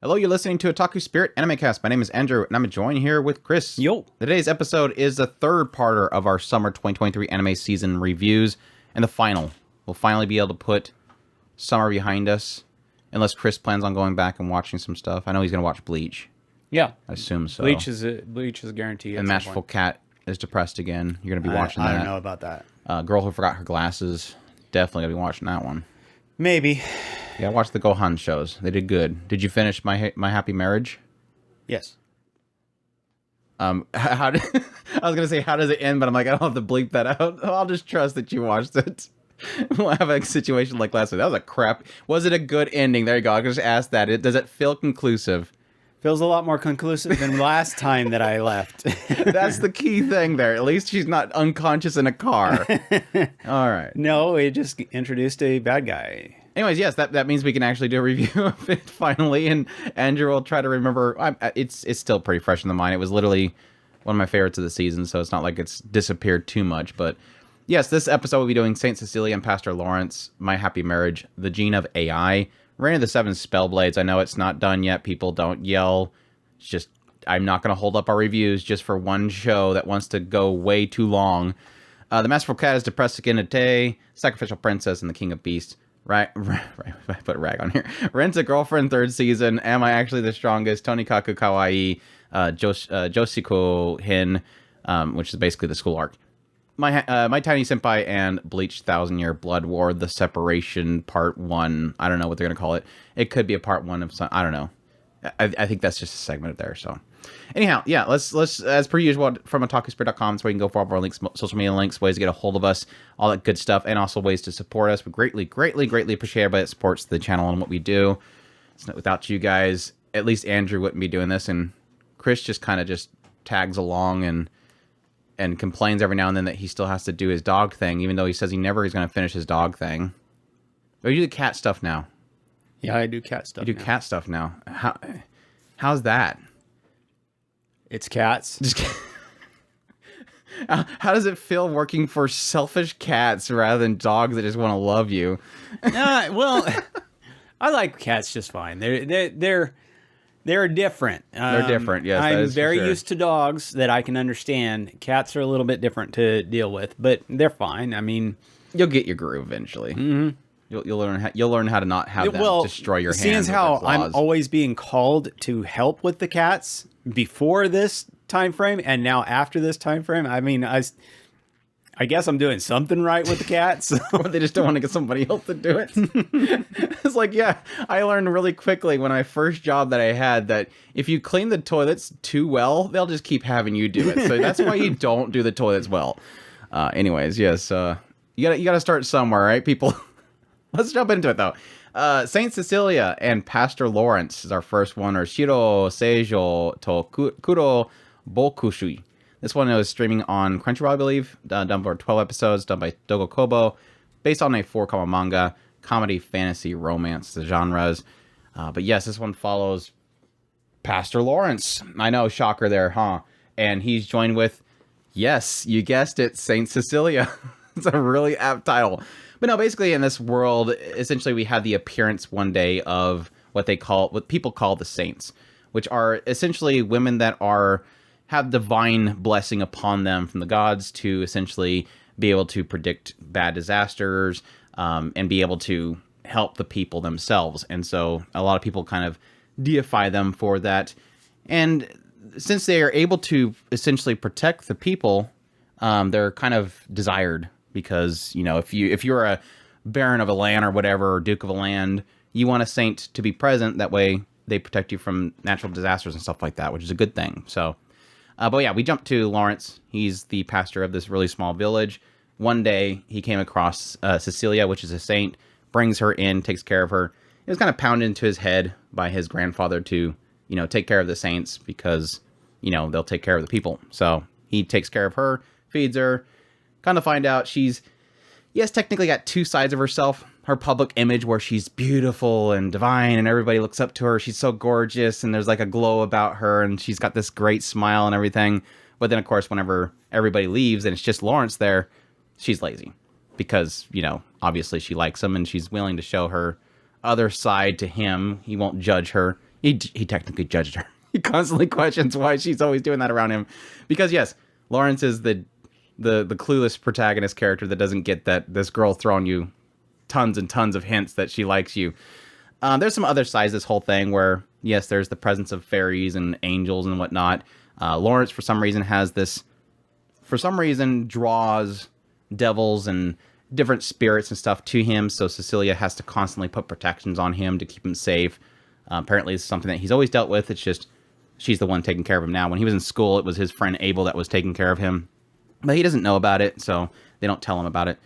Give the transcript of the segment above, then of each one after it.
Hello, you're listening to Otaku Spirit Animecast. My name is Andrew, and I'm joined here with Chris. Yo. Today's episode is the third parter of our summer 2023 anime season reviews, and the final. We'll finally be able to put summer behind us, unless Chris plans on going back and watching some stuff. I know he's going to watch Bleach. Yeah. I assume so. Bleach is a guarantee. And Masterful Cat is depressed again. You're going to be watching that. I don't know about that. Girl Who Forgot Her Glasses. Definitely going to be watching that one. Maybe. Yeah, watch the Gohan shows. They did good. Did you finish My Happy Marriage? Yes. How did, I was gonna say how does it end, but I'm like, I don't have to bleep that out. I'll just trust that you watched it. We'll have a situation like last week. That was a crap. Was it a good ending? There you go. I just asked that. Does it feel conclusive? Feels a lot more conclusive than last time that I left. That's the key thing there. At least she's not unconscious in a car. All right. No, it just introduced a bad guy. Anyways, yes, that means we can actually do a review of it finally, and Andrew will try to remember. It's still pretty fresh in the mind. It was literally one of my favorites of the season, so it's not like it's disappeared too much. But yes, this episode will be doing Saint Cecilia and Pastor Lawrence, My Happy Marriage, The Gene of AI, Reign of the Seven Spellblades. I know it's not done yet. People don't yell. It's just, I'm not going to hold up our reviews just for one show that wants to go way too long. The Masterful Cat is depressed again today. Sacrificial Princess and the King of Beasts. Right, I put rag on here. Rent a Girlfriend, third season. Am I Actually the Strongest? Tonikaku Kawaii, Joshikou Hin, which is basically the school arc. My Tiny Senpai and Bleach 1,000-Year Blood War, The Separation, Part 1. I don't know what they're going to call it. It could be a Part 1 of some, I don't know. I think that's just a segment there, so. Anyhow, yeah, let's as per usual from otakuspirit.com, so we can go for all of our links, social media links, ways to get a hold of us, all that good stuff, and also ways to support us. We greatly appreciate everybody that supports the channel and what we do. It's not, without you guys, at least Andrew wouldn't be doing this, and Chris just kind of just tags along and complains every now and then that he still has to do his dog thing, even though he says he never is going to finish his dog thing. Or you do the cat stuff now. Yeah, I do cat stuff. You do cat stuff now. How's that? It's cats. How does it feel working for selfish cats rather than dogs that just want to love you? Well, I like cats just fine. They're different. They're different. Yes, I'm very used to dogs that I can understand. Cats are a little bit different to deal with, but they're fine. I mean, you'll get your groove eventually. Mm-hmm. You'll learn how to not have them destroy your hands. Seeing how I'm always being called to help with the cats before this time frame and now after this time frame, I mean, I guess I'm doing something right with the cats. They just don't want to get somebody else to do it. It's like, yeah, I learned really quickly when my first job that I had that if you clean the toilets too well, they'll just keep having you do it. So that's why you don't do the toilets well. Anyways, yes, you gotta start somewhere, right, people? Let's jump into it, though. Saint Cecilia and Pastor Lawrence is our first one, or Shiro Seijo to Kuro Bokushui. This one is streaming on Crunchyroll, I believe, done for 12 episodes, done by Dogo Kobo, based on a 4-comic manga, comedy, fantasy, romance, the genres. But yes, this one follows Pastor Lawrence. I know, shocker there, huh? And he's joined with, yes, you guessed it, Saint Cecilia. It's a really apt title. But no, basically in this world, essentially we have the appearance one day of what people call the saints, which are essentially women that have divine blessing upon them from the gods to essentially be able to predict bad disasters and be able to help the people themselves. And so a lot of people kind of deify them for that. And since they are able to essentially protect the people, they're kind of desired. Because, you know, if you're a baron of a land or whatever, or duke of a land, you want a saint to be present. That way they protect you from natural disasters and stuff like that, which is a good thing. So, but yeah, we jump to Lawrence. He's the pastor of this really small village. One day he came across Cecilia, which is a saint, brings her in, takes care of her. It was kind of pounded into his head by his grandfather to, you know, take care of the saints because, you know, they'll take care of the people. So he takes care of her, feeds her. Kind of find out she's, yes, technically got two sides of herself. Her public image where she's beautiful and divine and everybody looks up to her. She's so gorgeous and there's like a glow about her and she's got this great smile and everything. But then, of course, whenever everybody leaves and it's just Lawrence there, she's lazy. Because, you know, obviously she likes him and she's willing to show her other side to him. He won't judge her he technically judged her. He constantly questions why she's always doing that around him. Because yes, Lawrence is the clueless protagonist character that doesn't get that this girl throwing you tons and tons of hints that she likes you. There's some other sides to this whole thing where, yes, there's the presence of fairies and angels and whatnot. Lawrence, for some reason, draws devils and different spirits and stuff to him, so Cecilia has to constantly put protections on him to keep him safe. Apparently, it's something that he's always dealt with. It's just she's the one taking care of him now. When he was in school, it was his friend Abel that was taking care of him. But he doesn't know about it, so they don't tell him about it.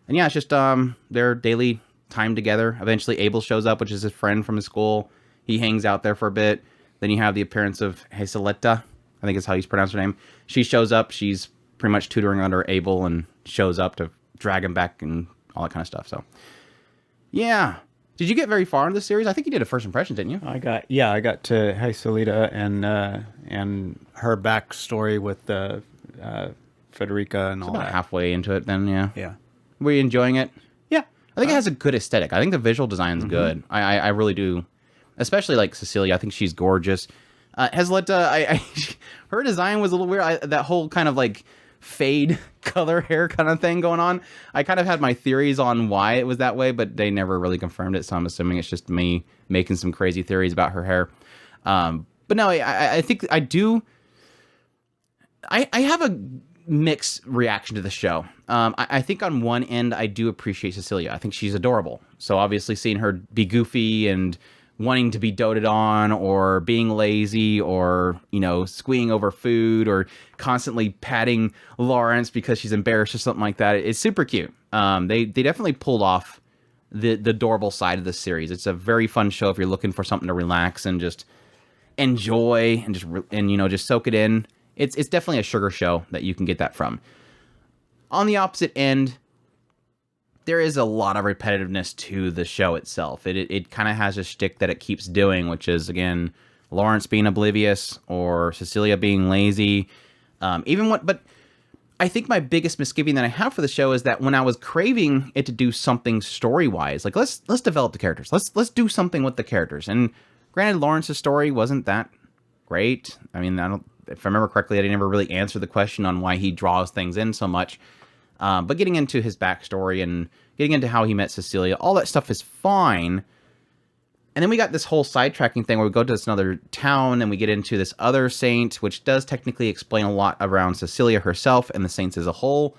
And yeah, it's just their daily time together. Eventually, Abel shows up, which is his friend from his school. He hangs out there for a bit. Then you have the appearance of Jesaleta, I think is how you pronounce her name. She shows up. She's pretty much tutoring under Abel and shows up to drag him back and all that kind of stuff. So, yeah. Did you get very far in this series? I think you did a first impression, didn't you? I got to Jesaleta and her backstory with Federica and all About that. halfway into it then, yeah. Yeah. Were you enjoying it? Yeah. I think it has a good aesthetic. I think the visual design's good. I really do. Especially like Cecilia. I think she's gorgeous. Jesaleta, her design was a little weird. That whole kind of like fade color hair kind of thing going on. I kind of had my theories on why it was that way, but they never really confirmed it. So I'm assuming it's just me making some crazy theories about her hair. But no, I think I do. I have a mixed reaction to the show. I think on one end, I do appreciate Cecilia. I think she's adorable. So obviously seeing her be goofy and wanting to be doted on or being lazy or, squeeing over food or constantly patting Lawrence because she's embarrassed or something like that. It's super cute. They definitely pulled off the adorable side of the series. It's a very fun show if you're looking for something to relax and just enjoy and just soak it in. It's definitely a sugar show that you can get that from. On the opposite end, there is a lot of repetitiveness to the show itself. It kind of has a shtick that it keeps doing, which is, again, Lawrence being oblivious or Cecilia being lazy. But I think my biggest misgiving that I have for the show is that when I was craving it to do something story-wise, like let's develop the characters. Let's do something with the characters. And granted, Lawrence's story wasn't that great. I mean, if I remember correctly, I never really answered the question on why he draws things in so much. But getting into his backstory and getting into how he met Cecilia, all that stuff is fine. And then we got this whole sidetracking thing where we go to this another town and we get into this other saint, which does technically explain a lot around Cecilia herself and the saints as a whole.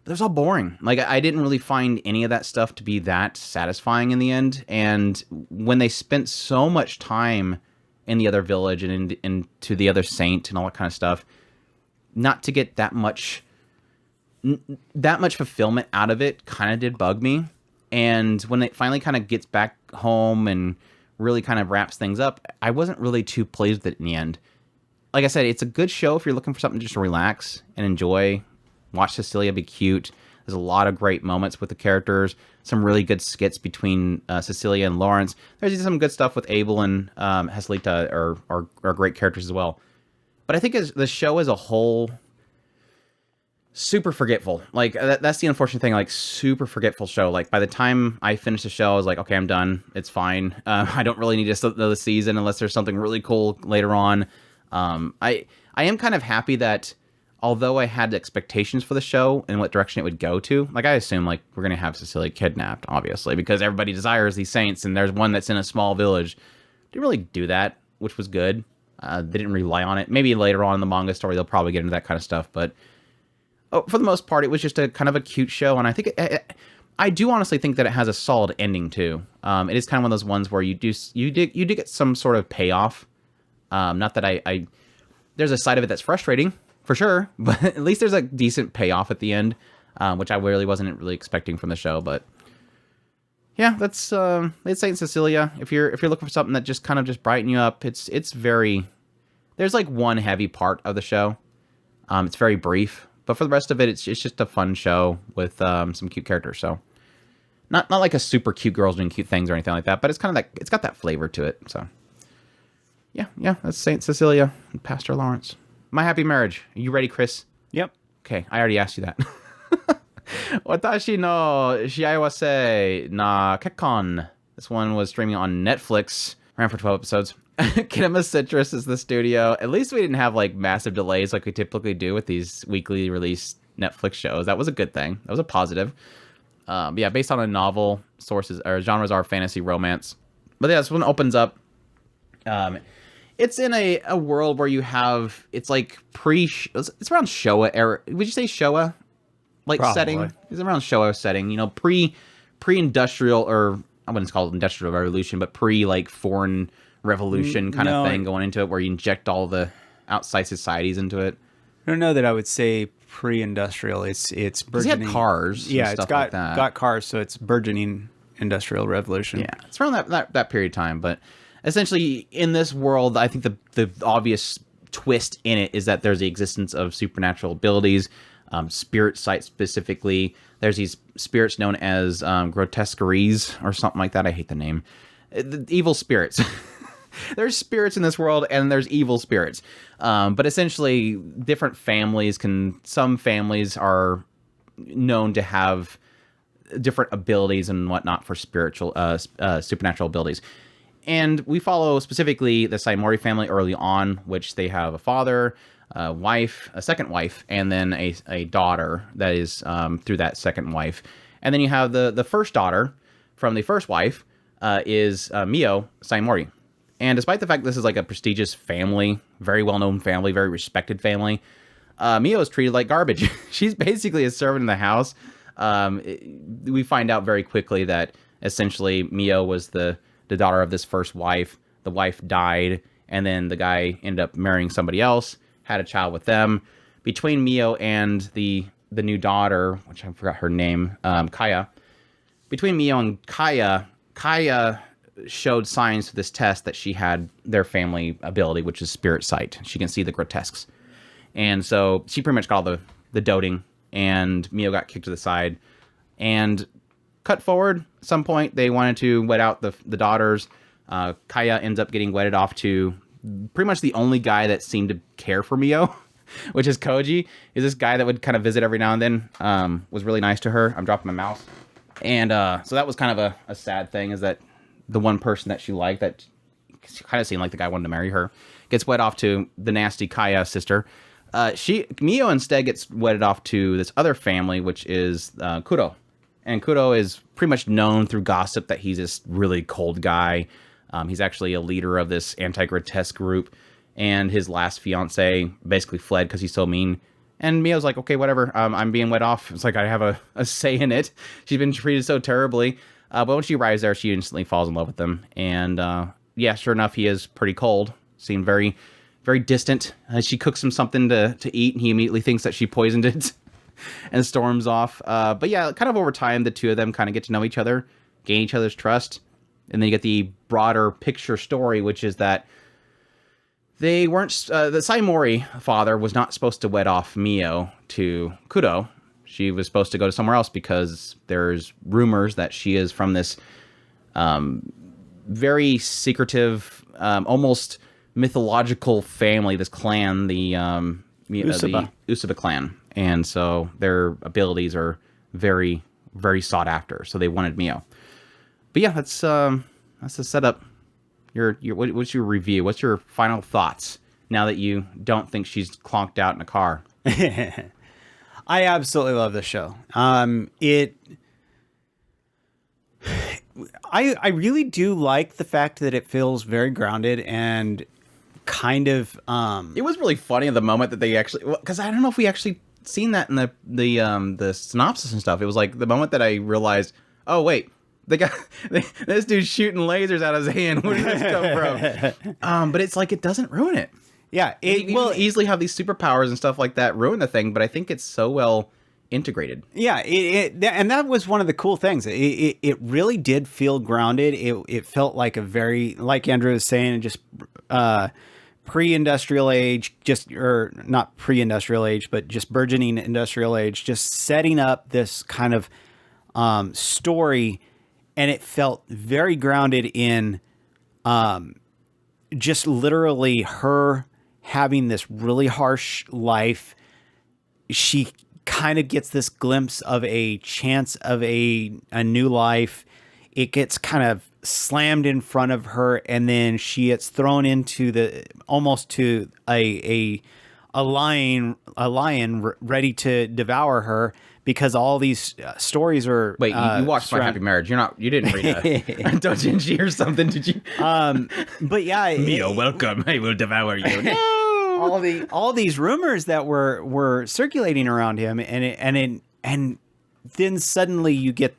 But it was all boring. Like, I didn't really find any of that stuff to be that satisfying in the end. And when they spent so much time in the other village and into the other saint and all that kind of stuff, not to get that much fulfillment out of it kind of did bug me. And when it finally kind of gets back home and really kind of wraps things up, I wasn't really too pleased with it in the end. Like I said, it's a good show if you're looking for something just to relax and enjoy. Watch Cecilia be cute. There's a lot of great moments with the characters. Some really good skits between Cecilia and Lawrence. There's some good stuff with Abel and Jesaleta are great characters as well. But I think as the show as a whole, super forgetful. Like, that's the unfortunate thing. Like, super forgetful show. Like, by the time I finished the show, I was like, okay, I'm done. It's fine. I don't really need another season unless there's something really cool later on. I am kind of happy that although I had expectations for the show and what direction it would go to, like, I assume, like, we're going to have Cecilia kidnapped, obviously, because everybody desires these saints, and there's one that's in a small village. Didn't really do that, which was good. They didn't rely on it. Maybe later on in the manga story, they'll probably get into that kind of stuff, but for the most part, it was just a kind of a cute show, and I think I do honestly think that it has a solid ending too. It is kind of one of those ones where you do get some sort of payoff. Not that I there's a side of it that's frustrating for sure, but at least there's a decent payoff at the end, which I really wasn't really expecting from the show. But yeah, that's it's Saint Cecilia. If you're looking for something that just kind of just brighten you up, it's very, there's like one heavy part of the show. It's very brief. But for the rest of it, it's just a fun show with some cute characters. So not like a super cute girls doing cute things or anything like that, but it's kind of it's got that flavor to it. So yeah, that's Saint Cecilia and Pastor Lawrence. My Happy Marriage. Are you ready, Chris? Yep. Okay, I already asked you that. Watashi no shiawase na kekkon. This one was streaming on Netflix. Ran for 12 episodes. Kinema Citrus is the studio. At least we didn't have like massive delays like we typically do with these weekly release Netflix shows. That was a good thing. That was a positive. Yeah, based on a novel, sources or genres are fantasy, romance. But yeah, this one opens up. It's in a world where you have, it's like it's around Showa era. Would you say Showa like Probably. setting? It's around Showa setting. You know, pre-industrial, or I wouldn't call it industrial revolution, but pre like foreign revolution kind of thing going into it, where you inject all the outside societies into it. I don't know that I would say pre-industrial. It's burgeoning. He had cars. Yeah, and it's stuff got like that. got cars, so it's burgeoning industrial revolution. Yeah, it's around that period of time. But essentially, in this world, I think the obvious twist in it is that there's the existence of supernatural abilities, spirit sight specifically. There's these spirits known as grotesqueries or something like that. I hate the name. The evil spirits. There's spirits in this world, and there's evil spirits. But essentially, different families some families are known to have different abilities and whatnot for spiritual, supernatural abilities. And we follow specifically the Saimori family early on, which they have a father, a wife, a second wife, and then a daughter that is through that second wife. And then you have the first daughter from the first wife is Mio Saimori. And despite the fact this is like a prestigious family, very well-known family, very respected family, Mio is treated like garbage. She's basically a servant in the house. We find out very quickly that essentially Mio was the daughter of this first wife. The wife died, and then the guy ended up marrying somebody else, had a child with them. Between Mio and the new daughter, which I forgot her name, Kaya. Between Mio and Kaya showed signs to this test that she had their family ability, which is spirit sight. She can see the grotesques. And so she pretty much got all the doting, and Mio got kicked to the side. And cut forward, at some point, they wanted to wed out the daughters. Kaya ends up getting wedded off to pretty much the only guy that seemed to care for Mio, which is Koji. Is this guy that would kind of visit every now and then, was really nice to her. I'm dropping my mouse. And so that was kind of a sad thing, is that the one person that she liked, that kind of seemed like the guy wanted to marry her, gets wed off to the nasty Kaya sister. Mio instead gets wedded off to this other family, which is Kuro. And Kuro is pretty much known through gossip that he's this really cold guy. He's actually a leader of this anti-grotesque group. And his last fiance basically fled because he's so mean. And Mio's like, okay, whatever. I'm being wed off. It's like I have a say in it. She's been treated so terribly. But when she arrives there, she instantly falls in love with him. And yeah, sure enough, he is pretty cold. Seemed very, very distant. She cooks him something to eat, and he immediately thinks that she poisoned it and storms off. But yeah, kind of over time, the two of them kind of get to know each other, gain each other's trust. And then you get the broader picture story, which is that they weren't... the Saimori father was not supposed to wed off Mio to Kuro. She was supposed to go to somewhere else because there's rumors that she is from this very secretive, almost mythological family, this clan, the Usaba clan. And so their abilities are very, very sought after. So they wanted Mio. But yeah, that's the setup. What's your review? What's your final thoughts now that you don't think she's clonked out in a car? I absolutely love this show. I really do like the fact that it feels very grounded and kind of It was really funny at the moment that they actually, because I don't know if we actually seen that in the synopsis and stuff. It was like the moment that I realized, oh wait, this dude's shooting lasers out of his hand. Where did this come from? But it's like it doesn't ruin it. Yeah, it will easily have these superpowers and stuff like that ruin the thing, but I think it's so well integrated. Yeah, and that was one of the cool things. It really did feel grounded. It felt like a very, like Andrew was saying, just pre-industrial age, or not pre-industrial age, but just burgeoning industrial age, just setting up this kind of story, and it felt very grounded in just literally her having this really harsh life. She kind of gets this glimpse of a chance of a new life. It gets kind of slammed in front of her, and then she gets thrown into the almost to a lion ready to devour her, because all these stories are. Wait, you watched My Happy Marriage? You didn't read a doujinshi or something, did you? But yeah, Mio, welcome. I will devour you. No! all these rumors that were circulating around him, and then suddenly you get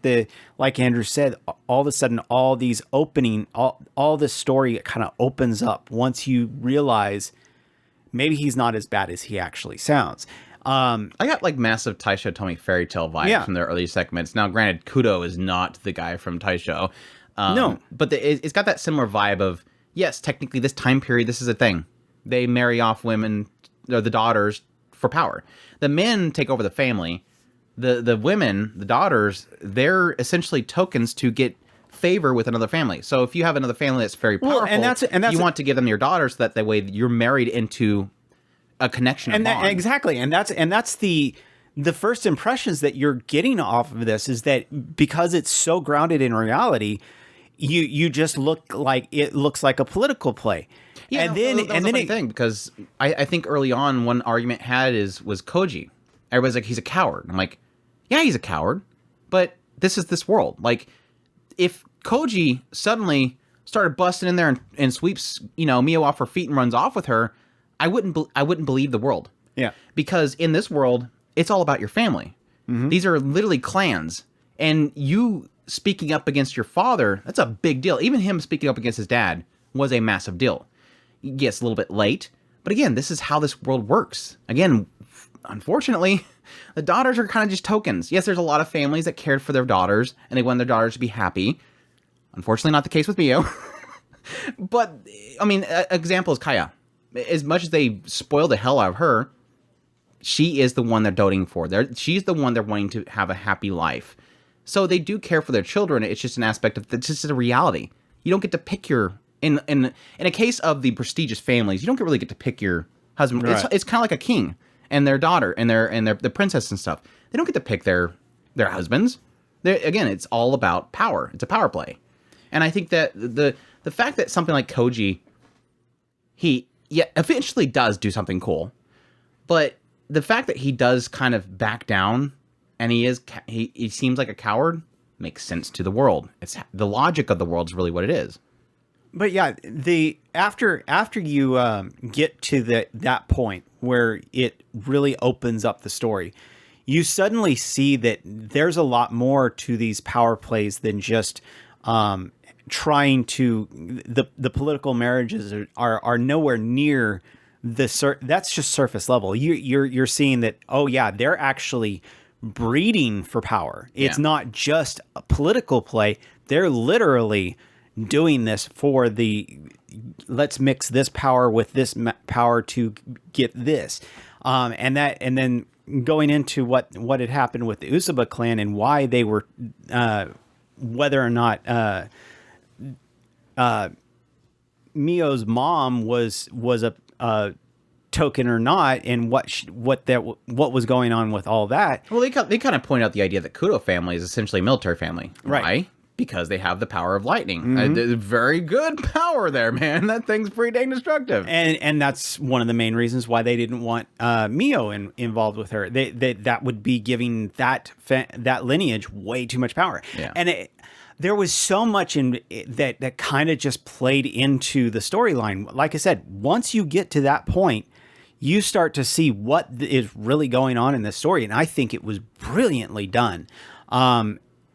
like Andrew said, all of a sudden all these all this story kind of opens up once you realize maybe he's not as bad as he actually sounds. I got like massive Taisho Tomy fairy tale vibes from their early segments. Now, granted, Kudo is not the guy from Taisho. No. But it's got that similar vibe of, yes, technically this time period, this is a thing. They marry off women, or the daughters, for power. The men take over the family. The women, the daughters, they're essentially tokens to get favor with another family. So if you have another family that's very powerful, and that's you want to give them your daughters, so that way you're married into a connection. Exactly. And that's the first impressions that you're getting off of this, is that because it's so grounded in reality, you just look like it looks like a political play. Yeah, and then that was a funny thing, because I think early on one argument was Koji. Everybody's like, he's a coward. I'm like, yeah, he's a coward, but this is this world. Like, if Koji suddenly started busting in there and sweeps, Mio off her feet and runs off with her, I wouldn't believe the world. Yeah. Because in this world, it's all about your family. Mm-hmm. These are literally clans, and you speaking up against your father, that's a big deal. Even him speaking up against his dad was a massive deal. Yes, a little bit late, but again, this is how this world works. Again, unfortunately, the daughters are kind of just tokens. Yes, there's a lot of families that cared for their daughters, and they want their daughters to be happy. Unfortunately, not the case with Mio. But, I mean, an example is Kaya. As much as they spoil the hell out of her, she is the one they're doting for. She's the one they're wanting to have a happy life. So they do care for their children. It's just an aspect of, it's just a reality. You don't get to pick your... In a case of the prestigious families, you don't really get to pick your husband. Right. It's kind of like a king and their daughter and the princess and stuff. They don't get to pick their husbands. Again, it's all about power. It's a power play. And I think that the fact that something like Koji, he eventually does do something cool, but the fact that he does kind of back down and he seems like a coward makes sense to the world. It's the logic of the world is really what it is. But yeah, after you get to that point where it really opens up the story, you suddenly see that there's a lot more to these power plays than just trying to the political marriages are nowhere near that's just surface level. You're seeing that, oh yeah, they're actually breeding for power. It's not just a political play. They're literally doing this for let's mix this power with this power to get this, and then going into what had happened with the Usaba clan and why they were, whether or not Mio's mom was a token or not, and what was going on with all that. Well, they kind of point out the idea that Kudo family is essentially a military family, right? Why? Because they have the power of lightning. Mm-hmm. Very good power there, man. That thing's pretty dang destructive. And that's one of the main reasons why they didn't want Mio involved with her. That would be giving that lineage way too much power. Yeah. And there was so much in that kind of just played into the storyline. Like I said, once you get to that point, you start to see what is really going on in this story. And I think it was brilliantly done.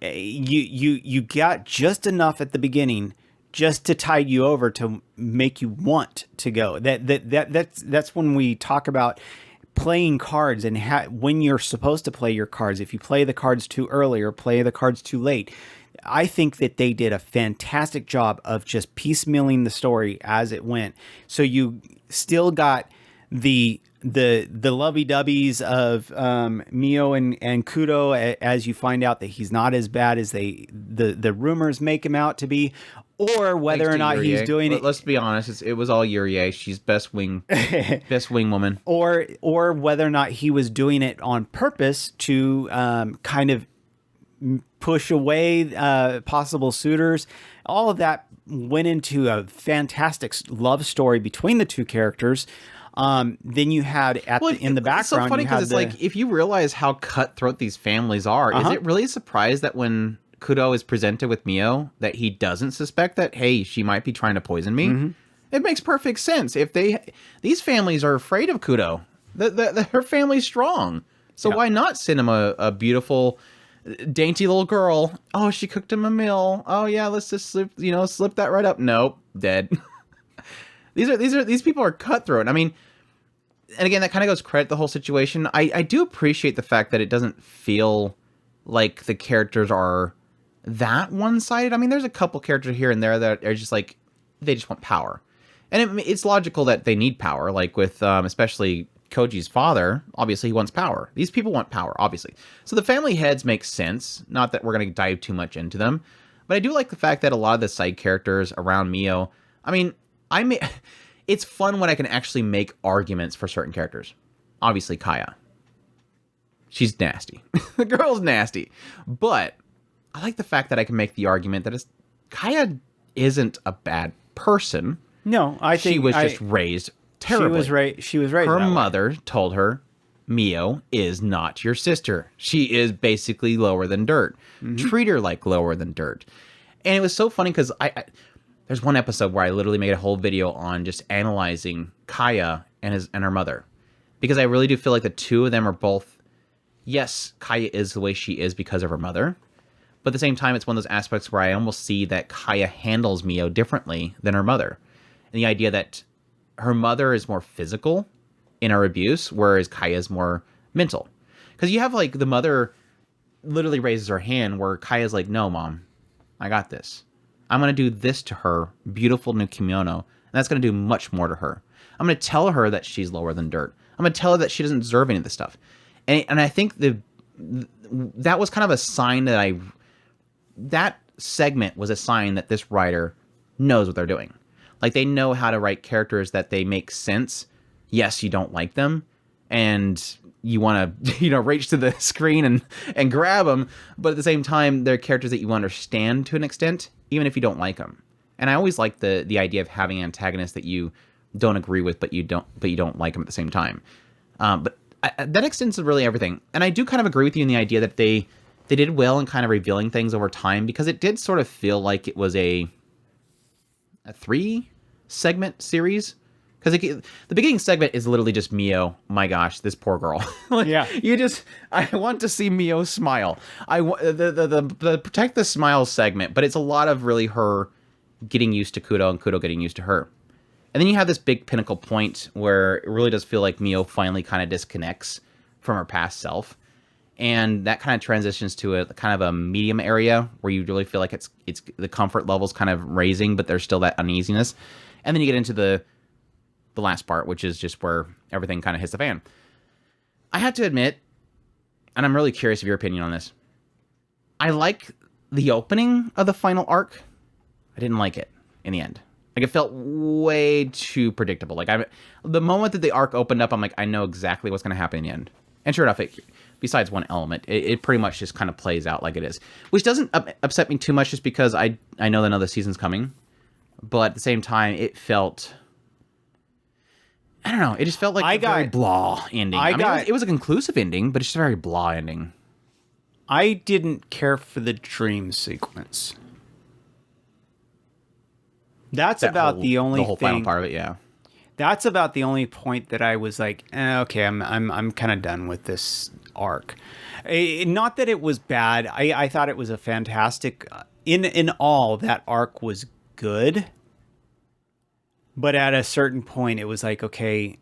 You got just enough at the beginning just to tide you over to make you want to go. That's when we talk about playing cards and when you're supposed to play your cards. If you play the cards too early or play the cards too late, I think that they did a fantastic job of just piecemealing the story as it went. So you still got the lovey-dovey's of Mio and Kudo as you find out that he's not as bad as the rumors make him out to be, or whether or not Yurie. He's doing it. Let's be honest, it was all Yurie. She's best wing woman. Or whether or not he was doing it on purpose to kind of push away possible suitors. All of that went into a fantastic love story between the two characters. Then you had in the background. It's so funny because it's like, if you realize how cutthroat these families are, is it really a surprise that when Kudo is presented with Mio, that he doesn't suspect that, hey, she might be trying to poison me? It makes perfect sense. If these families are afraid of Kudo, her family's strong. So why not send him a beautiful, dainty little girl? Oh, she cooked him a meal. Oh yeah, let's just slip that right up. Nope, dead. These people are cutthroat. I mean, and again, that kind of goes credit the whole situation. I do appreciate the fact that it doesn't feel like the characters are that one-sided. I mean, there's a couple characters here and there that are just like, they just want power. And it's logical that they need power, like with especially Koji's father. Obviously, he wants power. These people want power, obviously. So the family heads make sense. Not that we're going to dive too much into them. But I do like the fact that a lot of the side characters around Mio, I mean, it's fun when I can actually make arguments for certain characters. Obviously, Kaya. She's nasty. The girl's nasty. But I like the fact that I can make the argument that Kaya isn't a bad person. No, I think she was just raised terribly. She was raised. Her mother told her, Mio is not your sister. She is basically lower than dirt. Treat her like lower than dirt. And it was so funny because there's one episode where I literally made a whole video on just analyzing Kaya and her mother, because I really do feel like the two of them are both. Yes, Kaya is the way she is because of her mother, but at the same time, it's one of those aspects where I almost see that Kaya handles Mio differently than her mother. And the idea that her mother is more physical in her abuse, whereas Kaya is more mental. Because you have, like, the mother literally raises her hand where Kaya's like, no, Mom, I got this. I'm going to do this to her beautiful new kimono, and that's going to do much more to her. I'm going to tell her that she's lower than dirt. I'm going to tell her that she doesn't deserve any of this stuff. And I think that was kind of a sign that segment was a sign that this writer knows what they're doing. Like, they know how to write characters that they make sense. Yes, you don't like them, and you want to, reach to the screen and grab them, but at the same time, they're characters that you understand to an extent, even if you don't like them. And I always like the idea of having antagonists that you don't agree with, but you don't like them at the same time. But that extends to really everything. And I do kind of agree with you in the idea that they did well in kind of revealing things over time, because it did sort of feel like it was a 3-segment series. Because the beginning segment is literally just Mio. My gosh, this poor girl. I want to see Mio smile. The Protect the Smile segment, but it's a lot of really her getting used to Kudo and Kudo getting used to her. And then you have this big pinnacle point where it really does feel like Mio finally kind of disconnects from her past self. And that kind of transitions to a kind of a medium area where you really feel like it's the comfort level's kind of raising, but there's still that uneasiness. And then you get into the last part, which is just where everything kind of hits the fan. I have to admit, and I'm really curious of your opinion on this, I like the opening of the final arc. I didn't like it in the end. Like, it felt way too predictable. Like, the moment that the arc opened up, I'm like, I know exactly what's going to happen in the end. And sure enough, besides one element, it pretty much just kind of plays out like it is. Which doesn't upset me too much, just because I know that another season's coming. But at the same time, it felt... I don't know. It just felt like a very blah ending. It was a conclusive ending, but it's just a very blah ending. I didn't care for the dream sequence. That's about the only whole final part of it, yeah. That's about the only point that I was like, okay, I'm kind of done with this arc. Not that it was bad. I thought it was a fantastic. In all, that arc was good. But at a certain point, it was like, okay,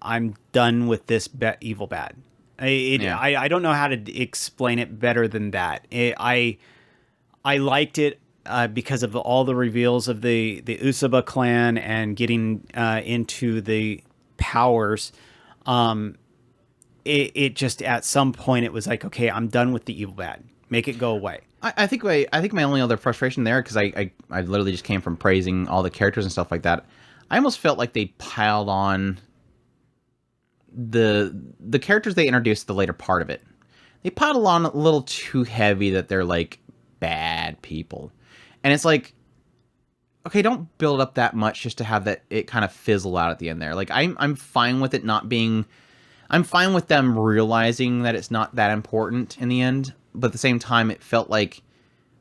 I'm done with this evil bad. I don't know how to explain it better than that. I liked it because of all the reveals of the Usaba clan and getting into the powers. It just, at some point, it was like, okay, I'm done with the evil bad. Make it go away. I think my only other frustration there, because I literally just came from praising all the characters and stuff like that. I almost felt like they piled on the characters they introduced the later part of it. they pile on a little too heavy that they're like bad people. And it's like, okay, don't build up that much just to have that it kind of fizzle out at the end there. Like I'm fine with it not being, I'm fine with them realizing that it's not that important in the end, but at the same time it felt like,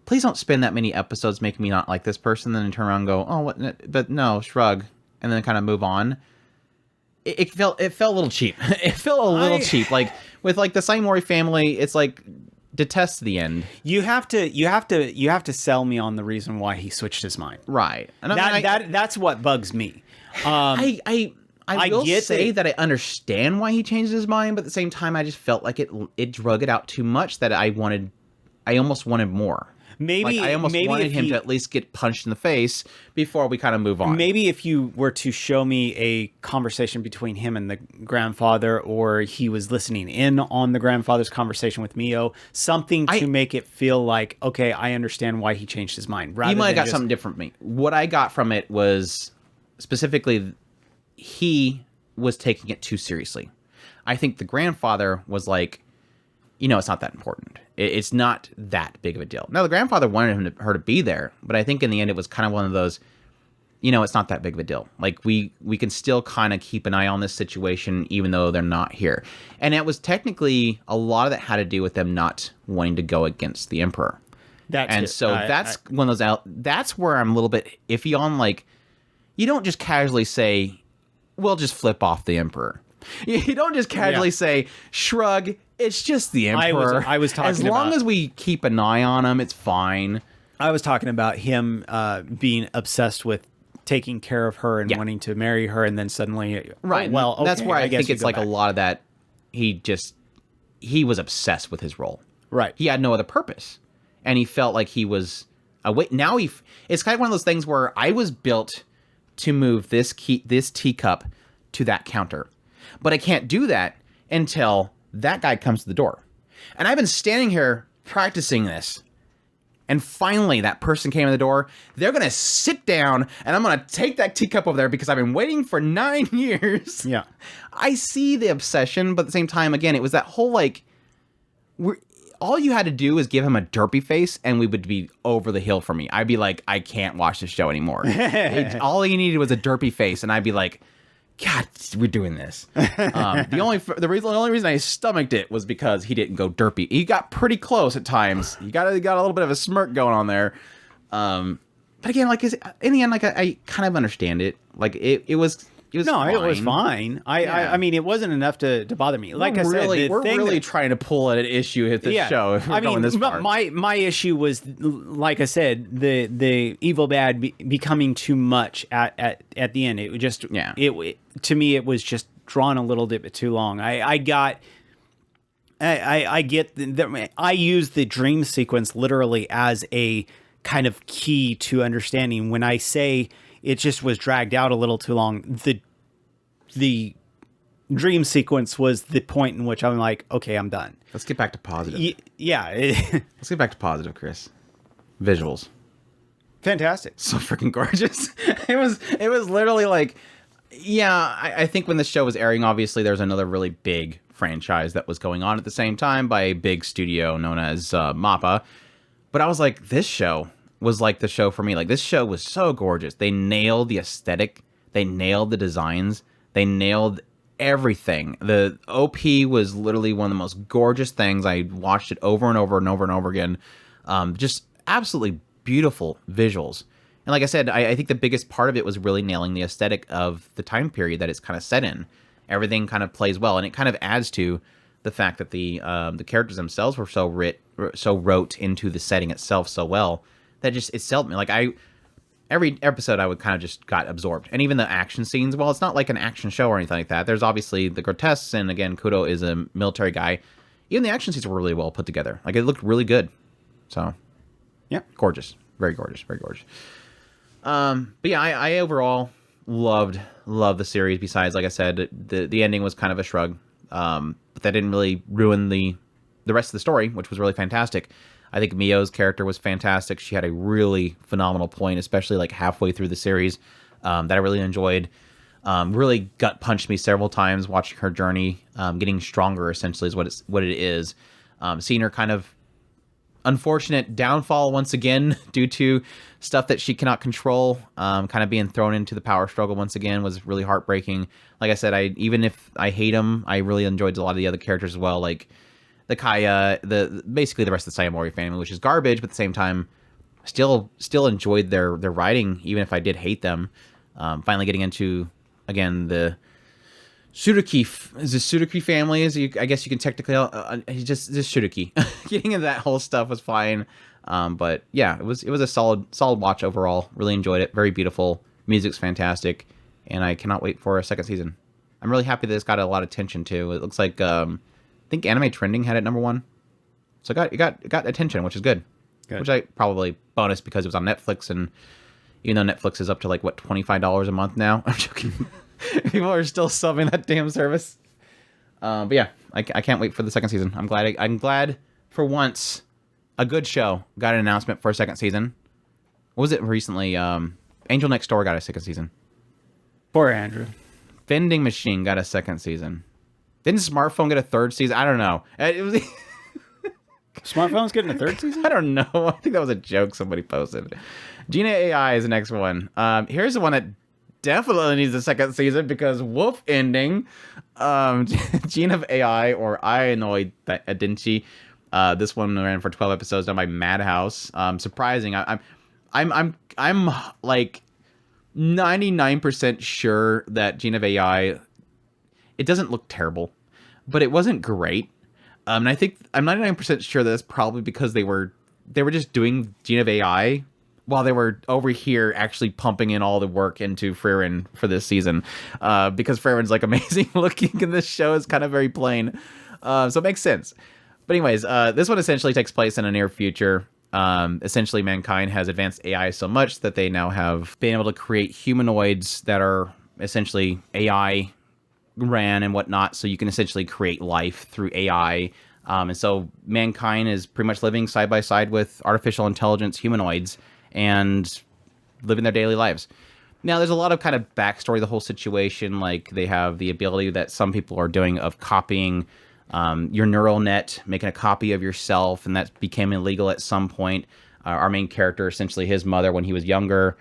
please don't spend that many episodes making me not like this person, then turn around and go, oh, what? But no, shrug, and then kind of move on. It felt a little cheap. It felt a little cheap. Like with like the Saimori family, it's like detest the end. You have to sell me on the reason why he switched his mind. Right. And That's what bugs me. I will get say that I understand why he changed his mind, but at the same time, I just felt like it drug it out too much that I almost wanted more. Maybe like I almost wanted him to at least get punched in the face before we kind of move on. Maybe if you were to show me a conversation between him and the grandfather, or he was listening in on the grandfather's conversation with Mio, something to make it feel like, okay, I understand why he changed his mind. He might have got something different from me. What I got from it was specifically he was taking it too seriously. I think the grandfather was like, it's not that important. It's not that big of a deal. Now, the grandfather wanted her to be there, but I think in the end it was kind of one of those, it's not that big of a deal. Like, we can still kind of keep an eye on this situation even though they're not here. And it was technically, a lot of that had to do with them not wanting to go against the emperor. That's one of those that's where I'm a little bit iffy on, like, you don't just casually say, we'll just flip off the emperor. You don't just casually say, shrug, it's just the emperor. I was talking as long as we keep an eye on him, it's fine. I was talking about him being obsessed with taking care of her and wanting to marry her, and then suddenly, right? Well, okay, that's where I think it's like a lot of that. He was obsessed with his role. Right. He had no other purpose, and he felt like he was. Now it's kind of one of those things where I was built to move this teacup to that counter, but I can't do that until that guy comes to the door. And I've been standing here practicing this. And finally, that person came in the door. They're going to sit down, and I'm going to take that teacup over there because I've been waiting for 9 years. Yeah. I see the obsession, but at the same time, again, it was that whole, like, all you had to do is give him a derpy face, and we would be over the hill for me. I'd be like, I can't watch this show anymore. All he needed was a derpy face, and I'd be like, God, we're doing this. The only reason I stomached it was because he didn't go derpy. He got pretty close at times. He got a little bit of a smirk going on there. But again, like, in the end, like, I kind of understand it. Like, it was fine. It was fine. I mean, it wasn't enough to bother me. Like I said, we're really trying to pull at an issue at this show. If we're going this far. My issue was, like I said, the evil bad becoming too much at the end. It just to me it was just drawn a little bit too long. I get I use the dream sequence literally as a kind of key to understanding. When I say it just was dragged out a little too long, the dream sequence was the point in which I'm like, okay, I'm done. Let's get back to positive. Let's get back to positive, Chris. Visuals. Fantastic. So freaking gorgeous. It was literally like, I think when the show was airing, obviously there's another really big franchise that was going on at the same time by a big studio known as MAPPA. But I was like, this show was like the show for me. Like, this show was so gorgeous. They nailed the aesthetic. They nailed the designs. They nailed everything. The OP was literally one of the most gorgeous things. I watched it over and over and over and over again. Just absolutely beautiful visuals. And like I said, I think the biggest part of it was really nailing the aesthetic of the time period that it's kind of set in. Everything kind of plays well, and it kind of adds to the fact that the characters themselves were so wrote into the setting itself so well that it sold me. Like, every episode I would kind of just got absorbed. And even the action scenes, well, it's not like an action show or anything like that. There's obviously the grotesques, and again, Kudo is a military guy. Even the action scenes were really well put together. Like, it looked really good. So, yeah, gorgeous. Very gorgeous. Very gorgeous. But yeah, I overall loved the series. Besides, like I said, the ending was kind of a shrug. But that didn't really ruin the rest of the story, which was really fantastic. I think Mio's character was fantastic. She had a really phenomenal point, especially like halfway through the series, that I really enjoyed. Really gut punched me several times watching her journey, getting stronger essentially is what it is. Seeing her kind of unfortunate downfall once again due to stuff that she cannot control, kind of being thrown into the power struggle once again was really heartbreaking. Like I said, even if I hate him, I really enjoyed a lot of the other characters as well, like the Kaya, basically the rest of the Sayamori family, which is garbage, but at the same time, still enjoyed their writing, even if I did hate them. Finally getting into, again, the Tsuruki, is the Tsuruki family, I guess you can technically, just Tsuruki. Getting into that whole stuff was fine. But yeah, it was a solid watch overall. Really enjoyed it. Very beautiful. Music's fantastic. And I cannot wait for a second season. I'm really happy that it's got a lot of attention too. It looks like, I think Anime Trending had it #1. So it got attention, which is good. Which I probably bonus because it was on Netflix, and even though Netflix is up to like, what, $25 a month now? I'm joking. People are still subbing that damn service. But yeah, I can't wait for the second season. I'm glad for once a good show got an announcement for a second season. What was it recently? Angel Next Door got a second season. Poor Andrew. Vending Machine got a second season. Didn't Smartphone get a third season? I don't know. It was... Smartphone's getting a third season? I don't know. I think that was a joke somebody posted. Gina AI is the next one. Here's the one that definitely needs a second season because woof ending. Gina AI or Ayanoi Denchi. This one ran for 12 episodes done by Madhouse. Surprising. I'm like 99% sure that Gina AI, it doesn't look terrible, but it wasn't great. And I think I'm 99% sure that's probably because they were just doing Gina AI while they were over here actually pumping in all the work into Frieren for this season. Because Frieren's like amazing looking and this show is kind of very plain. So it makes sense. But anyways, this one essentially takes place in a near future. Essentially mankind has advanced AI so much that they now have been able to create humanoids that are essentially AI ran and whatnot, so you can essentially create life through AI. And so mankind is pretty much living side by side with artificial intelligence humanoids and living their daily lives. Now, there's a lot of kind of backstory to the whole situation. Like, they have the ability that some people are doing of copying your neural net, making a copy of yourself, and that became illegal at some point. Our main character, essentially his mother, when he was younger,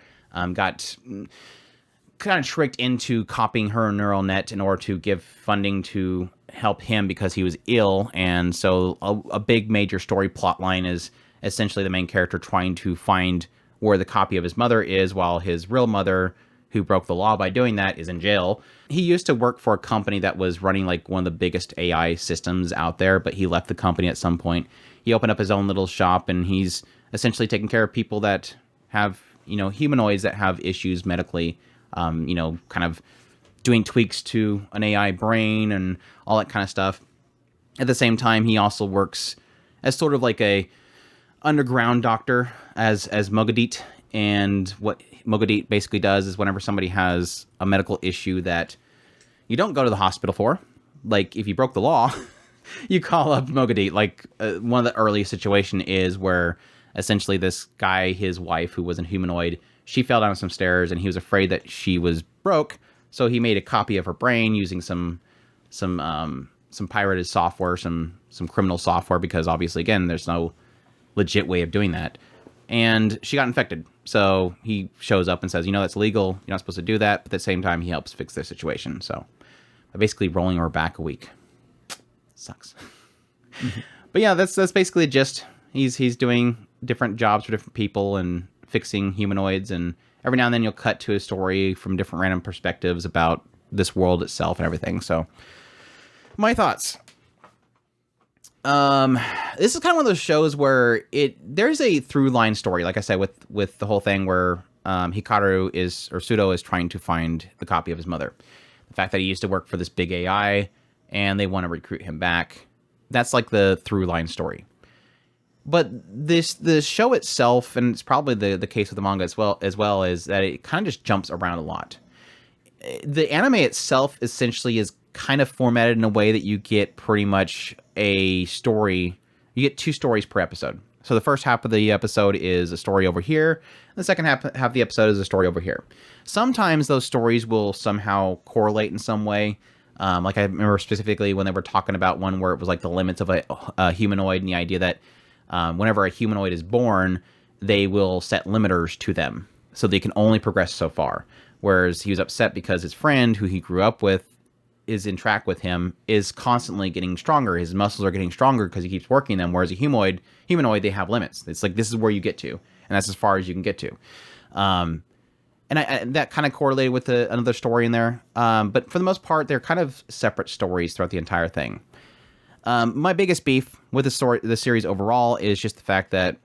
got kind of tricked into copying her neural net in order to give funding to help him because he was ill. And so a big major story plot line is essentially the main character trying to find where the copy of his mother is, while his real mother, who broke the law by doing that, is in jail. He used to work for a company that was running like one of the biggest AI systems out there, but he left the company at some point. He opened up his own little shop, and he's essentially taking care of people that have, humanoids that have issues medically, kind of doing tweaks to an AI brain and all that kind of stuff. At the same time, he also works as sort of like a underground doctor as Mogadit. And what Mogadit basically does is whenever somebody has a medical issue that you don't go to the hospital for, like if you broke the law, you call up Mogadit. Like one of the early situation is where essentially this guy, his wife, who was a humanoid, she fell down some stairs and he was afraid that she was broke. So he made a copy of her brain using some pirated software, some criminal software, because obviously, again, there's no legit way of doing that. And she got infected. So he shows up and says, that's illegal. You're not supposed to do that. But at the same time, he helps fix their situation. So basically rolling her back a week. Sucks. Mm-hmm. But yeah, that's basically just he's doing different jobs for different people and fixing humanoids. And every now and then you'll cut to a story from different random perspectives about this world itself and everything. So my thoughts. This is kind of one of those shows where there's a through line story, like I said, with the whole thing where Sudo is trying to find the copy of his mother. The fact that he used to work for this big AI and they want to recruit him back. That's like the through line story. But the show itself, and it's probably the case with the manga as well, is that it kind of just jumps around a lot. The anime itself essentially is kind of formatted in a way that you get pretty much a story. You get 2 stories per episode. So the first half of the episode is a story over here. And the second half of the episode is a story over here. Sometimes those stories will somehow correlate in some way. Like I remember specifically when they were talking about one where it was like the limits of a humanoid and the idea that whenever a humanoid is born, they will set limiters to them. So they can only progress so far. Whereas he was upset because his friend, who he grew up with, is in track with him, is constantly getting stronger. His muscles are getting stronger because he keeps working them. Whereas a humanoid, they have limits. It's like, this is where you get to, and that's as far as you can get to. And that kind of correlated with another story in there. But for the most part, they're kind of separate stories throughout the entire thing. My biggest beef with the series overall is just the fact that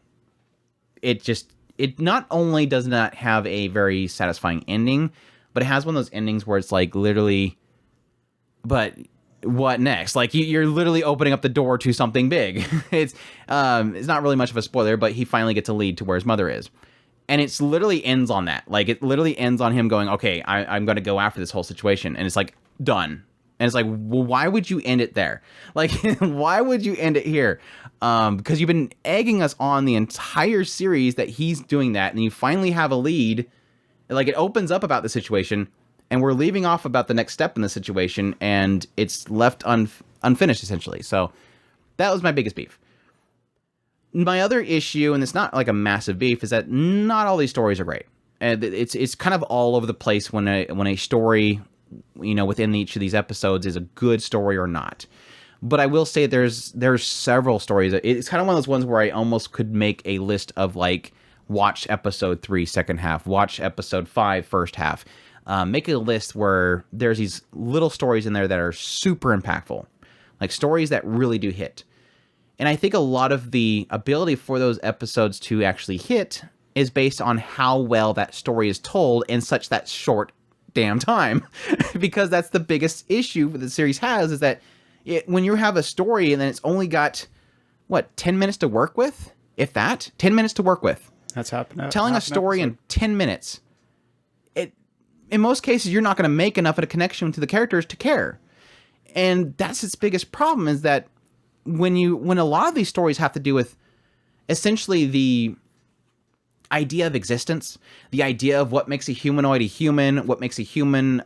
it not only does not have a very satisfying ending, but it has one of those endings where it's like literally, but what next? Like you're literally opening up the door to something big. It's not really much of a spoiler, but he finally gets a lead to where his mother is. And it's literally ends on that. Like it literally ends on him going, okay, I'm going to go after this whole situation. And it's like, done. And it's like, well, why would you end it there? Like, why would you end it here? Because you've been egging us on the entire series that he's doing that. And you finally have a lead. Like it opens up about the situation and we're leaving off about the next step in the situation. And it's left unfinished essentially. So that was my biggest beef. My other issue, and it's not like a massive beef, is that not all these stories are great. And it's kind of all over the place when a story, within each of these episodes is a good story or not. But I will say there's several stories. It's kind of one of those ones where I almost could make a list of like, watch episode 3 second half, watch episode 5 first half. Make a list where there's these little stories in there that are super impactful, like stories that really do hit. And I think a lot of the ability for those episodes to actually hit is based on how well that story is told in such that short damn time. Because that's the biggest issue that the series has, is that when you have a story and then it's only got, 10 minutes to work with? If that? 10 minutes to work with. That's happening. Telling a story in 10 minutes. In most cases, you're not going to make enough of a connection to the characters to care. And that's its biggest problem, is that when a lot of these stories have to do with essentially the idea of existence, the idea of what makes a humanoid a human, what makes a human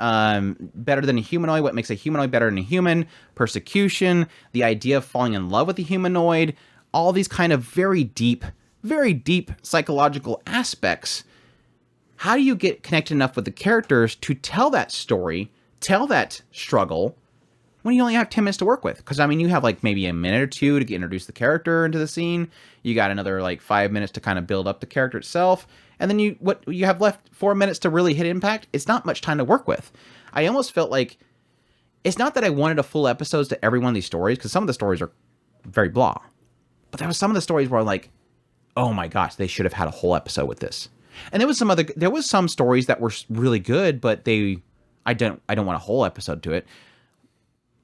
better than a humanoid, what makes a humanoid better than a human, persecution, the idea of falling in love with a humanoid, all these kind of very deep psychological aspects. How do you get connected enough with the characters to tell that story, tell that struggle, when you only have 10 minutes to work with? Because, you have like maybe a minute or two to introduce the character into the scene. You got another like 5 minutes to kind of build up the character itself. And then what you have left, 4 minutes to really hit impact. It's not much time to work with. I almost felt like, it's not that I wanted a full episodes to every one of these stories, because some of the stories are very blah. But there was some of the stories where I'm like, oh my gosh, they should have had a whole episode with this. And there was some stories that were really good, but I don't want a whole episode to it.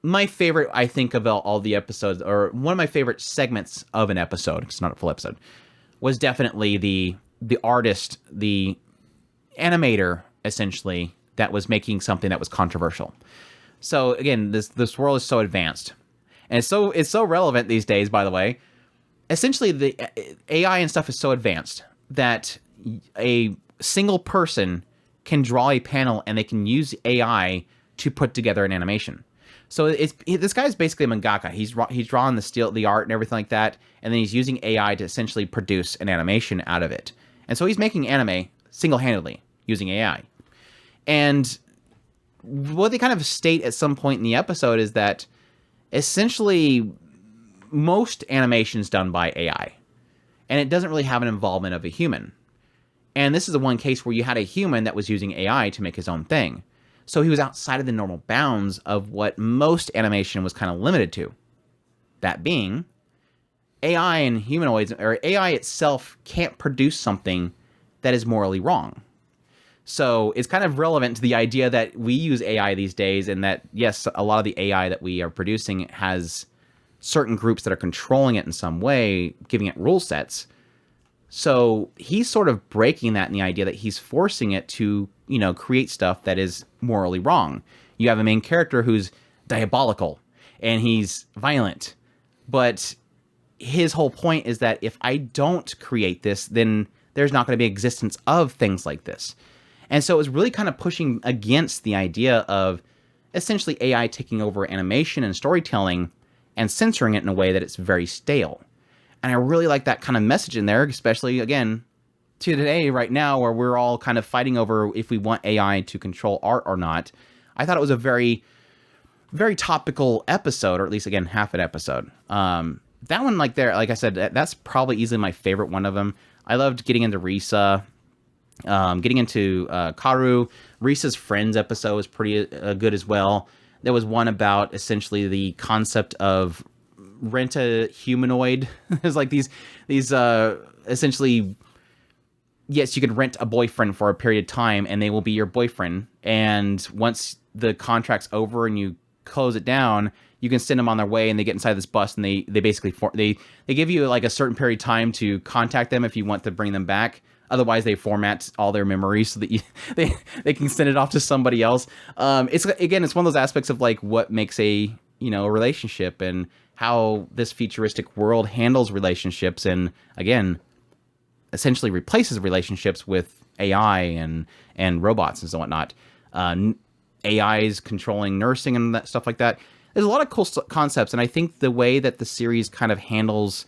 My favorite, I think, of all the episodes, or one of my favorite segments of an episode, it's not a full episode, was definitely the artist, the animator, essentially, that was making something that was controversial. So again, this world is so advanced, and it's so relevant these days, by the way. Essentially, the AI and stuff is so advanced that a single person can draw a panel and they can use AI to put together an animation. So this guy's basically a mangaka. He's drawing the art and everything like that, and then he's using AI to essentially produce an animation out of it. And so he's making anime single-handedly using AI. And what they kind of state at some point in the episode is that essentially most animation's done by AI, and it doesn't really have an involvement of a human. And this is the one case where you had a human that was using AI to make his own thing. So he was outside of the normal bounds of what most animation was kind of limited to. That being, AI and humanoids, or AI itself, can't produce something that is morally wrong. So it's kind of relevant to the idea that we use AI these days, and that, yes, a lot of the AI that we are producing has certain groups that are controlling it in some way, giving it rule sets. So he's sort of breaking that in the idea that he's forcing it to, create stuff that is morally wrong. You have a main character who's diabolical and he's violent, but his whole point is that if I don't create this, then there's not going to be existence of things like this. And so it was really kind of pushing against the idea of essentially AI taking over animation and storytelling and censoring it in a way that it's very stale. And I really like that kind of message in there, especially, again, to today, right now, where we're all kind of fighting over if we want AI to control art or not. I thought it was a very, very topical episode, or at least, again, half an episode. That one, like I said, that's probably easily my favorite one of them. I loved getting into Risa, getting into Karu. Risa's Friends episode was pretty good as well. There was one about essentially the concept of rent a humanoid. There's like these essentially, yes, you could rent a boyfriend for a period of time and they will be your boyfriend. And once the contract's over and you close it down, you can send them on their way and they get inside this bus and they basically, they give you like a certain period of time to contact them if you want to bring them back. Otherwise, they format all their memories so that they can send it off to somebody else. It's one of those aspects of like what makes a relationship and how this futuristic world handles relationships, and again, essentially replaces relationships with AI and robots and so whatnot. AIs controlling nursing and that stuff like that. There's a lot of cool concepts, and I think the way that the series kind of handles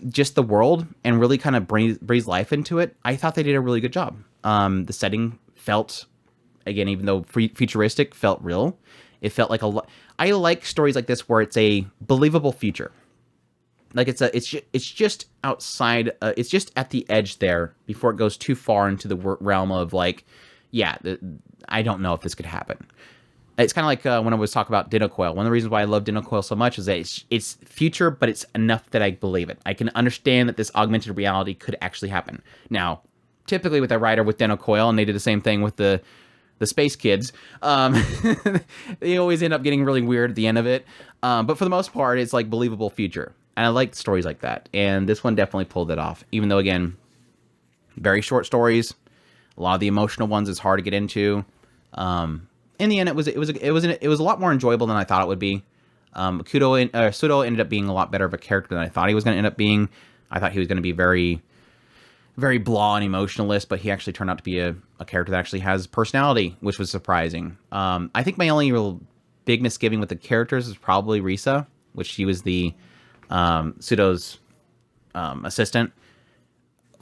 just the world and really kind of breathes life into it, I thought they did a really good job. The setting felt, again, even though futuristic, felt real. It felt like I like stories like this where it's a believable future. Like it's just outside. It's just at the edge there before it goes too far into the realm of like, yeah, I don't know if this could happen. It's kind of like when I was talking about Dinner Coil. One of the reasons why I love Dinner Coil so much is that it's future, but it's enough that I believe it. I can understand that this augmented reality could actually happen. Now, typically with a writer with Dinner Coil, and they did the same thing with the Space Kids, they always end up getting really weird at the end of it. But for the most part, it's like believable future. And I like stories like that. And this one definitely pulled it off. Even though, again, very short stories. A lot of the emotional ones is hard to get into. In the end, it was a lot more enjoyable than I thought it would be. Sudo ended up being a lot better of a character than I thought he was going to end up being. I thought he was going to be very, very blah and emotionless, but he actually turned out to be a character that actually has personality, which was surprising. I think my only real big misgiving with the characters is probably Risa, which she was the Sudo's assistant.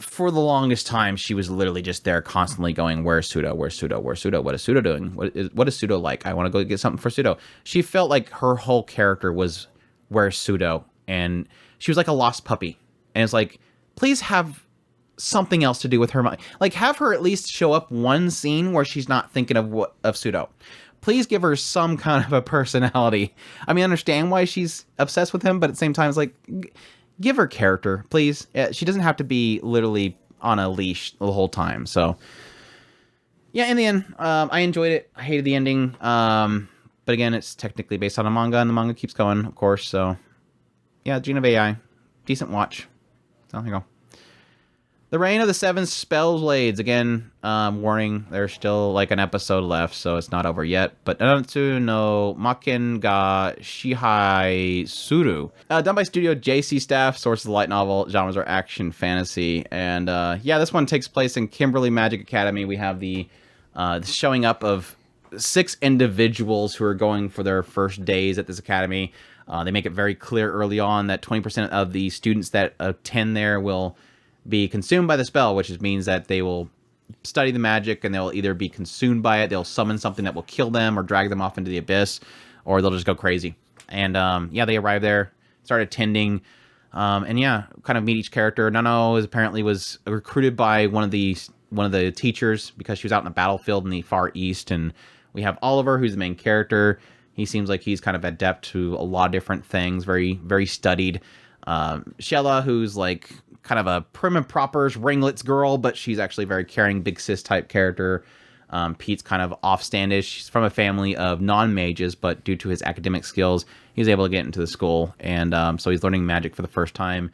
For the longest time, she was literally just there constantly going, where's Sudo? Where's Sudo? Where's Sudo? What is Sudo doing? What is Sudo like? I want to go get something for Sudo. She felt like her whole character was, where's Sudo? And she was like a lost puppy. And it's like, please have something else to do with her mind. Like, have her at least show up one scene where she's not thinking of Sudo. Please give her some kind of a personality. I mean, I understand why she's obsessed with him, but at the same time, it's like, give her character, please. She doesn't have to be literally on a leash the whole time. So, yeah, in the end, I enjoyed it. I hated the ending. But again, it's technically based on a manga, and the manga keeps going, of course. So, yeah, Gene of AI. Decent watch. So, there you go. The Reign of the Seven Spellblades. Again, warning, there's still like an episode left, so it's not over yet. But Nanatsu no Maken ga Shihai Suru. Done by Studio JC staff. Source of the light novel. Genres are action, fantasy. And yeah, this one takes place in Kimberly Magic Academy. We have the showing up of 6 individuals who are going for their first days at this academy. They make it very clear early on that 20% of the students that attend there will be consumed by the spell, which means that they will study the magic and they'll either be consumed by it, they'll summon something that will kill them or drag them off into the abyss, or they'll just go crazy. And yeah, they arrive there, start attending, and yeah, kind of meet each character. Nano apparently was recruited by one of the teachers because she was out in the battlefield in the Far East, and we have Oliver, who's the main character. He seems like he's kind of adept to a lot of different things, very, very studied. Shella, who's like kind of a prim and proper's ringlets girl, but she's actually a very caring big sis type character. Pete's kind of offstandish. He's from a family of non-mages, but due to his academic skills, he's able to get into the school, and so he's learning magic for the first time.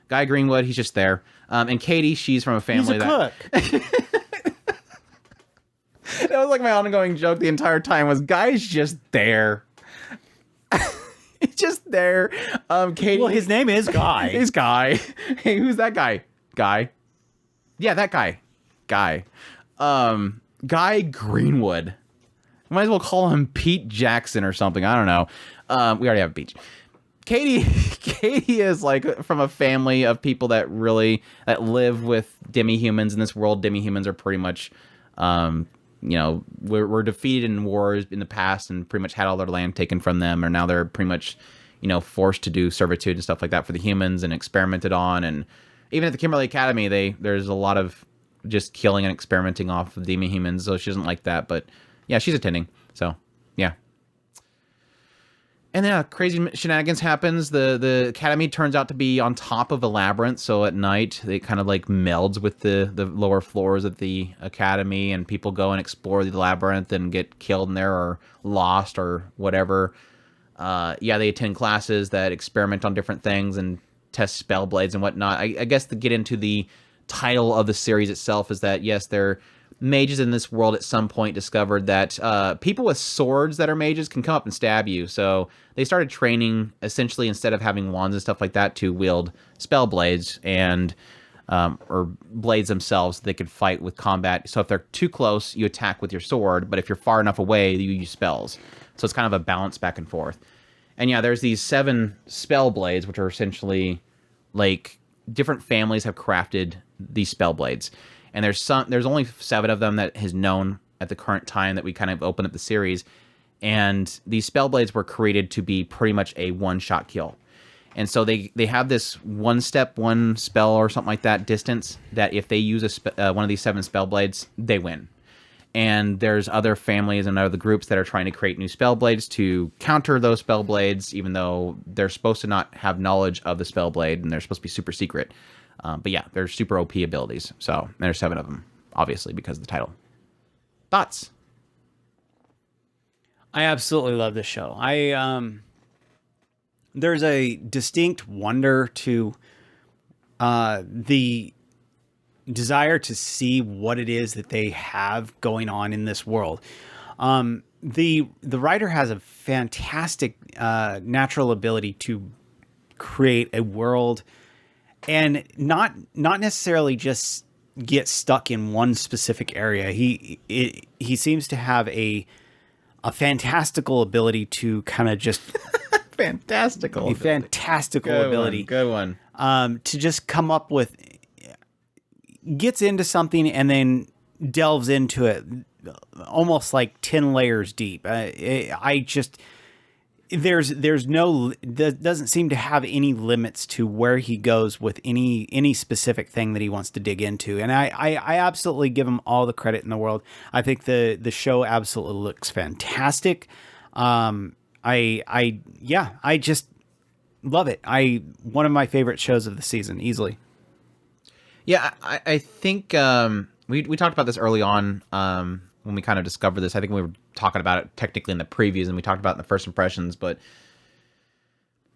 Guy Greenwood, he's just there. And Katie, she's from a family cook. That was like my ongoing joke the entire time was Guy's just there. He's just there. Katie. Well, his name is Guy. He's Guy. Hey, who's that guy? Guy. Yeah, that guy. Guy. Guy Greenwood. Might as well call him Pete Jackson or something. I don't know. We already have Peach. Katie, Katie is like from a family of people that live with demi-humans in this world. Demi-humans are pretty much, were defeated in wars in the past and pretty much had all their land taken from them, or now they're pretty much, forced to do servitude and stuff like that for the humans and experimented on. And even at the Kimberly Academy, there's a lot of just killing and experimenting off of demi-humans, so she doesn't like that. But yeah, she's attending, so yeah. And then crazy shenanigans happens. The academy turns out to be on top of a labyrinth, so at night it kind of like melds with the lower floors of the academy, and people go and explore the labyrinth and get killed in there or lost or whatever. They attend classes that experiment on different things and test spell blades and whatnot. I guess to get into the title of the series itself is that, yes, they're mages in this world at some point discovered that people with swords that are mages can come up and stab you. So they started training, essentially, instead of having wands and stuff like that, to wield spellblades and or blades themselves so they could fight with combat. So if they're too close, you attack with your sword, but if you're far enough away, you use spells. So it's kind of a balance back and forth. And yeah, there's these 7 spellblades, which are essentially like different families have crafted these spellblades. And there's only 7 of them that is known at the current time that we kind of opened up the series. And these spellblades were created to be pretty much a one-shot kill. And so they have this one spell or something like that distance that if they use one of these 7 spellblades, they win. And there's other families and other groups that are trying to create new spellblades to counter those spellblades, even though they're supposed to not have knowledge of the spellblade and they're supposed to be super secret. But yeah, they're super OP abilities. So there's 7 of them, obviously, because of the title. Thoughts? I absolutely love this show. There's a distinct wonder to the desire to see what it is that they have going on in this world. The writer has a fantastic natural ability to create a world and not necessarily just get stuck in one specific area. He seems to have a fantastical ability to kind of just fantastical ability. Good one. To just come up with, gets into something and then delves into it almost like 10 layers deep. Doesn't seem to have any limits to where he goes with any specific thing that he wants to dig into. And I absolutely give him all the credit in the world. I think the show absolutely looks fantastic. I just love it. One of my favorite shows of the season, easily. Yeah, I think we talked about this early on when we kind of discovered this. I think we were talking about it technically in the previews, and we talked about it in the first impressions, but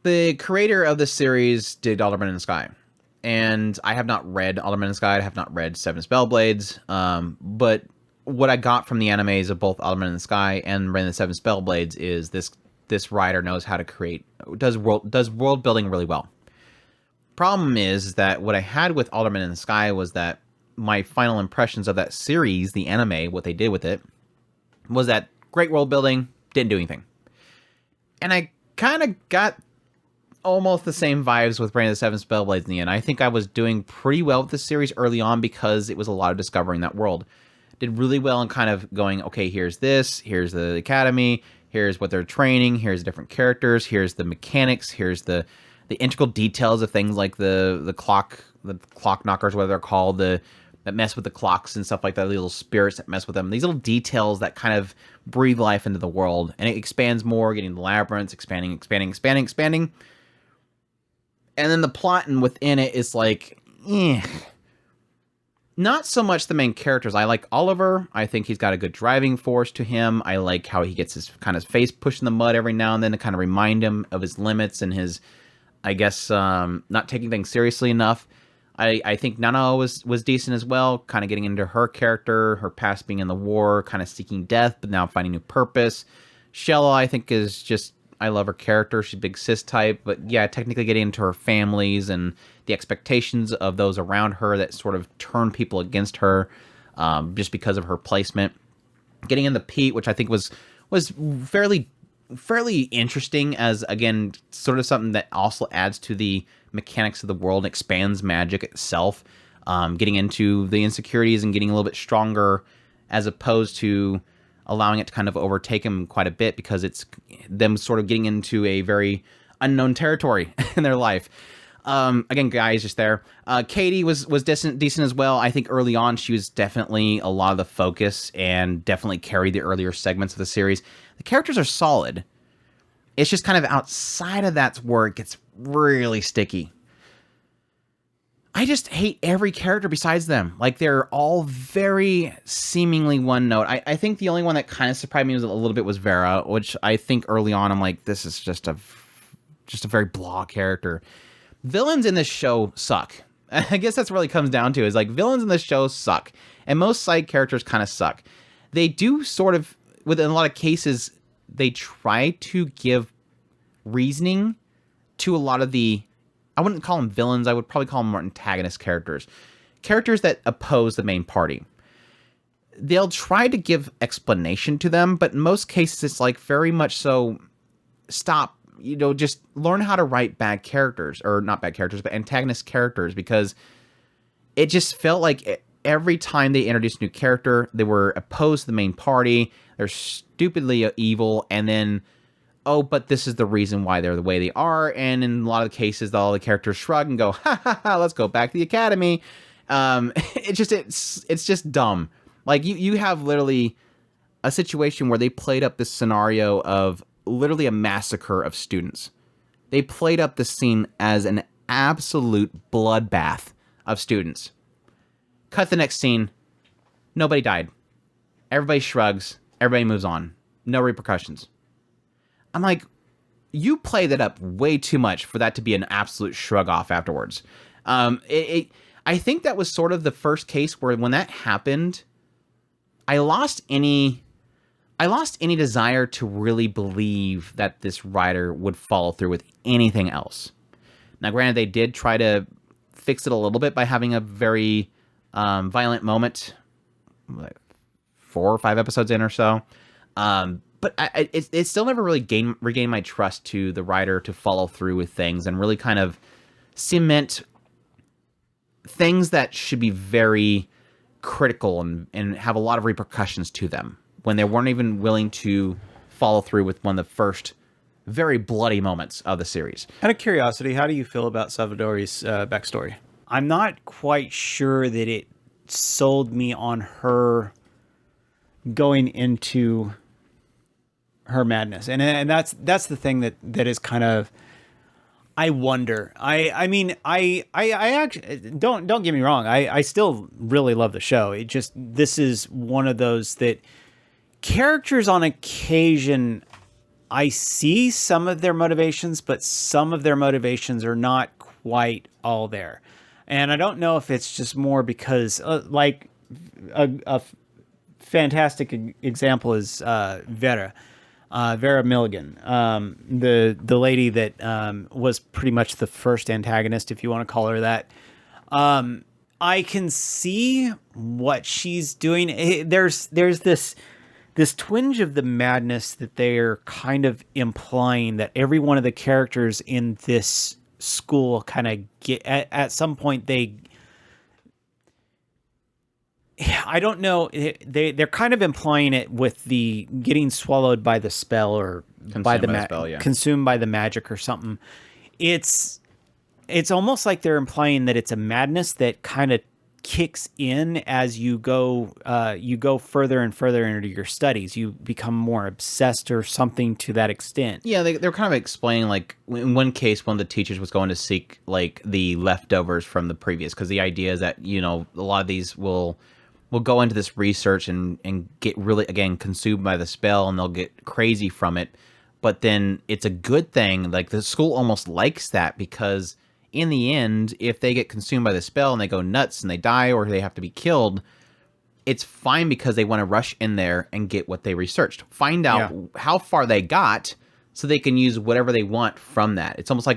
the creator of this series did Alderman in the Sky. And I have not read Alderman in the Sky. I have not read 7 Spellblades. But what I got from the animes of both Alderman in the Sky and Rain of the 7 Spellblades is this writer knows how to create, does world building really well. Problem is that what I had with Alderman in the Sky was that my final impressions of that series, the anime, what they did with it, was that great world building, didn't do anything. And I kind of got almost the same vibes with Rain of the 7 Spellblades in the end. I think I was doing pretty well with this series early on because it was a lot of discovering that world. Did really well in kind of going, okay, here's this, here's the academy, here's what they're training, here's different characters, here's the mechanics, here's the integral details of things like the clock knockers, what they're called, that mess with the clocks and stuff like that, the little spirits that mess with them. These little details that kind of breathe life into the world. And it expands more, getting the labyrinths, expanding. And then the plot and within it is like, not so much the main characters. I like Oliver. I think he's got a good driving force to him. I like how he gets his kind of face pushed in the mud every now and then to kind of remind him of his limits and his, I guess, not taking things seriously enough. I think Nana was decent as well, kind of getting into her character, her past being in the war, kind of seeking death, but now finding new purpose. Shella, I think, is just, I love her character. She's a big cis type, but yeah, technically getting into her families and the expectations of those around her that sort of turn people against her just because of her placement. Getting in the Pete, which I think was fairly interesting, as again sort of something that also adds to the mechanics of the world, expands magic itself. Getting into the insecurities and getting a little bit stronger, as opposed to allowing it to kind of overtake him quite a bit, because it's them sort of getting into a very unknown territory in their life. Again, Guy is just there. Katie was decent as well. I think early on she was definitely a lot of the focus and definitely carried the earlier segments of the series. The characters are solid. It's just kind of outside of that's where it gets really sticky. I just hate every character besides them. Like, they're all very seemingly one note. I think the only one that kind of surprised me was a little bit was Vera, which I think early on I'm like, this is just a very blah character. Villains in this show suck. I guess that's what it really comes down to, is like, villains in this show suck. And most side characters kind of suck. They do sort of, within a lot of cases, they try to give reasoning to a lot of the, I wouldn't call them villains, I would probably call them more antagonist characters. Characters that oppose the main party. They'll try to give explanation to them, but in most cases it's like very much so, stop, just learn how to write bad characters, or not bad characters, but antagonist characters, because it just felt like every time they introduced a new character, they were opposed to the main party, they're stupidly evil, and then, oh, but this is the reason why they're the way they are, and in a lot of cases, all the characters shrug and go, ha ha ha, let's go back to the academy. It's just dumb. Like, you have literally a situation where they played up this scenario of literally a massacre of students. They played up the scene as an absolute bloodbath of students. Cut the next scene. Nobody died. Everybody shrugs. Everybody moves on. No repercussions. I'm like, you play that up way too much for that to be an absolute shrug off afterwards. I think that was sort of the first case where, when that happened, I lost any desire to really believe that this writer would follow through with anything else. Now, granted, they did try to fix it a little bit by having a very violent moment, like 4 or 5 episodes in or so. But it still never really regained my trust to the writer to follow through with things and really kind of cement things that should be very critical and have a lot of repercussions to them, when they weren't even willing to follow through with one of the first very bloody moments of the series. Out of curiosity, how do you feel about Salvadori's backstory? I'm not quite sure that it sold me on her going into her madness, and that's the thing that is kind of, I wonder. I mean, I actually don't get me wrong. I still really love the show. It just, this is one of those that characters on occasion, I see some of their motivations, but some of their motivations are not quite all there. And I don't know if it's just more because, like, a fantastic example is Vera Milligan, the lady that was pretty much the first antagonist, if you want to call her that. I can see what she's doing. There's this twinge of the madness that they're kind of implying that every one of the characters in this school kind of get at some point. I don't know. They're kind of implying it with the getting swallowed by the spell, or consumed by the magic or something. It's almost like they're implying that it's a madness that kind of kicks in as you go further and further into your studies. You become more obsessed or something to that extent. Yeah, they're kind of explaining, like, in one case, one of the teachers was going to seek, like, the leftovers from the previous, because the idea is that, a lot of these will go into this research and get really, again, consumed by the spell, and they'll get crazy from it. But then it's a good thing. Like, the school almost likes that, because in the end, if they get consumed by the spell and they go nuts and they die, or they have to be killed, it's fine, because they want to rush in there and get what they researched. Find out how far they got, so they can use whatever they want from that. It's almost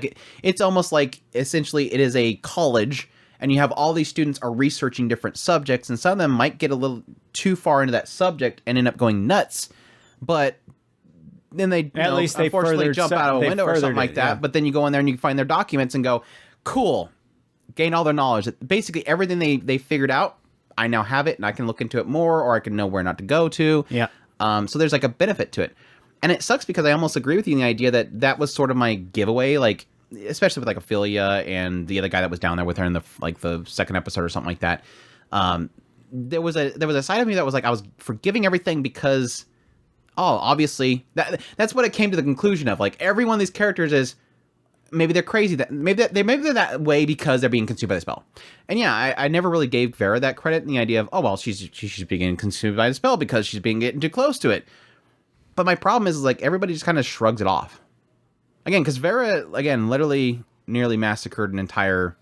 like essentially it is a college, and you have all these students are researching different subjects, and some of them might get a little too far into that subject and end up going nuts, but then they unfortunately jump out of a window or something like that. Yeah. But then you go in there and you find their documents and go, cool, gain all their knowledge. Basically everything they figured out, I now have it and I can look into it more, or I can know where not to go to. Yeah. So there's like a benefit to it. And it sucks because I almost agree with you in the idea that was sort of my giveaway, like, especially with like Ophelia and the other guy that was down there with her in the second episode or something like that. There was a side of me that was like, I was forgiving everything because, obviously that's what it came to the conclusion of. Like, every one of these characters is, maybe they're crazy, maybe they're that way because they're being consumed by the spell. And yeah, I never really gave Vera that credit in the idea of, oh well, she's being consumed by the spell because she's being getting too close to it. But my problem is like everybody just kind of shrugs it off. Again, because Vera, again, literally nearly massacred an entire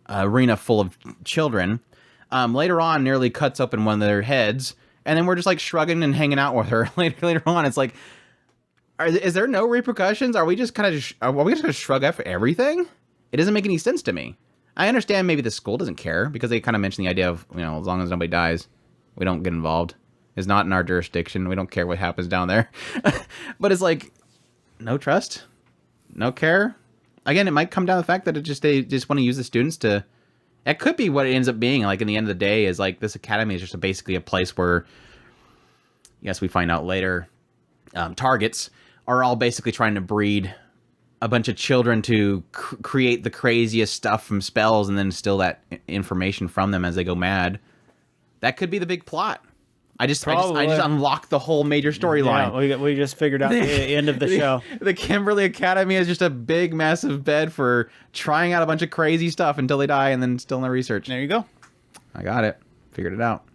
arena full of children. Later on, nearly cuts open one of their heads, and then we're just like shrugging and hanging out with her. Later on, it's like, is there no repercussions? Are we just going to shrug off everything? It doesn't make any sense to me. I understand maybe the school doesn't care because they kind of mention the idea of, as long as nobody dies, we don't get involved. It's not in our jurisdiction. We don't care what happens down there. But it's like, no trust, no care. Again, it might come down to the fact that they just want to use the students to. It could be what it ends up being. Like, in the end of the day, is like this academy is just basically a place where, yes, we find out later, targets are all basically trying to breed a bunch of children to create the craziest stuff from spells and then steal that information from them as they go mad. That could be the big plot. I just unlocked the whole major storyline. Yeah, we just figured out the end of the show. The Kimberly Academy is just a big, massive bed for trying out a bunch of crazy stuff until they die and then still in their research. There you go. I got it. Figured it out.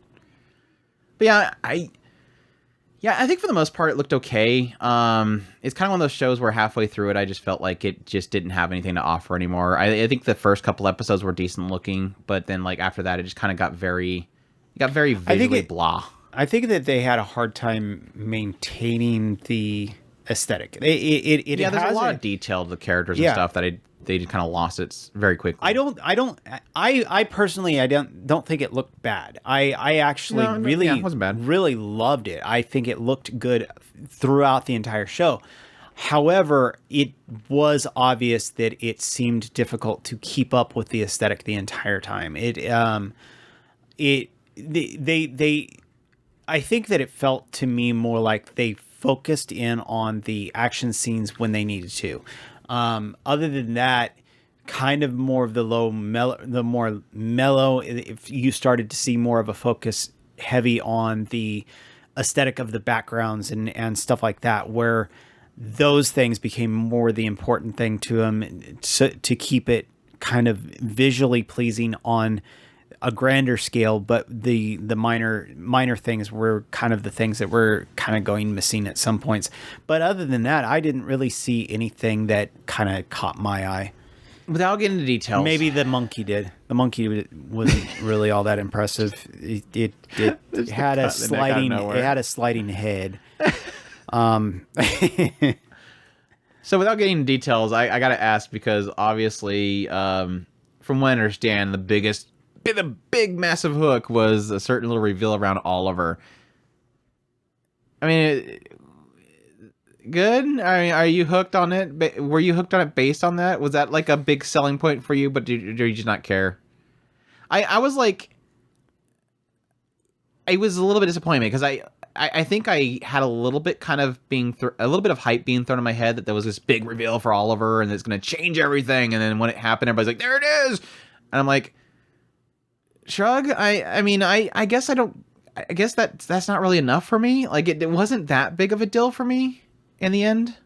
But yeah, I think for the most part it looked okay. It's kind of one of those shows where halfway through it, I just felt like it just didn't have anything to offer anymore. I think the first couple episodes were decent looking, but then like after that, it just kind of got very visually blah. I think that they had a hard time maintaining the aesthetic. There's a lot of detail to the characters and stuff that they just kind of lost it very quickly. I personally don't think it looked bad. I actually it wasn't bad. Really loved it. I think it looked good throughout the entire show. However, it was obvious that it seemed difficult to keep up with the aesthetic the entire time. I think that it felt to me more like they focused in on the action scenes when they needed to. Other than that, kind of more of the more mellow. If you started to see more of a focus heavy on the aesthetic of the backgrounds and stuff like that, where those things became more the important thing to them to keep it kind of visually pleasing on a grander scale, but the minor things were kind of the things that were kind of going missing at some points. But other than that, I didn't really see anything that kind of caught my eye. Without getting into details, maybe the monkey did. The monkey wasn't really all that impressive. It had a sliding. It had a sliding head. So without getting into details, I got to ask because obviously, from what I understand, the big massive hook was a certain little reveal around Oliver. I mean, good. I mean, are you hooked on it? Were you hooked on it based on that? Was that like a big selling point for you? But do you just not care? I was like, I was a little bit disappointed because I think I had a little bit kind of a little bit of hype being thrown in my head that there was this big reveal for Oliver and it's going to change everything. And then when it happened, everybody's like, there it is. And I'm like, shrug. I mean, I guess that's not really enough for me. Like it wasn't that big of a deal for me in the end.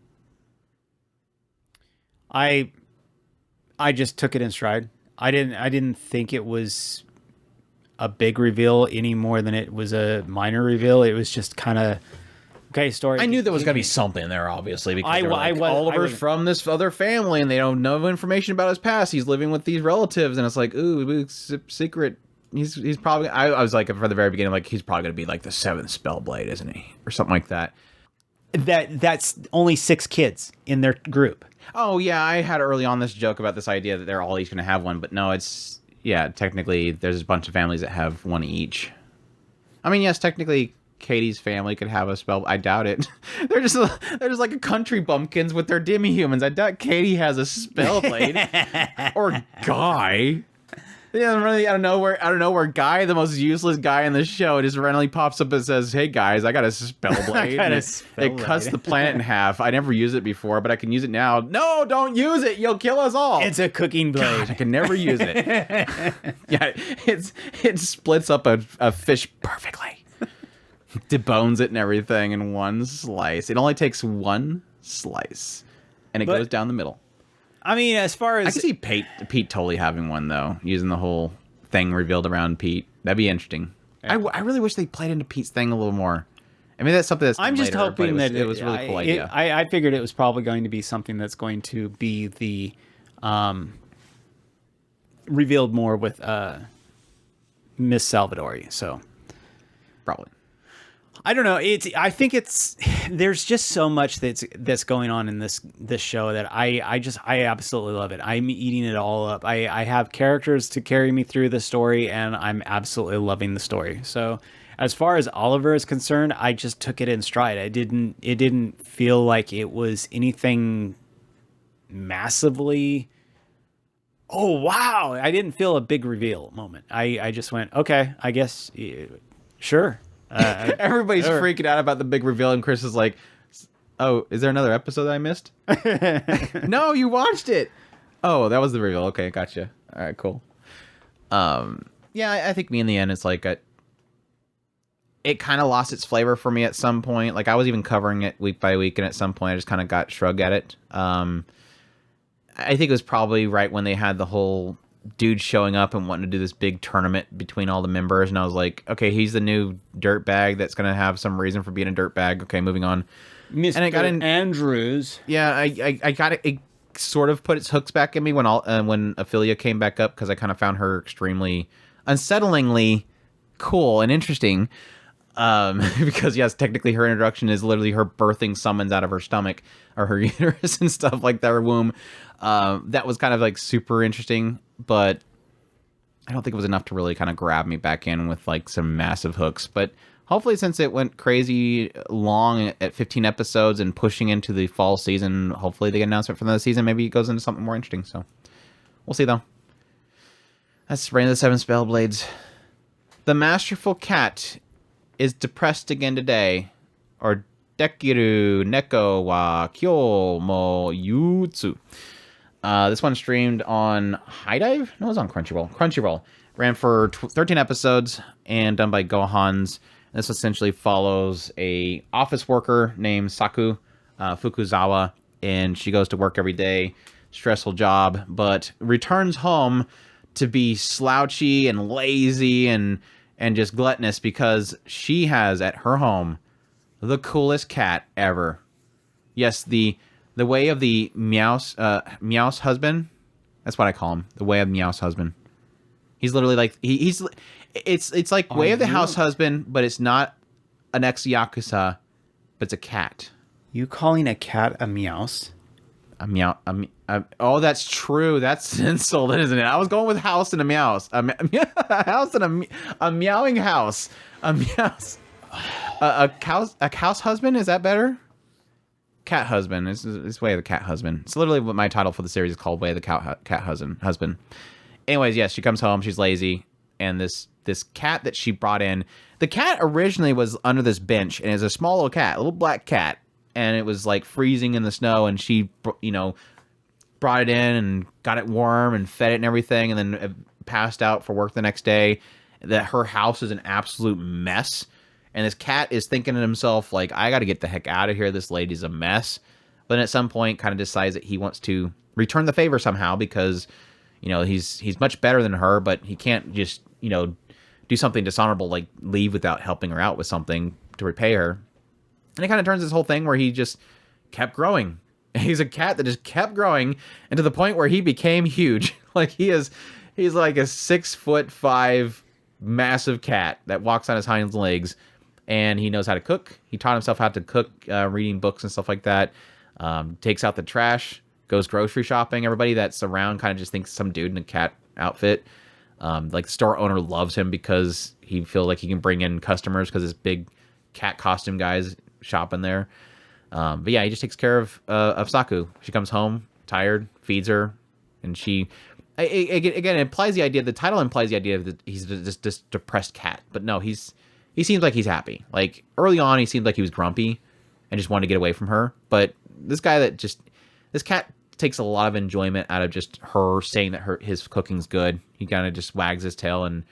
I just took it in stride. I didn't think it was a big reveal any more than it was a minor reveal. It was just kind of okay story. I knew there was going to be something there, obviously, because Oliver's from this other family and they don't know information about his past. He's living with these relatives, and it's like, ooh, secret. He's probably. I was like from the very beginning, like he's probably going to be like the 7th Spellblade, isn't he, or something like that. That's only 6 kids in their group. Oh yeah, I had early on this joke about this idea that they're all each going to have one, but no, it's yeah, technically, there's a bunch of families that have one each. I mean, yes, technically, Katie's family could have a spell. I doubt it. They're just like a country bumpkins with their demi-humans. I doubt Katie has a spellblade. Or Guy. Yeah, really, I don't know where Guy, the most useless guy in the show, just randomly pops up and says, "Hey guys, I got a spellblade." It cuts the planet in half. I never used it before, but I can use it now. No, don't use it. You'll kill us all. It's a cooking blade. God, I can never use it. Yeah, it splits up a fish perfectly. Debones it and everything in one slice. It only takes one slice, and it goes down the middle. I mean, as far as... I can see Pete totally having one, though, using the whole thing revealed around Pete. That'd be interesting. Yeah. I really wish they played into Pete's thing a little more. I mean, that's something that's I'm just later, hoping that it was a really cool idea. I figured it was probably going to be something that's going to be the revealed more with Miss Salvadori, so... Probably. I don't know. I think there's just so much that's going on in this show that I absolutely love it. I'm eating it all up. I have characters to carry me through the story, and I'm absolutely loving the story. So as far as Oliver is concerned, I just took it in stride. It didn't feel like it was anything massively, oh wow. I didn't feel a big reveal moment. I just went, okay, I guess sure. Everybody's freaking out about the big reveal, and Chris is like, "Oh, is there another episode that I missed?" No, you watched it. Oh, that was the reveal. Okay, gotcha. All right, cool. Yeah, I think me in the end, it's like it kind of lost its flavor for me at some point. Like I was even covering it week by week, and at some point, I just kind of got shrugged at it. I think it was probably right when they had the whole dude showing up and wanting to do this big tournament between all the members, and I was like, okay, he's the new dirtbag that's gonna have some reason for being a dirtbag. Okay, moving on. Mr. And I got in Andrews. Yeah, I got it. It sort of put its hooks back in me when Ophelia came back up, because I kind of found her extremely unsettlingly cool and interesting. Because yes, technically her introduction is literally her birthing summons out of her stomach or her uterus and stuff like that, her womb. That was kind of like super interesting, but I don't think it was enough to really kind of grab me back in with like some massive hooks. But hopefully, since it went crazy long at 15 episodes and pushing into the fall season, hopefully they get an announcement for another season. Maybe it goes into something more interesting. So we'll see though. That's Reign of the Seven Spellblades. The Masterful Cat is depressed again today, or Dekiru Neko wa Kyo mo Yutsu. This one streamed on High Dive? No, it was on Crunchyroll. Crunchyroll. Ran for 13 episodes and done by Gohans. This essentially follows a office worker named Saku Fukuzawa, and she goes to work every day. Stressful job, but returns home to be slouchy and lazy and just gluttonous because she has at her home the coolest cat ever. Yes, the way of the Meow's husband. That's what I call him. The way of Meow's husband. He's literally like it's like way of the house husband, but it's not an ex-yakuza, but it's a cat. You calling a cat a Meow's? Oh, that's true. That's an insult, isn't it? I was going with house and a Meow's. A house and a meowing house. A Meow's. A house husband? Is that better? Cat husband. It's Way of the Cat Husband. It's literally what my title for the series is called, Way of the Cat Husband. Anyways, yes, she comes home. She's lazy. And this cat that she brought in, the cat originally was under this bench, and it's a small little cat, a little black cat. And it was like freezing in the snow, and she, brought it in and got it warm and fed it and everything, and then it passed out for work the next day. That her house is an absolute mess. And this cat is thinking to himself, like, I got to get the heck out of here. This lady's a mess. But then at some point kind of decides that he wants to return the favor somehow because, he's much better than her, but he can't just, do something dishonorable like leave without helping her out with something to repay her. And it kind of turns this whole thing where he just kept growing. He's a cat that just kept growing, and to the point where he became huge. Like he's like a 6'5" massive cat that walks on his hind legs. And he knows how to cook. He taught himself how to cook, reading books and stuff like that. Takes out the trash, goes grocery shopping. Everybody that's around kind of just thinks some dude in a cat outfit. Like the store owner loves him because he feels like he can bring in customers because this big cat costume guy's shopping there. But yeah, he just takes care of Saku. She comes home tired, feeds her, and she again it implies the idea. The title implies the idea that he's just this depressed cat, but no, he seems like he's happy. Like early on, he seemed like he was grumpy and just wanted to get away from her. But this cat takes a lot of enjoyment out of just her saying that his cooking's good. He kind of just wags his tail and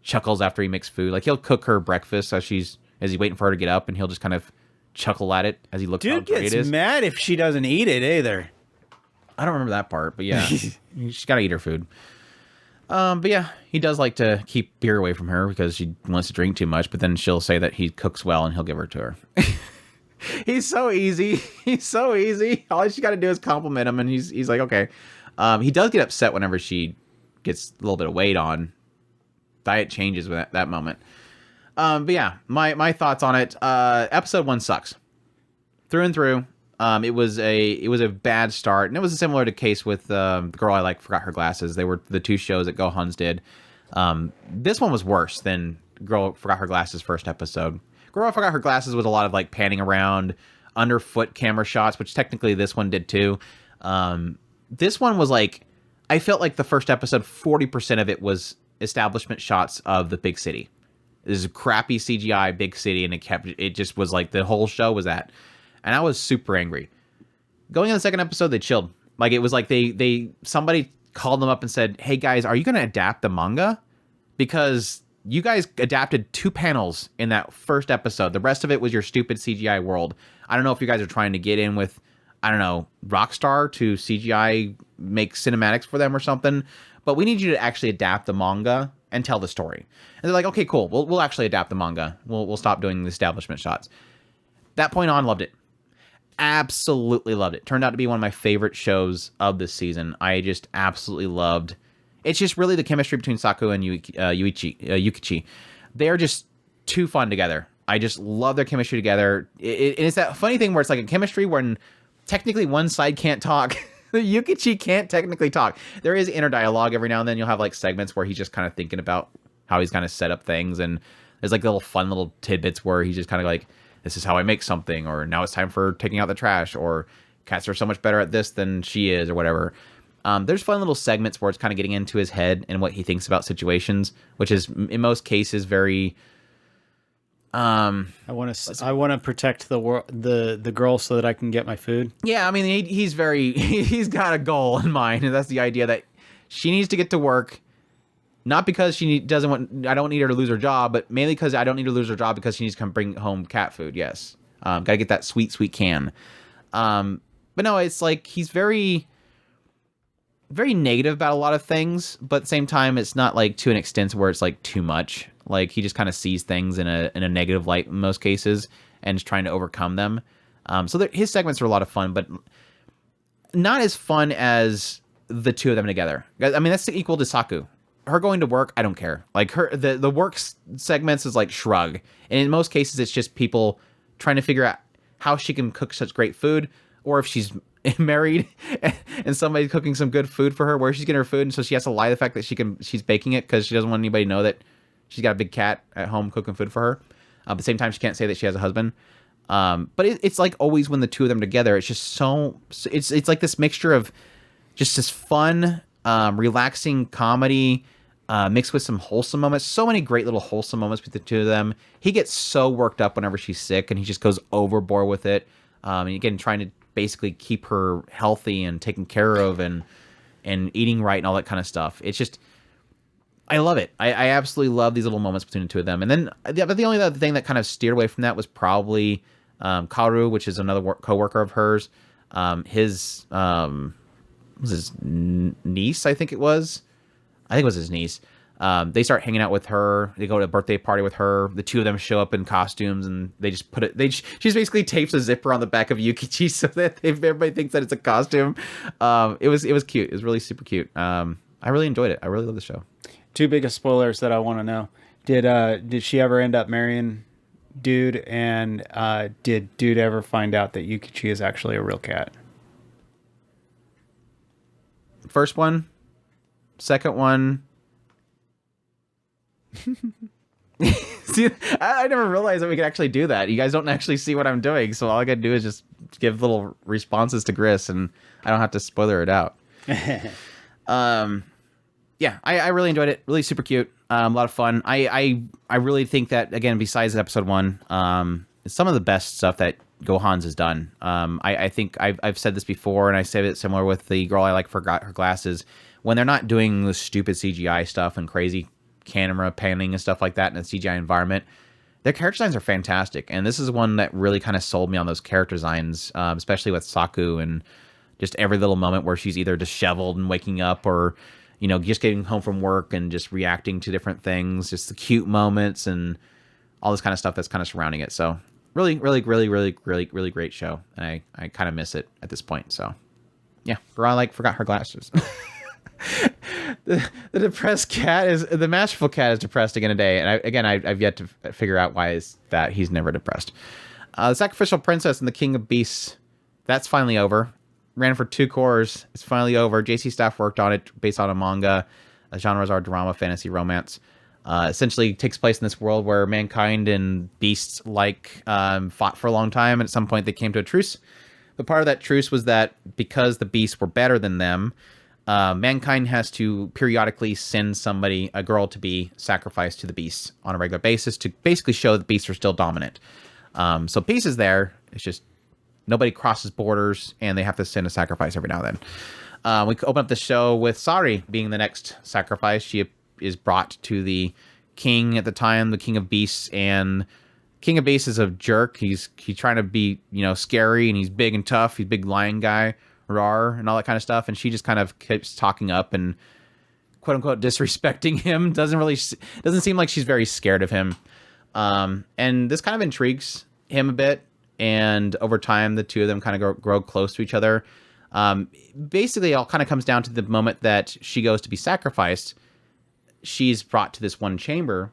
chuckles after he makes food. Like he'll cook her breakfast as he's waiting for her to get up, and he'll just kind of chuckle at it as he looks how great it is. Dude gets mad if she doesn't eat it either. I don't remember that part, but yeah, she's got to eat her food. But yeah, he does like to keep beer away from her because she wants to drink too much, but then she'll say that he cooks well and he'll give her to her. He's so easy. He's so easy. All she's got to do is compliment him, and he's like, okay. He does get upset whenever she gets a little bit of weight on. Diet changes with that moment. But yeah, my thoughts on it. Episode 1 sucks through and through. It was a bad start, and it was a similar to case with the Girl I Like Forgot Her Glasses. They were the two shows that Gohan's did. This one was worse than Girl Forgot Her Glasses first episode. Girl I Forgot Her Glasses was a lot of like panning around, underfoot camera shots, which technically this one did too. This one was like, I felt like the first episode, 40% of it was establishment shots of the big city. This is a crappy CGI big city, and it just was like the whole show was that. And I was super angry. Going in the second episode, they chilled. Like, it was like somebody called them up and said, hey guys, are you going to adapt the manga? Because you guys adapted 2 panels in that first episode. The rest of it was your stupid CGI world. I don't know if you guys are trying to get in with, I don't know, Rockstar to CGI make cinematics for them or something. But we need you to actually adapt the manga and tell the story. And they're like, okay, cool. We'll actually adapt the manga. We'll stop doing the establishment shots. That point on, loved it. Absolutely loved it. Turned out to be one of my favorite shows of this season. I just absolutely loved. It's just really the chemistry between Saku and Yukichi. They are just too fun together. I just love their chemistry together. It's that funny thing where it's like a chemistry when technically one side can't talk. Yukichi can't technically talk. There is inner dialogue every now and then. You'll have like segments where he's just kind of thinking about how he's kind of set up things, and there's like little fun little tidbits where he's just kind of like, this is how I make something, or now it's time for taking out the trash, or cats are so much better at this than she is, or whatever. There's fun little segments where it's kind of getting into his head and what he thinks about situations, which is in most cases very. I want to protect the girl so that I can get my food. Yeah, I mean he's got a goal in mind, and that's the idea that she needs to get to work. Not because I don't need her to lose her job, but mainly because I don't need her to lose her job because she needs to come bring home cat food. Yes. Gotta get that sweet, sweet can. But no, it's like he's very, very negative about a lot of things, but at the same time, it's not like to an extent where it's like too much. Like he just kind of sees things in a negative light in most cases and is trying to overcome them. So his segments are a lot of fun, but not as fun as the two of them together. I mean, that's equal to Saku. Her going to work, I don't care. Like the work segments is like shrug. And in most cases, it's just people trying to figure out how she can cook such great food, or if she's married and somebody's cooking some good food for her, where she's getting her food, and so she has to lie the fact that she's baking it because she doesn't want anybody to know that she's got a big cat at home cooking food for her. At the same time, she can't say that she has a husband. But it's like always when the two of them together, it's just it's like this mixture of just this fun, relaxing comedy mixed with some wholesome moments. So many great little wholesome moments with the two of them. He gets so worked up whenever she's sick, and he just goes overboard with it. And again, trying to basically keep her healthy and taken care of and eating right and all that kind of stuff. It's just, I love it. I absolutely love these little moments between the two of them. And then the only other thing that kind of steered away from that was probably Kaoru, which is another coworker of hers. His was his niece, I think it was. I think it was his niece. They start hanging out with her. They go to a birthday party with her. The two of them show up in costumes, and they just put it. She just basically tapes a zipper on the back of Yukichi so that everybody thinks that it's a costume. It was cute. It was really super cute. I really enjoyed it. I really love the show. Two biggest spoilers that I want to know: did she ever end up marrying Dude, and did Dude ever find out that Yukichi is actually a real cat? First one, second one. See, I never realized that we could actually do that. You guys don't actually see what I'm doing, so all I gotta do is just give little responses to Gris, and I don't have to spoiler it out. Yeah, I really enjoyed it. Really super cute. A lot of fun. I really think that, again, besides episode 1, it's some of the best stuff that Gohan's has done. I think I've said this before, and I said it similar with the girl I like forgot her glasses. When they're not doing the stupid CGI stuff and crazy camera panning and stuff like that in a CGI environment, their character designs are fantastic. And this is one that really kind of sold me on those character designs, especially with Saku and just every little moment where she's either disheveled and waking up, or just getting home from work and just reacting to different things, just the cute moments and all this kind of stuff that's kind of surrounding it. So really, really, really, really, really, really great show. And I kind of miss it at this point. So yeah, forgot her glasses. the depressed cat is the Masterful cat is depressed again today. And I've yet to figure out why is that he's never depressed. The Sacrificial Princess and the King of Beasts, that's finally over. Ran for 2 cores. It's finally over. JC Staff worked on it based on a manga. The genres are drama, fantasy, romance. Essentially takes place in this world where mankind and beasts fought for a long time, and at some point they came to a truce. But part of that truce was that because the beasts were better than them, mankind has to periodically send somebody, a girl, to be sacrificed to the beasts on a regular basis to basically show the beasts are still dominant. So peace is there. It's just nobody crosses borders, and they have to send a sacrifice every now and then. We open up the show with Sari being the next sacrifice. She is brought to the king at the time, the King of Beasts, and King of Beasts is a jerk. He's trying to be, scary, and he's big and tough. He's a big lion guy, rawr, and all that kind of stuff. And she just kind of keeps talking up and quote unquote disrespecting him. Doesn't seem like she's very scared of him. And this kind of intrigues him a bit. And over time, the two of them kind of grow close to each other. Basically, it all kind of comes down to the moment that she goes to be sacrificed. She's brought to this one chamber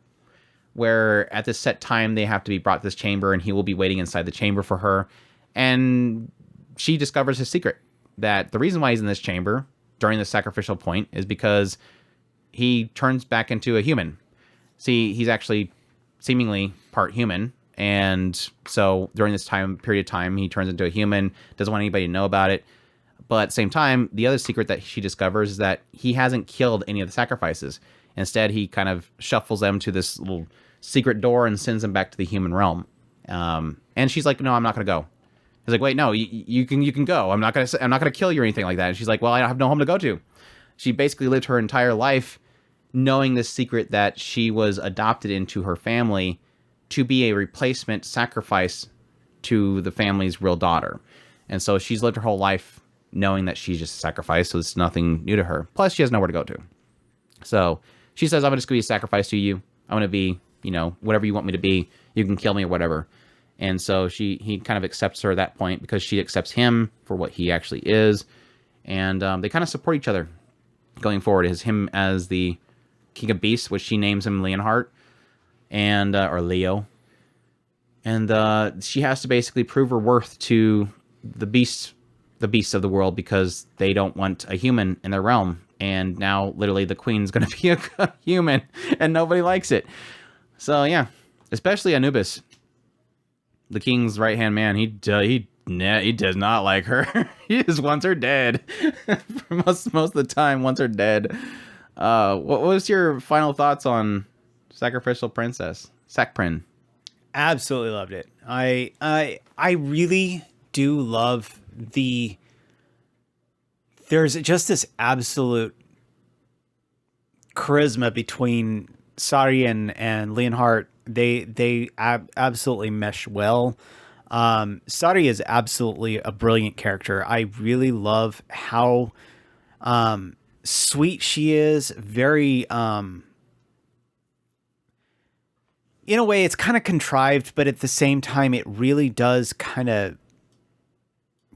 where at this set time, they have to be brought to this chamber, and he will be waiting inside the chamber for her. And she discovers his secret, that the reason why he's in this chamber during the sacrificial point is because he turns back into a human. See, he's actually seemingly part human. And so during this period of time, he turns into a human, doesn't want anybody to know about it. But at the same time, the other secret that she discovers is that he hasn't killed any of the sacrifices. Instead, he kind of shuffles them to this little secret door and sends them back to the human realm. And she's like, "No, I'm not going to go." He's like, "Wait, no, you can go. I'm not going to kill you or anything like that." And she's like, "Well, I have no home to go to." She basically lived her entire life knowing this secret, that she was adopted into her family to be a replacement sacrifice to the family's real daughter. And so she's lived her whole life knowing that she's just a sacrifice, so it's nothing new to her. Plus, she has nowhere to go to. So she says, "I'm just going to be a sacrifice to you. I'm going to be, whatever you want me to be. You can kill me or whatever." And so he kind of accepts her at that point because she accepts him for what he actually is. And they kind of support each other going forward. As him as the King of Beasts, which she names him Leonhardt, and or Leo. And she has to basically prove her worth to the beasts of the world, because they don't want a human in their realm. And now literally the queen's going to be a human, and nobody likes it. So yeah, especially Anubis, the king's right-hand man. He does not like her. He just wants her dead. For most of the time, wants her dead. What was your final thoughts on Sacrificial Princess? Sacprin. Absolutely loved it. I really do love there's just this absolute charisma between Sari and Leonhardt. They absolutely mesh well. Sari is absolutely a brilliant character. I really love how sweet she is. Very in a way, it's kind of contrived, but at the same time, it really does kind of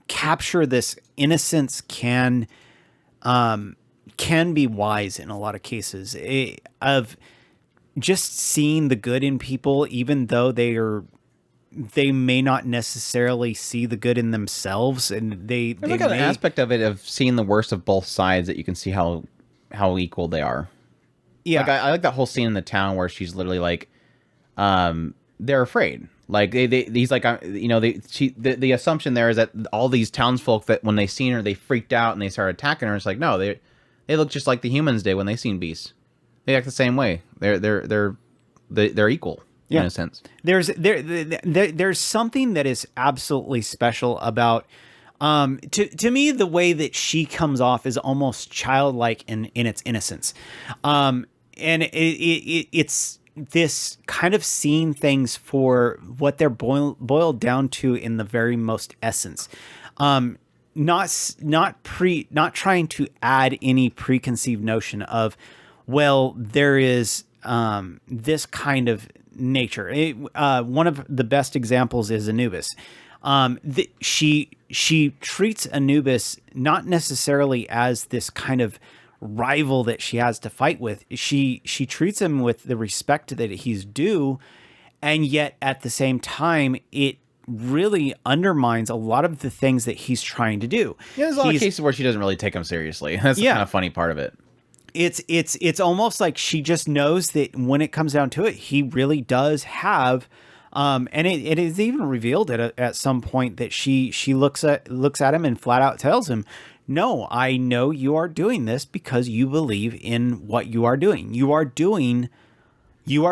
capture this innocence can be wise in a lot of cases, of just seeing the good in people, even though they may not necessarily see the good in themselves. And there's like an aspect of it of seeing the worst of both sides, that you can see how equal they are. Yeah. Like I like that whole scene in the town where she's literally like, they're afraid. Like he's like, the assumption there is that all these townsfolk that when they seen her, they freaked out and they started attacking her. It's like, no, they look just like the humans did when they seen beasts. They act the same way. They're equal in a sense. There's something that is absolutely special about, to me, the way that she comes off is almost childlike in its innocence. And it's this kind of seeing things for what they're boiled down to in the very most essence. Not trying to add any preconceived notion of, well, there is this kind of nature. One of the best examples is Anubis. She treats Anubis not necessarily as this kind of rival that she has to fight with. She treats him with the respect that he's due, and yet at the same time, it really undermines a lot of the things that he's trying to do. Yeah, there's a lot of cases where she doesn't really take him seriously. That's the kind of funny part of it. It's almost like she just knows that when it comes down to it, he really does have, and it is even revealed at some point that she looks at him and flat out tells him, no, I know you are doing this because you believe in what you are doing. You are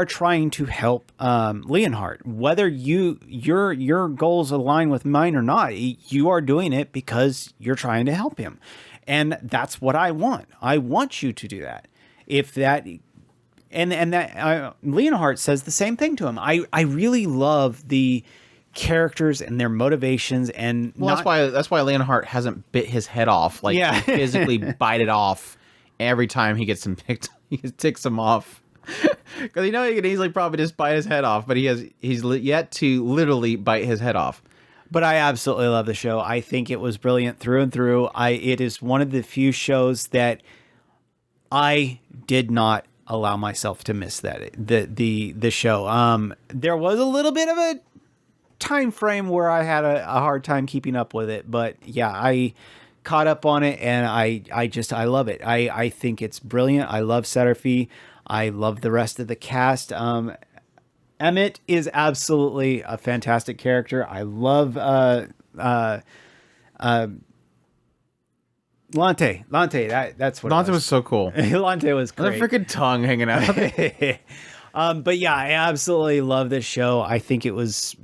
trying to help Leonhardt. Whether your goals align with mine or not, you are doing it because you're trying to help him. And that's what I want. I want you to do that. If that, and that Leonhardt says the same thing to him. I really love the characters and their motivations, and that's why Leonhardt hasn't bit his head off, like he physically bite it off every time he gets him picked. He ticks him off because he can easily probably just bite his head off, but he's yet to literally bite his head off. But I absolutely love the show. I think it was brilliant through and through. It is one of the few shows that I did not allow myself to miss the show. There was a little bit of a time frame where I had a hard time keeping up with it, but yeah, I caught up on it, and I love it. I think it's brilliant. I love Setterfi. I love the rest of the cast. Emmett is absolutely a fantastic character. I love Lante. That's what Lante was so cool. Lante was great. The freaking tongue hanging out. But yeah, I absolutely love this show. I think it was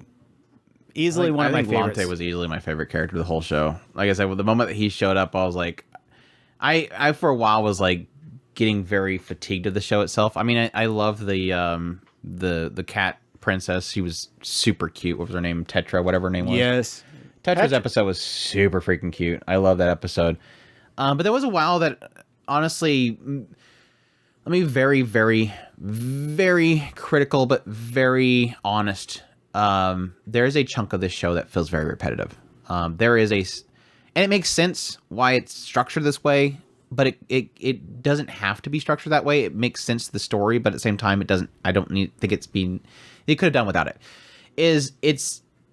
easily one of my favorites. Lante was easily my favorite character of the whole show. Like I said, the moment that he showed up, I was like, I for a while was like getting very fatigued of the show itself. I mean, I love the cat princess. She was super cute. What was her name? Tetra, whatever her name was. Yes. Tetra's episode was super freaking cute. I love that episode. But there was a while that, honestly, let me be very, very, very critical, but very honest. There is a chunk of this show that feels very repetitive. And it makes sense why it's structured this way, but it doesn't have to be structured that way. It makes sense to the story, but at the same time, it doesn't. They could have done without it.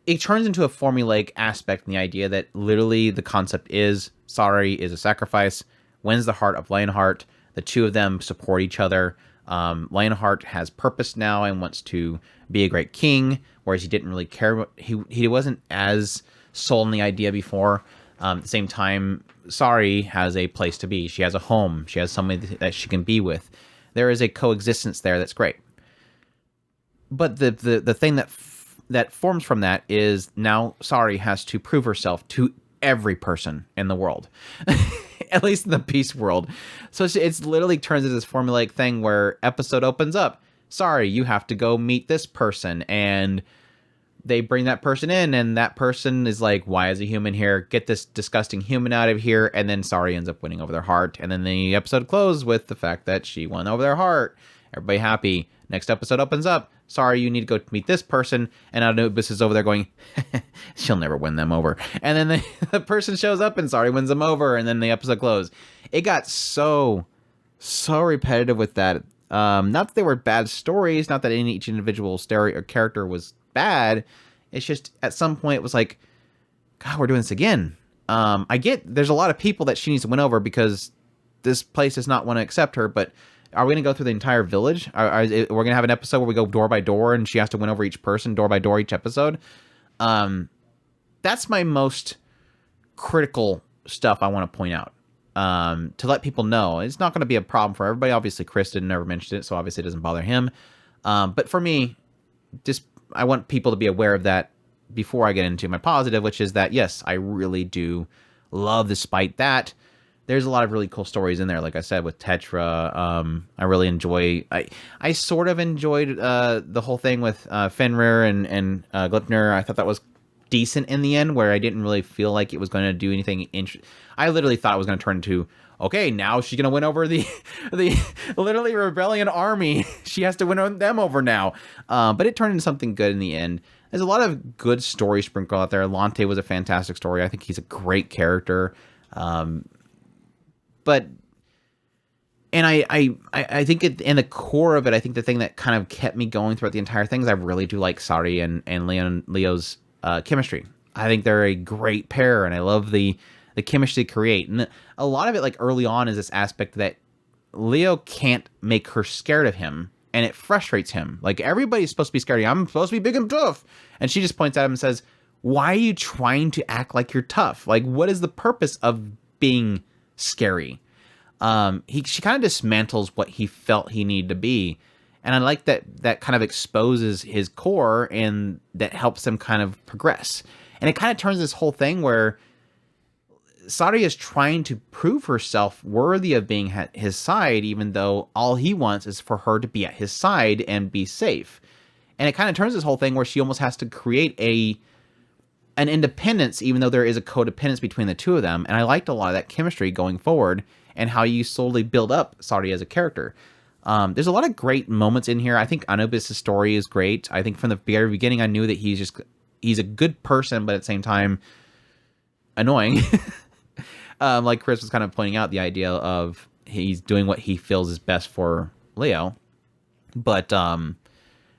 It turns into a formulaic aspect in the idea that literally the concept is Sari is a sacrifice, wins the heart of Lionheart. The two of them support each other. Lionheart has purpose now and wants to be a great king, whereas he didn't really care. He wasn't as sold in the idea before. At the same time, Sari has a place to be. She has a home. She has somebody that she can be with. There is a coexistence there that's great. But the thing that forms from that is now Sari has to prove herself to every person in the world, at least in the peace world. So it's literally turns into this formulaic thing where episode opens up. Sorry, you have to go meet this person, and they bring that person in, and that person is like, why is a human here? Get this disgusting human out of here. And then Sari ends up winning over their heart. And then the episode closes with the fact that she won over their heart. Everybody happy. Next episode opens up. Sorry, you need to go meet this person. And Anubis is over there going, she'll never win them over. And then the person shows up and Sari wins them over. And then the episode closes. It got so repetitive with that. Not that they were bad stories. Not that each individual story or character was bad. It's just at some point it was like, God, we're doing this again. I get there's a lot of people that she needs to win over because this place does not want to accept her. But are we going to go through the entire village? We're going to have an episode where we go door by door and she has to win over each person door by door each episode. That's my most critical stuff I want to point out. To let people know it's not going to be a problem for everybody. Obviously, Chris didn't never mention it, so obviously it doesn't bother him. But for me, just I want people to be aware of that before I get into my positive, which is that yes, I really do love. Despite that, there's a lot of really cool stories in there. Like I said, with Tetra, I really enjoy. I sort of enjoyed the whole thing with Fenrir and Glipnir. I thought that was decent in the end, where I didn't really feel like it was going to do anything. I literally thought it was going to turn into, okay, now she's going to win over the literally rebellion army. She has to win them over now. But it turned into something good in the end. There's a lot of good stories sprinkled out there. Lante was a fantastic story. I think he's a great character. But I think in the core of it, I think the thing that kind of kept me going throughout the entire thing is I really do like Sari and Leo's chemistry. I think they're a great pair, and I love the chemistry they create. And a lot of it, like early on, is this aspect that Leo can't make her scared of him, and it frustrates him. Like, everybody's supposed to be scared of you. I'm supposed to be big and tough. And she just points at him and says, why are you trying to act like you're tough? Like, what is the purpose of being scary? She kind of dismantles what he felt he needed to be. And I like that kind of exposes his core, and that helps him kind of progress. And it kind of turns this whole thing where Sari is trying to prove herself worthy of being at his side, even though all he wants is for her to be at his side and be safe. And it kind of turns this whole thing where she almost has to create an independence, even though there is a codependence between the two of them. And I liked a lot of that chemistry going forward, and how you slowly build up Sari as a character. There's a lot of great moments in here. I think Anubis' story is great. I think from the very beginning, I knew that he's a good person, but at the same time, annoying. Like Chris was kind of pointing out, the idea of he's doing what he feels is best for Leo. But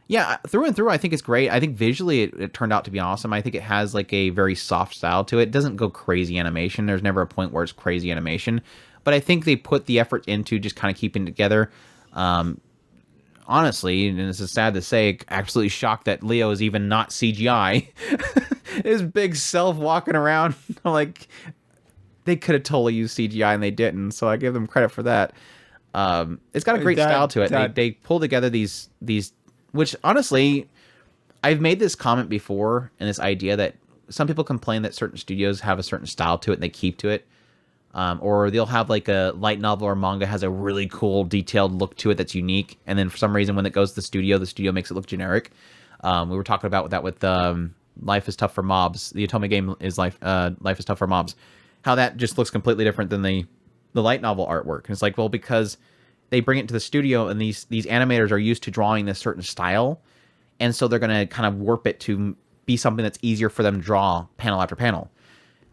yeah, through and through, I think it's great. I think visually it turned out to be awesome. I think it has like a very soft style to it. It doesn't go crazy animation. There's never a point where it's crazy animation. But I think they put the effort into just kind of keeping it together. Honestly, and this is sad to say, absolutely shocked that Leo is even not CGI. His big self walking around, like, they could have totally used CGI and they didn't, so I give them credit for that. It's got a great style to it. They pull together these, which honestly, I've made this comment before, and this idea that some people complain that certain studios have a certain style to it and they keep to it. Or they'll have like a light novel or manga has a really cool detailed look to it that's unique, and then for some reason when it goes to the studio makes it look generic. We were talking about that with Life is Tough for Mobs. The Otome game is Life is Tough for Mobs. How that just looks completely different than the light novel artwork. And it's like, well, because they bring it to the studio, and these animators are used to drawing this certain style, and so they're going to kind of warp it to be something that's easier for them to draw panel after panel.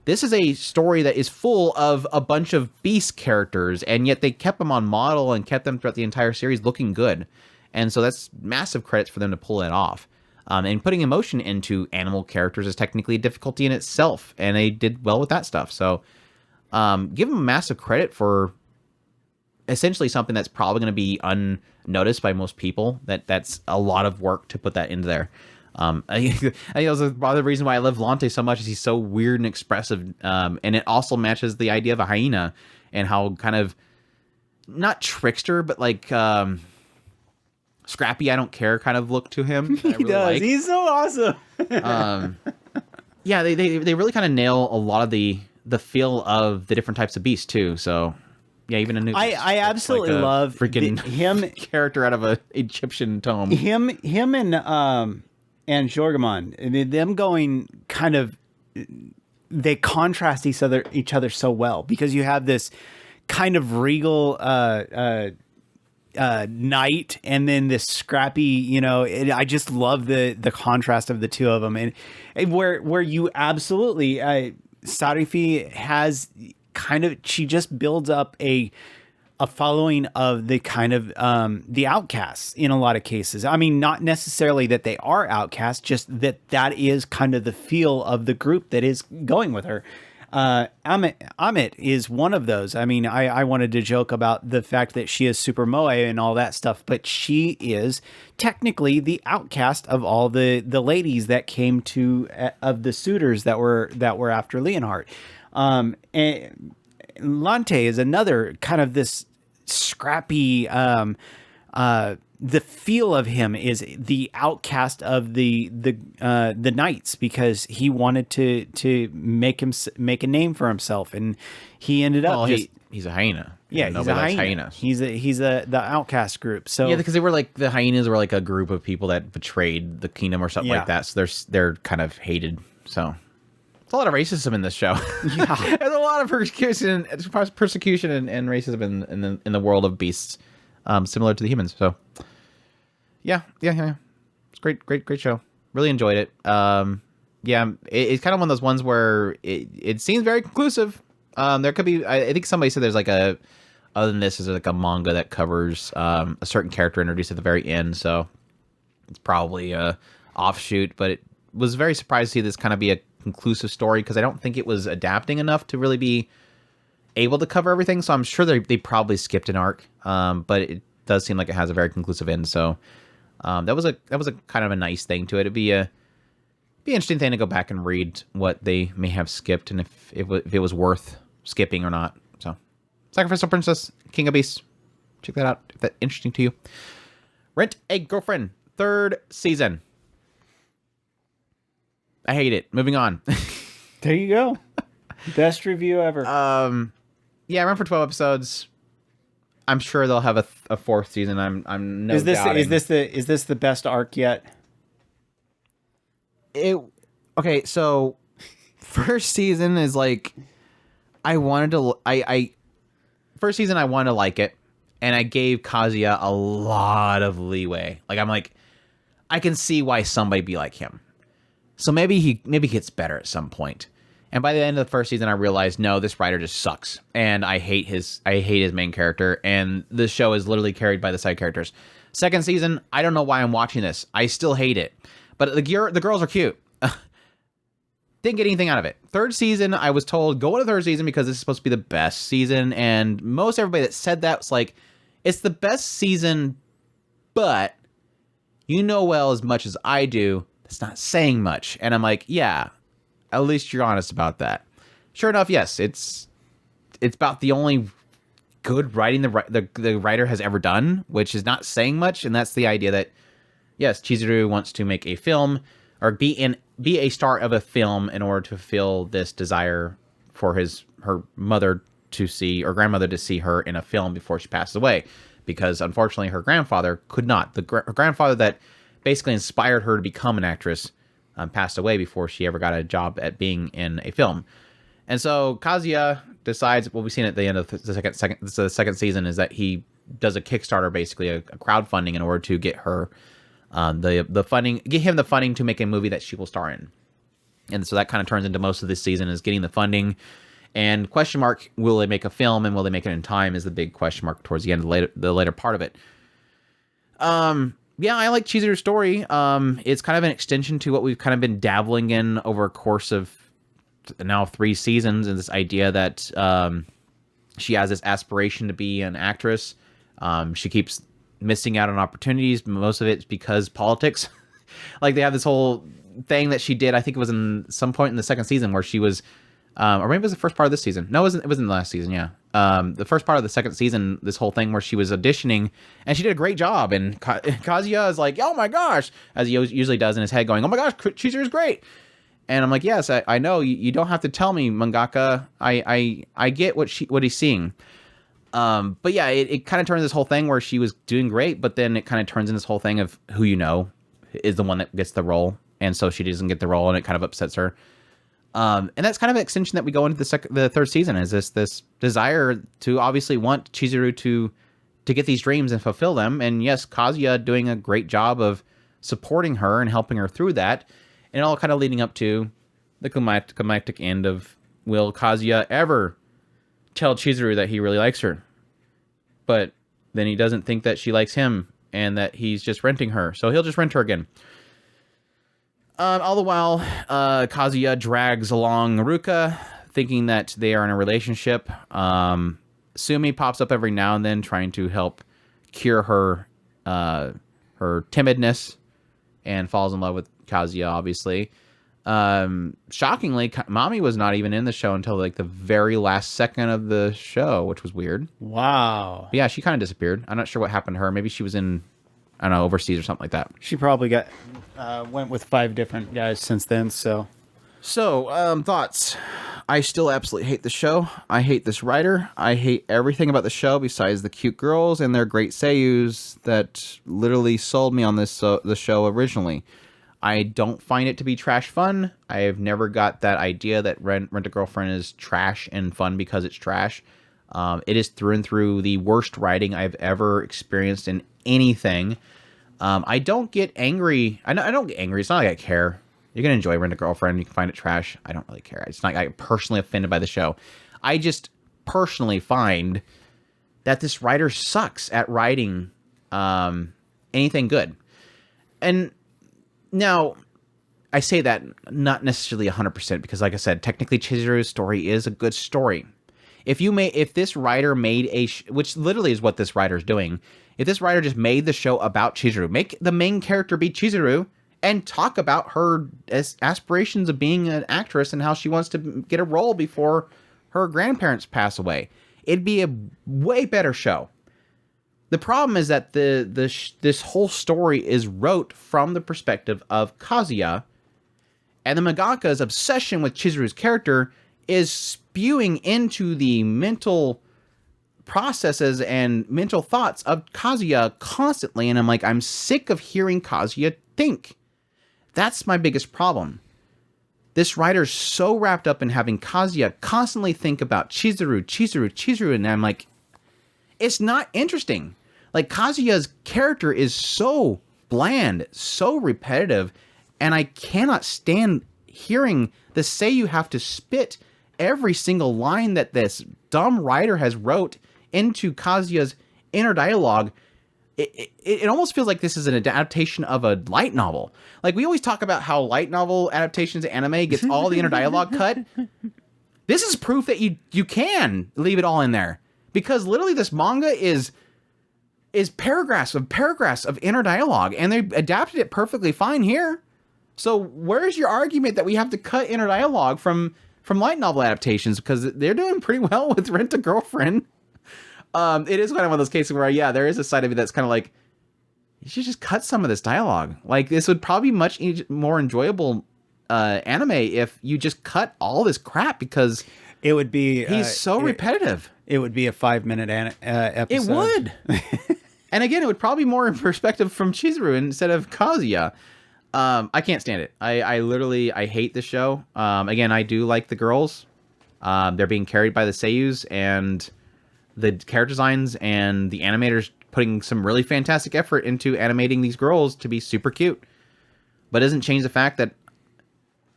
This is a story that is full of a bunch of beast characters, and yet they kept them on model and kept them throughout the entire series looking good. And so that's massive credits for them to pull that off. And putting emotion into animal characters is technically a difficulty in itself, and they did well with that stuff. So give them massive credit for essentially something that's probably going to be unnoticed by most people. That's a lot of work to put that into there. I think that was the reason why I love Lante so much, is he's so weird and expressive. And it also matches the idea of a hyena, and how kind of not trickster, but like, scrappy, I don't care kind of look to him. He really does. Like. He's so awesome. Yeah, they really kind of nail a lot of the feel of the different types of beasts too. So yeah, even a new. I absolutely like love freaking him character out of a Egyptian tome. Him and Jorgamon, I mean, them going kind of, they contrast each other so well, because you have this kind of regal knight, and then this scrappy, I just love the contrast of the two of them, and where you absolutely, Sarifi has kind of, she just builds up a following of the kind of the outcasts in a lot of cases. I mean, not necessarily that they are outcasts, just that is kind of the feel of the group that is going with her. Amit is one of those. I mean, I wanted to joke about the fact that she is super moe and all that stuff, but she is technically the outcast of all the ladies that came to of the suitors that were after Leonhardt. And Lante is another kind of this scrappy. The feel of him is the outcast of the knights, because he wanted to make a name for himself, and he ended up he's a hyena. Yeah, he's a hyena. He's the outcast group. So yeah, because they were like, the hyenas were like a group of people that betrayed the kingdom or something like that. So they're kind of hated. So there's a lot of racism in this show. Yeah, there's a lot of persecution and racism in the world of beasts, similar to the humans. So. Yeah. It's great show. Really enjoyed it. It's kind of one of those ones where it seems very conclusive. There could be, I think somebody said there's like other than this, is like a manga that covers a certain character introduced at the very end. So it's probably a offshoot, but it was very surprised to see this kind of be a conclusive story, because I don't think it was adapting enough to really be able to cover everything. So I'm sure they probably skipped an arc. But it does seem like it has a very conclusive end. So that was a kind of a nice thing to it. It'd be an interesting thing to go back and read what they may have skipped, and if it was worth skipping or not. So, Sacrificial Princess, King of Beasts, check that out if that's interesting to you. Rent a Girlfriend, 3rd season. I hate it. Moving on. There you go. Best review ever. Yeah, I ran for 12 episodes. I'm sure they'll have a 4th season. I'm no doubting. Is this the best arc yet? Okay, so first season is like, first season I wanted to like it, and I gave Kazuya a lot of leeway. Like, I'm like, I can see why somebody be like him. So maybe he gets better at some point. And by the end of the first season, I realized, no, this writer just sucks, and I hate his main character, and the show is literally carried by the side characters. Second season, I don't know why I'm watching this. I still hate it, but the girls are cute. Didn't get anything out of it. Third season, I was told, go to third season because this is supposed to be the best season, and most everybody that said that was like, it's the best season, but you know well as much as I do, that's not saying much. And I'm like, yeah. At least you're honest about that. Sure enough, yes, it's about the only good writing the writer has ever done, which is not saying much, and that's the idea that, yes, Chizuru wants to make a film, or be a star of a film in order to fulfill this desire for her mother to see, or grandmother to see her in a film before she passes away, because unfortunately her grandfather could not. Her grandfather that basically inspired her to become an actress passed away before she ever got a job at being in a film. And so Kazuya decides, what we've seen at the end of the second season, is that he does a Kickstarter, basically a crowdfunding, in order to get her the funding, get him the funding to make a movie that she will star in. And so that kind of turns into most of this season, is getting the funding. And question mark, will they make a film, and will they make it in time, is the big question mark towards the end of the later part of it. Yeah, I like Chizuru's story. It's kind of an extension to what we've kind of been dabbling in over a course of now 3 seasons, and this idea that she has this aspiration to be an actress. She keeps missing out on opportunities. Most of it's because politics. Like, they have this whole thing that she did, I think it was in some point in the second season, where she was, or maybe it was the first part of this season. No, it was in the last season, yeah. The first part of the second season, this whole thing where she was auditioning, and she did a great job, and Kazuya is like, oh my gosh, as he usually does in his head, going, oh my gosh, Chizuru is great. And I'm like, yes, I know, you don't have to tell me, mangaka. I get what he's seeing. But yeah, it kind of turns this whole thing where she was doing great, but then it kind of turns into this whole thing of who you know is the one that gets the role, and so she doesn't get the role, and it kind of upsets her. And that's kind of an extension that we go into the third season, is this desire to obviously want Chizuru to get these dreams and fulfill them. And yes, Kazuya doing a great job of supporting her and helping her through that, and all kind of leading up to the climactic end of, will Kazuya ever tell Chizuru that he really likes her? But then he doesn't think that she likes him, and that he's just renting her, so he'll just rent her again. All the while, Kazuya drags along Ruka thinking that they are in a relationship. Sumi pops up every now and then trying to help cure her her timidness and falls in love with Kazuya, obviously. Shockingly, Mami was not even in the show until like the very last second of the show, which was weird. Wow. But yeah, she kind of disappeared. I'm not sure what happened to her. Maybe she was in, I don't know, overseas or something like that. She probably went with 5 different guys since then, so. So, thoughts. I still absolutely hate the show. I hate this writer. I hate everything about the show besides the cute girls and their great seiyus that literally sold me on this the show originally. I don't find it to be trash fun. I have never got that idea that Rent-A-Girlfriend is trash and fun because it's trash. It is through and through the worst writing I've ever experienced in anything. I don't get angry. I don't get angry. It's not like I care. You can enjoy Rent-A-Girlfriend. You can find it trash. I don't really care. It's not like I'm personally offended by the show. I just personally find that this writer sucks at writing anything good. And now, I say that not necessarily 100% because, like I said, technically Chihiru's story is a good story. If this writer made which literally is what this writer is doing, if this writer just made the show about Chihiro, make the main character be Chihiro, and talk about her aspirations of being an actress and how she wants to get a role before her grandparents pass away, it'd be a way better show. The problem is that this whole story is wrote from the perspective of Kazuya, and the mangaka's obsession with Chihiru's character is spewing into the mental processes and mental thoughts of Kazuya constantly, and I'm sick of hearing Kazuya think. That's my biggest problem. This writer's so wrapped up in having Kazuya constantly think about Chihiro, and I'm like, it's not interesting. Like, Kazuya's character is so bland, so repetitive, and I cannot stand hearing the seiyu have to spit every single line that this dumb writer has wrote into Kazuya's inner dialogue. It almost feels like this is an adaptation of a light novel. Like, we always talk about how light novel adaptations of anime gets all the inner dialogue cut. This is proof that you can leave it all in there. Because literally this manga is paragraphs of inner dialogue, and they adapted it perfectly fine here. So where's your argument that we have to cut inner dialogue from light novel adaptations? Because they're doing pretty well with Rent-A-Girlfriend. It is kind of one of those cases where, yeah, there is a side of it that's kind of like, you should just cut some of this dialogue. Like, this would probably be much more enjoyable anime if you just cut all this crap, because it would be he's so repetitive. It would be a 5-minute episode. It would. And again, it would probably be more in perspective from Chihiro instead of Kazuya. I can't stand it. I hate the show. Again, I do like the girls. They're being carried by the seiyus and the character designs, and the animators putting some really fantastic effort into animating these girls to be super cute. But it doesn't change the fact that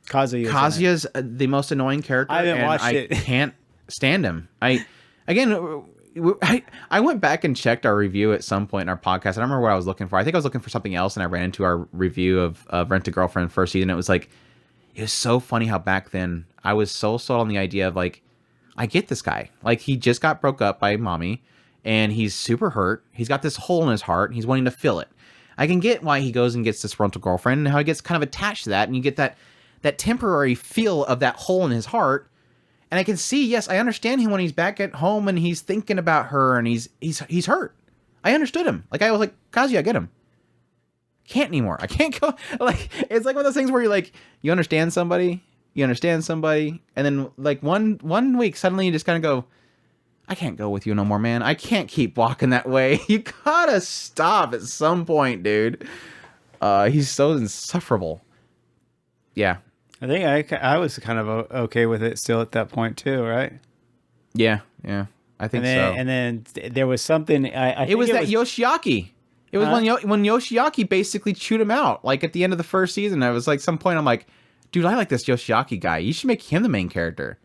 Kazuya's the most annoying character. I haven't watched it. I can't stand him. I went back and checked our review at some point in our podcast. I don't remember what I was looking for. I think I was looking for something else, and I ran into our review of Rent-A-Girlfriend first season. It was so funny how back then I was so sold on the idea of, like, I get this guy. Like, he just got broke up by mommy, and he's super hurt. He's got this hole in his heart, and he's wanting to fill it. I can get why he goes and gets this rental girlfriend, and how he gets kind of attached to that, and you get that temporary feel of that hole in his heart. And I can see, yes, I understand him when he's back at home and he's thinking about her and he's hurt. I understood him. Like, I was like, Kazuya, I get him. Can't anymore. I can't go. Like, it's like one of those things where you're like, you understand somebody, and then like one week suddenly you just kind of go, I can't go with you no more, man. I can't keep walking that way. You gotta stop at some point, dude. He's so insufferable. Yeah. I think I was kind of okay with it still at that point too, right? Yeah. I think so. And then there was something. It was Yoshiaki. It was when Yoshiaki basically chewed him out. Like, at the end of the first season, I was like, some point I'm like, dude, I like this Yoshiaki guy. You should make him the main character.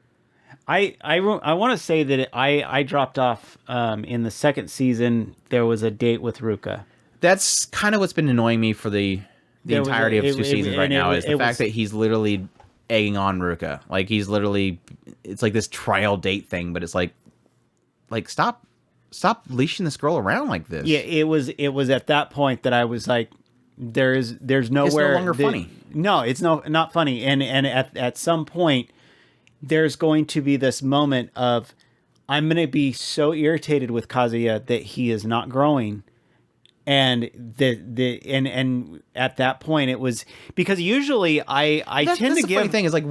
I want to say that I dropped off in the second season. There was a date with Ruka. That's kind of what's been annoying me for the entirety of 2 seasons right now, is the fact that he's literally egging on Ruka. Like he's literally, it's like this trial date thing, but it's like stop leashing this girl around like this. Yeah, it was at that point that I was like, there's nowhere. It's no longer funny. No, it's not funny. And at some point, there's going to be this moment of, I'm going to be so irritated with Kazuya that he is not growing. And and at that point it was, because usually I tend to the give, funny thing is like,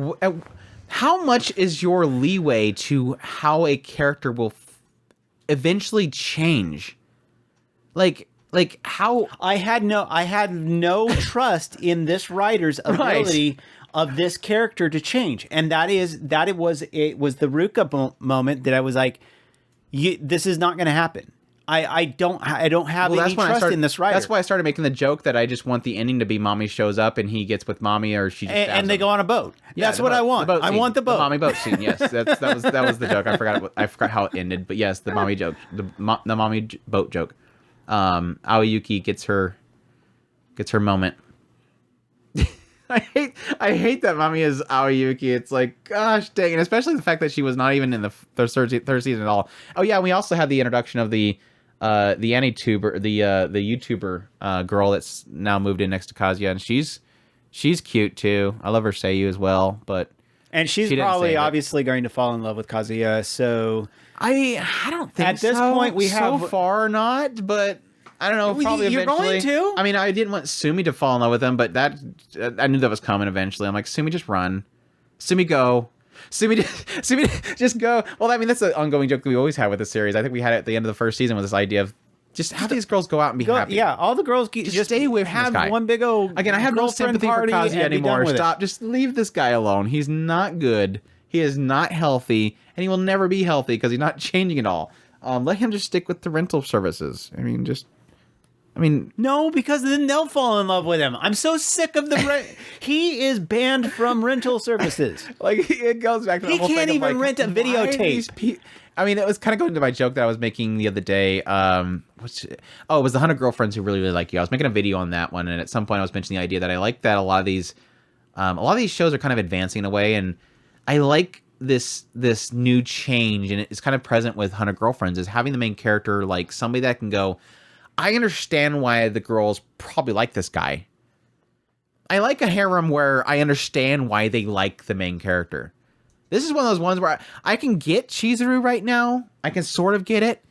how much is your leeway to how a character will eventually change? Like how I had no trust in this writer's ability of this character to change, and it was the Ruka moment that I was like, this is not going to happen. I don't have any trust in this writer. That's why I started making the joke that I just want the ending to be Mommy shows up and he gets with Mommy, or she just and they go on a boat. Yeah, that's what I want. I want the boat. The Mommy boat scene. Yes, that was the joke. I forgot how it ended, but yes, the Mommy joke, the Mommy boat joke. Aoyuki gets her moment. I hate that Mommy is Aoyuki. It's like, gosh dang, and especially the fact that she was not even in the third season at all. Oh yeah, we also had the introduction of the AniTuber, the YouTuber girl that's now moved in next to Kazuya, and she's cute too. I love her Seiyu as well, but and she's probably obviously going to fall in love with Kazuya. So I don't think at this point we have so far not, but I don't know. Probably you're eventually. going to. I mean, I didn't want Sumi to fall in love with him, but that I knew that was coming eventually. I'm like, Sumi, just run. Sumi, go. Sumi, just go. Well, I mean, that's an ongoing joke that we always have with the series. I think we had it at the end of the first season with this idea of just have these girls go out and be happy. Yeah, all the girls just stay away from this guy. Have one big old again. I have no sympathy for Kazuya anymore. Stop. Just leave this guy alone. He's not good. He is not healthy, and he will never be healthy because he's not changing at all. Let him just stick with the rental services. I mean, no, because then they'll fall in love with him. I'm so sick of he is banned from rental services. Like, it goes back to the whole thing. He can't even rent a videotape. I mean, it was kind of going to my joke that I was making the other day. It was the 100 Girlfriends Who Really, Really Like You. I was making a video on that one, and at some point I was mentioning the idea that I like that a lot of these shows are kind of advancing in a way, and I like this new change, and it's kind of present with 100 Girlfriends, is having the main character like somebody that can go, I understand why the girls probably like this guy. I like a harem where I understand why they like the main character. This is one of those ones where I can get Chizuru right now. I can sort of get it.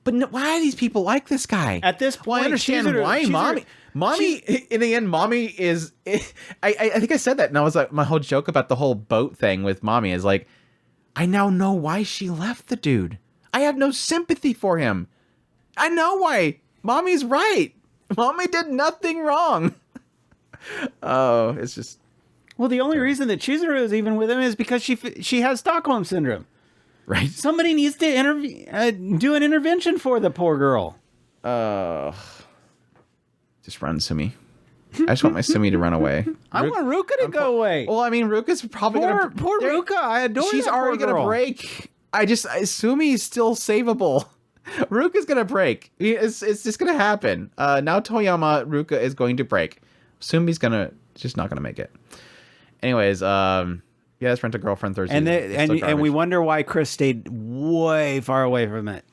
But why do these people like this guy? At this point, I understand why Mommy, in the end, Mommy is... I think I said that, and I was like, my whole joke about the whole boat thing with Mommy is like, I now know why she left the dude. I have no sympathy for him. I know why. Mommy's right. Mommy did nothing wrong. Oh, it's just... Well, the only reason that Chizuru is even with him is because she has Stockholm Syndrome. Right. Somebody needs to do an intervention for the poor girl. Just run, Sumi. I just want my Sumi to run away. I want Ruka to go away. Well, I mean, Ruka's probably going to... Poor Ruka. I adore She's already going to break. Sumi's still savable. Ruka's going to break. It's just going to happen. Now Toyama, Ruka is going to break. Sumi's just not going to make it. Anyways, that's Rent a Girlfriend Thursday. And we wonder why Chris stayed way far away from it.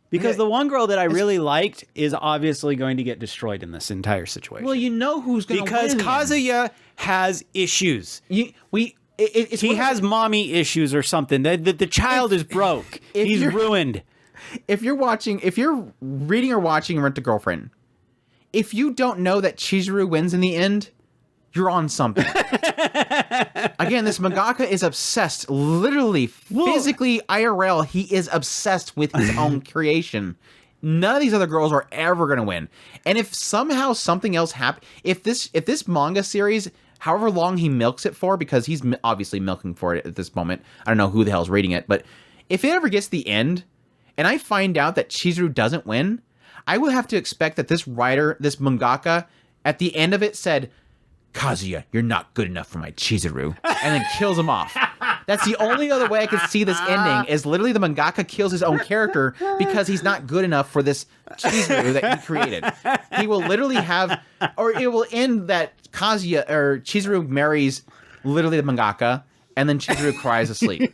Because the one girl that I really liked is obviously going to get destroyed in this entire situation. Well, you know who's going to win. Because Kazuya has issues. He has mommy issues or something. The child is broke. He's ruined. If you're reading or watching Rent a Girlfriend, if you don't know that Chizuru wins in the end, you're on something. Again, this mangaka is obsessed, literally, physically, IRL, he is obsessed with his own creation. None of these other girls are ever going to win. And if somehow something else happens, if this manga series, however long he milks it for, because he's obviously milking for it at this moment, I don't know who the hell's reading it, but if it ever gets to the end, and I find out that Chizuru doesn't win, I will have to expect that this writer, this mangaka, at the end of it said, Kazuya, you're not good enough for my Chizuru, and then kills him off. That's the only other way I could see this ending, is literally the mangaka kills his own character because he's not good enough for this Chizuru that he created. He will literally have, or it will end that Kazuya, or Chizuru marries literally the mangaka, and then Chihiro cries asleep.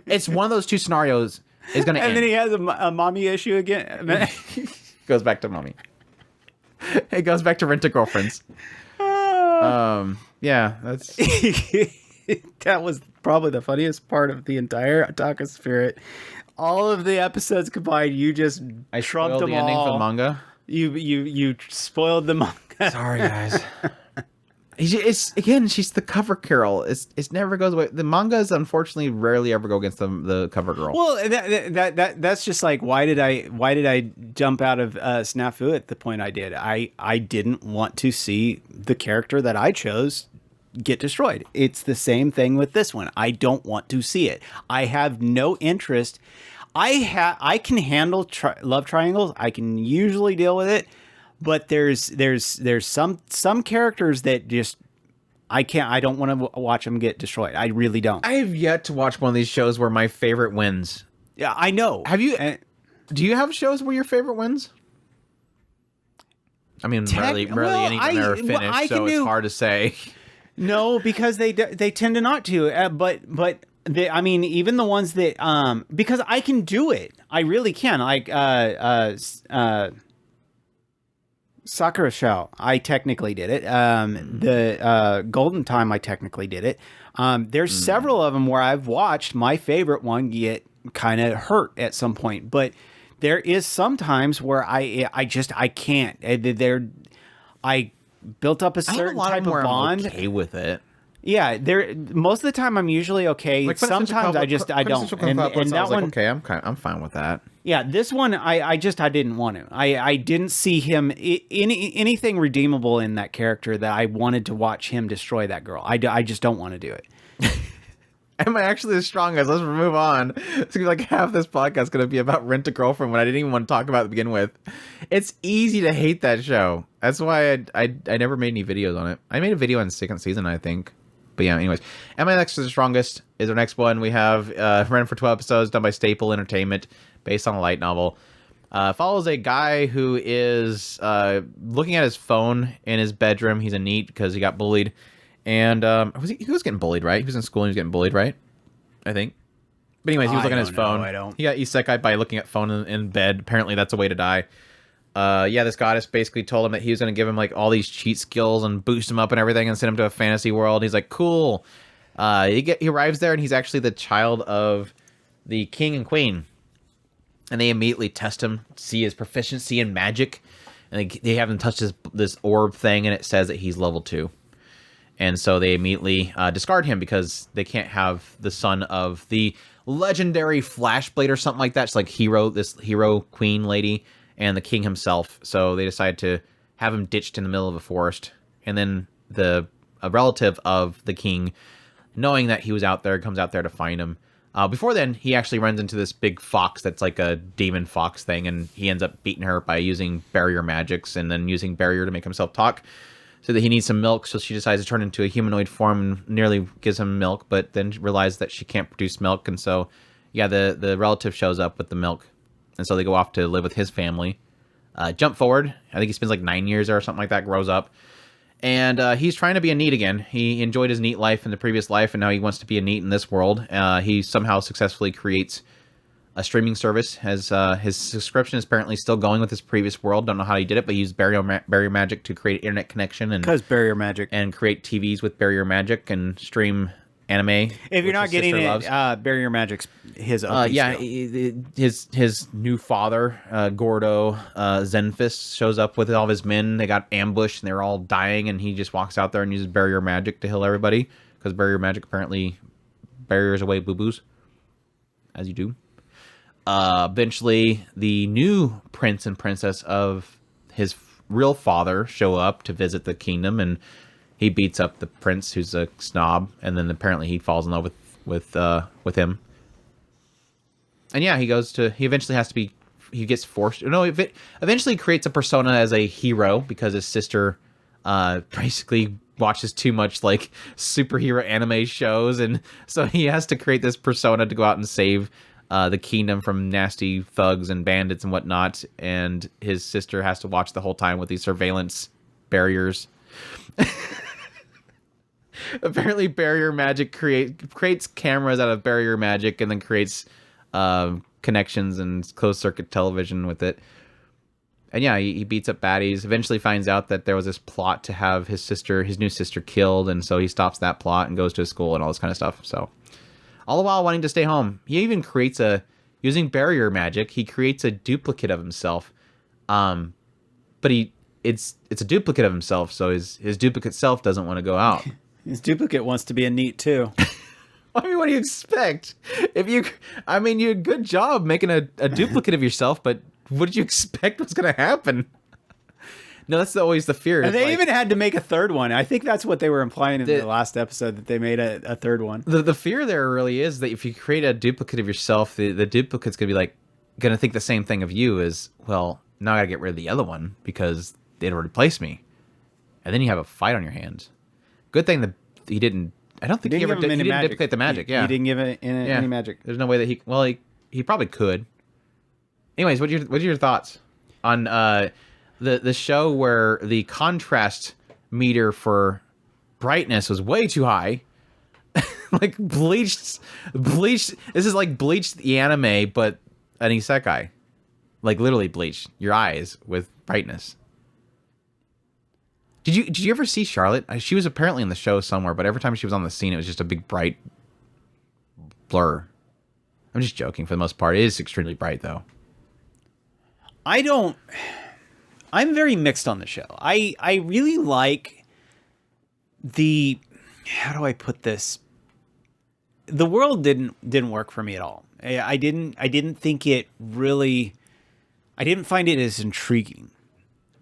It's one of those two scenarios is going to end. And then he has a mommy issue again. Goes back to mommy. It goes back to Rent-A-Girlfriends. Yeah, that's... That was probably the funniest part of the entire Otaku Spirit. All of the episodes combined, you just trumped them the ending all. for the manga. You spoiled the manga. Sorry, guys. It's again, she's the cover girl. It's never goes away. The mangas unfortunately rarely ever go against the cover girl. Well, that's just like why did I jump out of Snafu at the point I did? I didn't want to see the character that I chose get destroyed. It's the same thing with this one. I don't want to see it. I have no interest. I can handle love triangles. I can usually deal with it. But there's some characters that just I can't. I don't want to watch them get destroyed. I really don't. I have yet to watch one of these shows where my favorite wins. Yeah, I know. Have you? Do you have shows where your favorite wins? I mean, rarely any of them are finished, so it's hard to say. No, because they tend to not to. But I mean, even the ones that because I can do it. I really can. Like Sacrificial, I technically did it. The Golden Time, I technically did it. There's several of them where I've watched my favorite one get kind of hurt at some point, but there is sometimes where I can't. I built up a certain type of bond. I'm okay with it. Yeah, most of the time I'm usually okay. Like, sometimes I don't. And that one, okay, I'm fine with that. Yeah, this one I didn't want to. I didn't see him anything redeemable in that character that I wanted to watch him destroy that girl. I just don't want to do it. Am I actually the strongest? Let's move on. It's gonna be like half this podcast is gonna be about Rent-A-Girlfriend when I didn't even want to talk about it to begin with. It's easy to hate that show. That's why I never made any videos on it. I made a video on the second season, I think. But yeah, anyways. Am I next to the strongest is our next one. We have ran for 12 episodes, done by Staple Entertainment, based on a light novel. Follows a guy who is looking at his phone in his bedroom. He's a NEET because he got bullied. And he was getting bullied, right? He was in school and he was getting bullied, right? I think. But anyways, he was looking at his phone. He got isekai by looking at phone in bed. Apparently, that's a way to die. Yeah, this goddess basically told him that he was going to give him like all these cheat skills and boost him up and everything and send him to a fantasy world. He's like, cool. He arrives there and he's actually the child of the king and queen. And they immediately test him, see his proficiency in magic. And they have him touch this orb thing and it says that he's level 2. And so they immediately discard him because they can't have the son of the legendary Flashblade or something like that. It's like this hero queen lady and the king himself. So they decide to have him ditched in the middle of a forest. And then a relative of the king, knowing that he was out there, comes out there to find him. Before then, he actually runs into this big fox that's like a demon fox thing. And he ends up beating her by using barrier magics and then using barrier to make himself talk. So that he needs some milk, so she decides to turn into a humanoid form and nearly gives him milk, but then realizes that she can't produce milk, and so, yeah, the relative shows up with the milk, and so they go off to live with his family. Jump forward, I think he spends like 9 years there or something like that, grows up, and he's trying to be a NEET again. He enjoyed his NEET life in the previous life, and now he wants to be a NEET in this world. He somehow successfully creates a streaming service. His subscription is apparently still going with his previous world. Don't know how he did it, but he used barrier magic to create internet connection and because barrier magic and create TVs with barrier magic and stream anime. If you're not getting it, barrier magic's his his new father, Gordo Zenfist, shows up with all of his men. They got ambushed and they're all dying, and he just walks out there and uses barrier magic to heal everybody because barrier magic apparently barriers away boo-boos, as you do. Eventually, the new prince and princess of his real father show up to visit the kingdom, and he beats up the prince, who's a snob, and then apparently he falls in love with him. And yeah, he eventually has to be. He gets forced. No, eventually creates a persona as a hero because his sister basically watches too much like superhero anime shows, and so he has to create this persona to go out and save the kingdom from nasty thugs and bandits and whatnot, and his sister has to watch the whole time with these surveillance barriers. Apparently, barrier magic creates cameras out of barrier magic, and then creates connections and closed circuit television with it. And yeah, he beats up baddies. Eventually, finds out that there was this plot to have his new sister, killed, and so he stops that plot and goes to his school and all this kind of stuff. So, all the while wanting to stay home, he even creates using barrier magic. He creates a duplicate of himself, but it's a duplicate of himself, so his duplicate self doesn't want to go out. His duplicate wants to be a NEET too. I mean, what do you expect? You good job making a duplicate of yourself, but what did you expect was going to happen? No, that's always the fear. And they even had to make a third one. I think that's what they were implying in the last episode, that they made a third one. The fear there really is that if you create a duplicate of yourself, the duplicate's going to be going to think the same thing of you as, well, now I got to get rid of the other one because they'd replace me. And then you have a fight on your hands. Good thing that he didn't. I don't think he didn't duplicate the magic. He didn't give it any magic. There's no way that he probably could. Anyways, what are your thoughts on the show where the contrast meter for brightness was way too high? Like Bleach. This is like Bleach the anime, but an isekai. Like literally Bleach your eyes with brightness. Did you ever see Charlotte? She was apparently in the show somewhere, but every time she was on the scene, it was just a big bright blur. I'm just joking for the most part. It is extremely bright though. I'm very mixed on the show. I really like how do I put this? The world didn't work for me at all. I didn't think it really, I didn't find it as intriguing.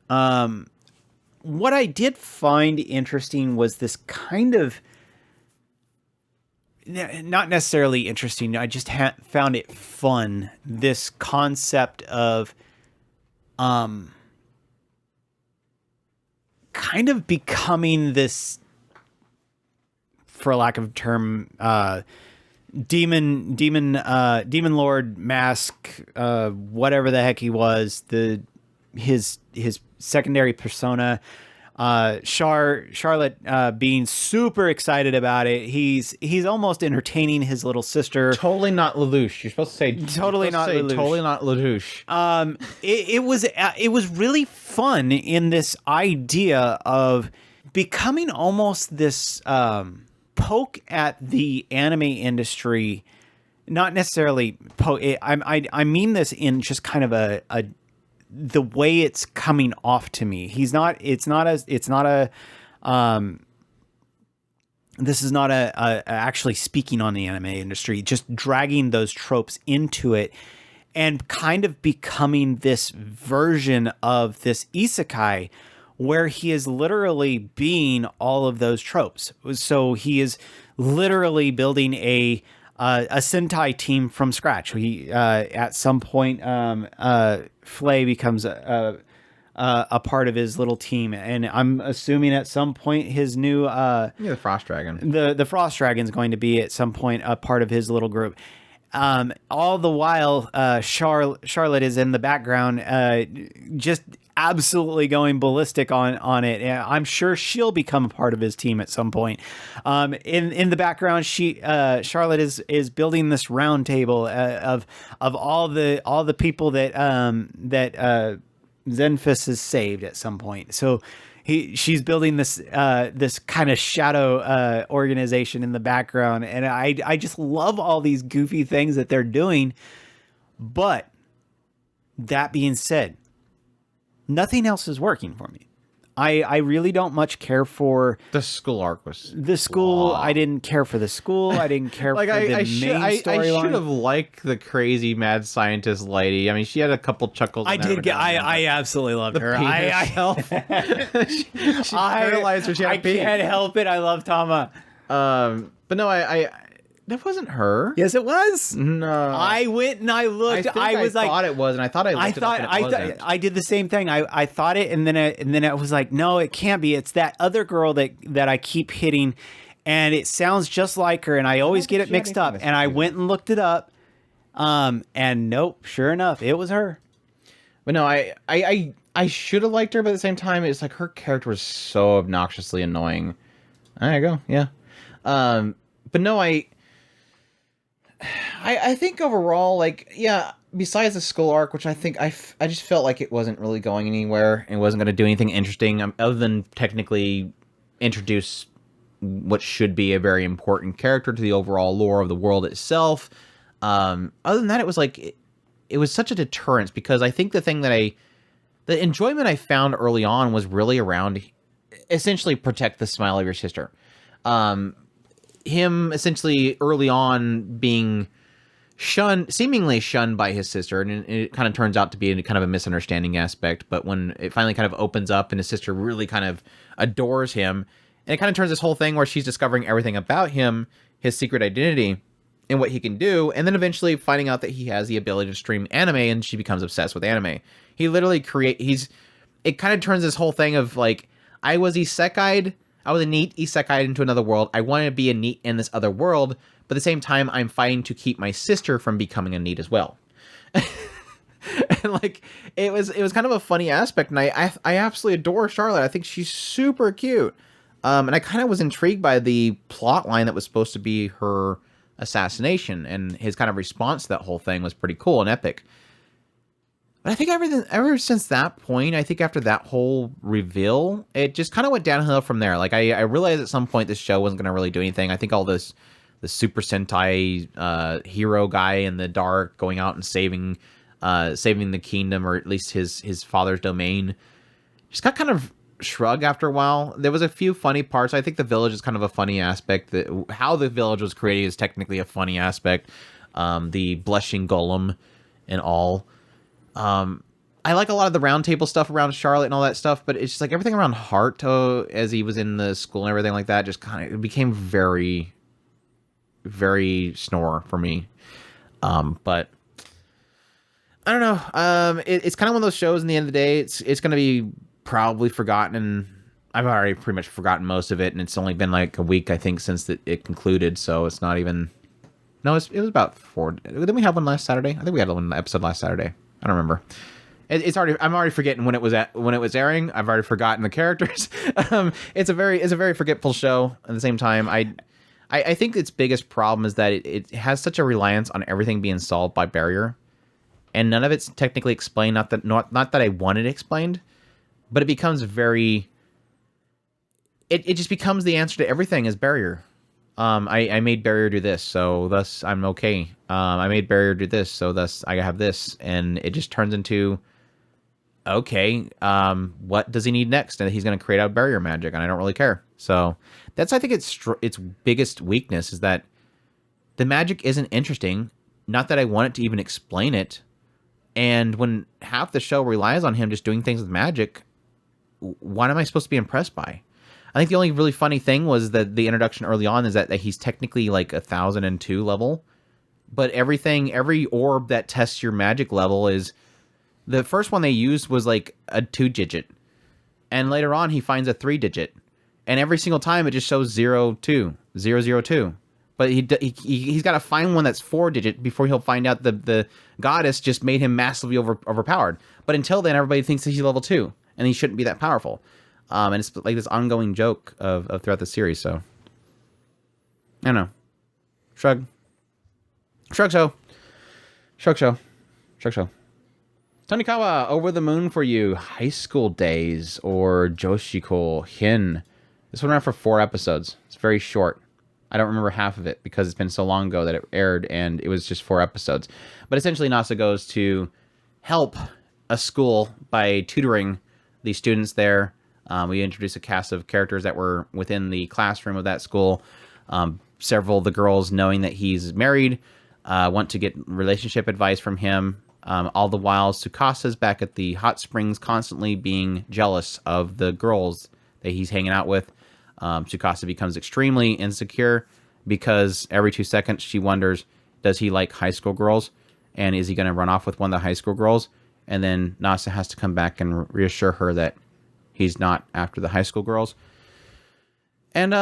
What I did find interesting was this kind of, not necessarily interesting, I just found it fun, this concept of kind of becoming this, for lack of a term, demon lord mask, whatever the heck he was, his secondary persona, Charlotte being super excited about it. He's almost entertaining his little sister. Totally not Lelouch. You're supposed to say totally not Lelouch. Totally not Lelouch. It was really fun in this idea of becoming almost this poke at the anime industry. Not necessarily poke. I mean this in just kind of the way it's coming off to me. This is not actually speaking on the anime industry, just dragging those tropes into it and kind of becoming this version of this isekai where he is literally being all of those tropes. So he is literally building a Sentai team from scratch. He at some point, Flay becomes a part of his little team, and I'm assuming at some point his new the Frost Dragon, the Frost Dragon is going to be at some point a part of his little group. All the while, Charlotte is in the background, just absolutely going ballistic on it. I'm sure she'll become a part of his team at some point. In the background, Charlotte is building this round table of all the people that Zenfis has saved at some point. So she's building this kind of shadow organization in the background, and I just love all these goofy things that they're doing. But that being said, nothing else is working for me. I really don't much care for the school arc. I didn't care for the school. I didn't care for the main storyline. I should have liked the crazy mad scientist lady. I mean, she had a couple chuckles. I absolutely loved her. She paralyzed her. I can't help it. I love Tama. But no, that wasn't her. Yes, it was. No, I went and I looked. I thought it was, and I thought I looked it up and it wasn't. I did the same thing. I thought it, and then I was like, no, it can't be. It's that other girl that I keep hitting, and it sounds just like her, and I always get it mixed up. And I went and looked it up, and nope, sure enough, it was her. But no, I should have liked her, but at the same time, it's like her character was so obnoxiously annoying. There you go. Yeah. But no, I think overall, like, yeah, besides the school arc, which I think I just felt like it wasn't really going anywhere and wasn't going to do anything interesting other than technically introduce what should be a very important character to the overall lore of the world itself. Other than that, it was like, it was such a deterrence because I think the enjoyment I found early on was really around essentially protect the smile of your sister. Him essentially early on being seemingly shunned by his sister, and it kind of turns out to be kind of a misunderstanding aspect, but when it finally kind of opens up and his sister really kind of adores him, and it kind of turns this whole thing where she's discovering everything about him, his secret identity, and what he can do, and then eventually finding out that he has the ability to stream anime, and she becomes obsessed with anime. He literally it kind of turns this whole thing of like, I was a neat isekai into another world. I wanted to be a neat in this other world, but at the same time, I'm fighting to keep my sister from becoming a neat as well. And like, it was kind of a funny aspect, and I absolutely adore Charlotte. I think she's super cute. And I kind of was intrigued by the plot line that was supposed to be her assassination, and his kind of response to that whole thing was pretty cool and epic. But I think ever since that point, I think after that whole reveal, it just kind of went downhill from there. Like, I realized at some point this show wasn't going to really do anything. I think all the Super Sentai hero guy in the dark going out and saving the kingdom, or at least his father's domain, just got kind of shrugged after a while. There was a few funny parts. I think the village is kind of a funny aspect. How the village was created is technically a funny aspect. The blushing golem and all. I like a lot of the round table stuff around Charlotte and all that stuff, but it's just like everything around Haruto as he was in the school and everything like that just kind of became very, very snore for me. But I don't know. It's kind of one of those shows. In the end of the day, it's going to be probably forgotten, and I've already pretty much forgotten most of it, and it's only been like a week, I think, since it concluded. So it's not even. No, it was about 4. Didn't we have one last Saturday? I think we had one episode last Saturday. I don't remember. I'm already forgetting when it was airing. I've already forgotten the characters. It's a very forgetful show. At the same time, I think its biggest problem is that it has such a reliance on everything being solved by barrier, and none of it's technically explained. Not that I want it explained, but it becomes very. It just becomes the answer to everything is barrier. I made barrier do this, so thus I'm okay. I made barrier do this, so thus I have this, and it just turns into, okay, what does he need next? And he's going to create out barrier magic, and I don't really care. So that's, I think, its biggest weakness is that the magic isn't interesting. Not that I want it to even explain it. And when half the show relies on him just doing things with magic, what am I supposed to be impressed by? I think the only really funny thing was that the introduction early on is that he's technically like 1002 level, but every orb that tests your magic level is, the first one they used was like a 2-digit, and later on he finds a 3-digit, and every single time it just shows 02, 002. But he's got to find one that's 4-digit before he'll find out the goddess just made him massively overpowered. But until then, everybody thinks that he's level 2, and he shouldn't be that powerful. And it's like this ongoing joke of throughout the series. So I don't know. Shrug show. Tonikawa, Over the Moon for You, High School Days, or Joshikou Hin. This one ran for 4 episodes. It's very short. I don't remember half of it because it's been so long ago that it aired, and it was just 4 episodes. But essentially, Nasa goes to help a school by tutoring the students there. We introduce a cast of characters that were within the classroom of that school. Several of the girls, knowing that he's married, want to get relationship advice from him. All the while, Tsukasa's back at the hot springs, constantly being jealous of the girls that he's hanging out with. Tsukasa becomes extremely insecure because every 2 seconds she wonders, does he like high school girls? And is he going to run off with one of the high school girls? And then Nasa has to come back and reassure her that he's not after the high school girls. And,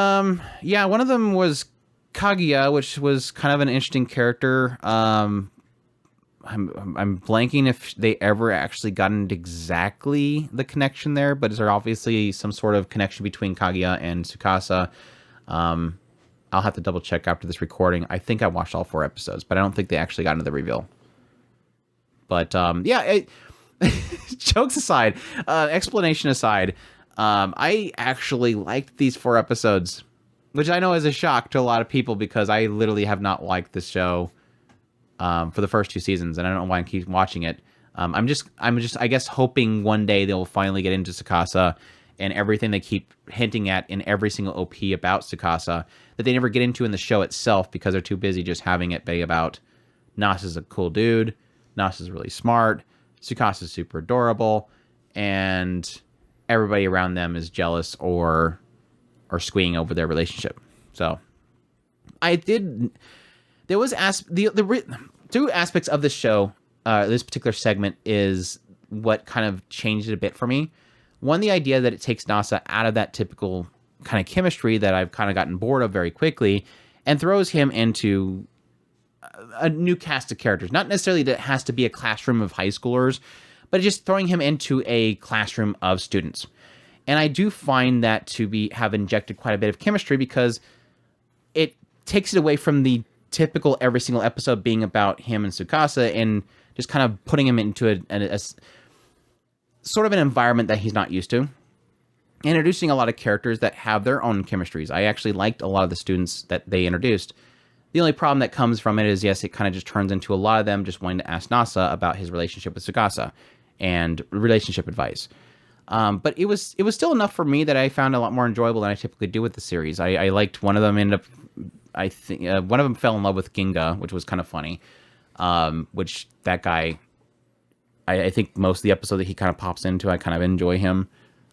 yeah, one of them was Kaguya, which was kind of an interesting character. I'm blanking if they ever actually got into exactly the connection there, but is there obviously some sort of connection between Kaguya and Tsukasa? I'll have to double check after this recording. I think I watched all 4 episodes, but I don't think they actually got into the reveal. But jokes aside, explanation aside, I actually liked these 4 episodes, which I know is a shock to a lot of people because I literally have not liked this show for the first 2 seasons, and I don't know why I keep watching it. I'm just, I guess, hoping one day they'll finally get into Tsukasa and everything they keep hinting at in every single OP about Tsukasa that they never get into in the show itself because they're too busy just having it be about Nasa's a cool dude, Nasa's really smart, Tsukasa's super adorable, and everybody around them is jealous or squeeing over their relationship. So there was the 2 aspects of this show, this particular segment is what kind of changed it a bit for me. One, the idea that it takes Nasa out of that typical kind of chemistry that I've kind of gotten bored of very quickly and throws him into a new cast of characters. Not necessarily that it has to be a classroom of high schoolers, but just throwing him into a classroom of students. And I do find that to have injected quite a bit of chemistry because it takes it away from the typical every single episode being about him and Tsukasa and just kind of putting him into a sort of an environment that he's not used to. Introducing a lot of characters that have their own chemistries. I actually liked a lot of the students that they introduced. The only problem that comes from it is, yes, it kind of just turns into a lot of them just wanting to ask Nasa about his relationship with Tsukasa and relationship advice. But it was still enough for me that I found a lot more enjoyable than I typically do with the series. I liked one of them I think one of them fell in love with Ginga, which was kind of funny. Which that guy, I think most of the episode that he kind of pops into, I kind of enjoy him.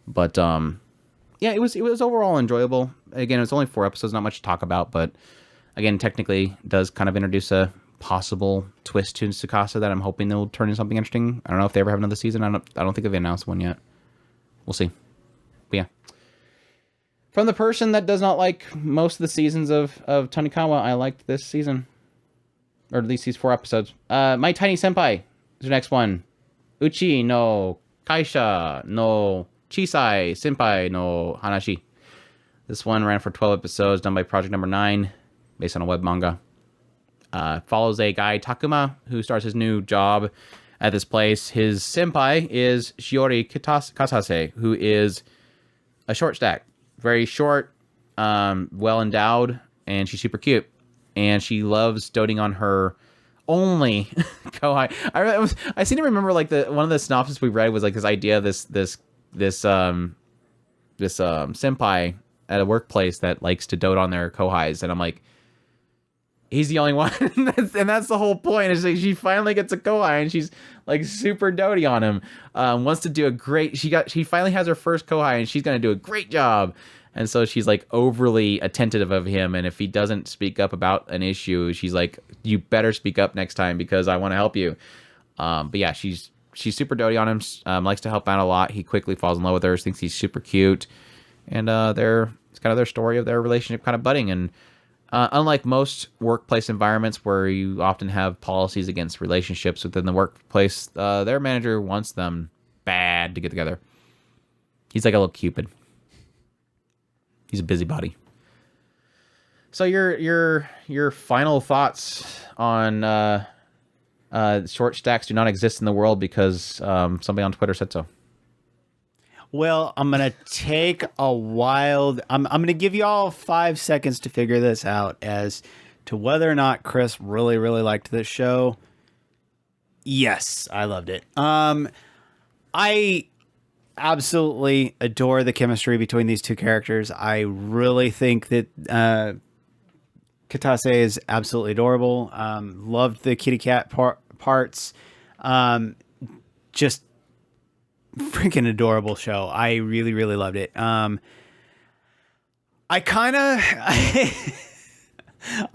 But yeah, it was overall enjoyable. Again, it's only 4 episodes, not much to talk about, but again, technically does kind of introduce a possible twist to Tsukasa that I'm hoping they'll turn into something interesting. I don't know if they ever have another season. I don't think they've announced one yet. We'll see. But yeah. From the person that does not like most of the seasons of Tonikawa, I liked this season. Or at least these 4 episodes. My Tiny Senpai is the next one. Uchi no Kaisha no Chisai Senpai no Hanashi. This one ran for 12 episodes, done by Project Number 9, based on a web manga. Follows a guy, Takuma, who starts his new job at this place. His senpai is Shiori Kasase, who is a short stack. Very short, well endowed, and she's super cute. And she loves doting on her only Kawaii. I seem to remember like one of the synopsis we read was like this idea of this senpai at a workplace that likes to dote on their kohais, and I'm like, he's the only one. And that's the whole point. Is like she finally gets a kohai and she's like super doty on him. Wants to do a great. She finally has her first kohai and she's gonna do a great job. And so she's like overly attentive of him. And if he doesn't speak up about an issue, she's like, you better speak up next time because I want to help you. But yeah, she's super doty on him. Likes to help out a lot. He quickly falls in love with her. Thinks he's super cute. And it's kind of their story of their relationship kind of budding. And unlike most workplace environments where you often have policies against relationships within the workplace, their manager wants them bad to get together. He's like a little Cupid. He's a busybody. So your final thoughts on short stacks do not exist in the world because somebody on Twitter said so. Well, I'm going to take a wild... I'm going to give you all 5 seconds to figure this out as to whether or not Chris really, really liked this show. Yes, I loved it. I absolutely adore the chemistry between these two characters. I really think that Katase is absolutely adorable. Loved the kitty cat parts. Just freaking adorable show. I really, really loved it. I kind of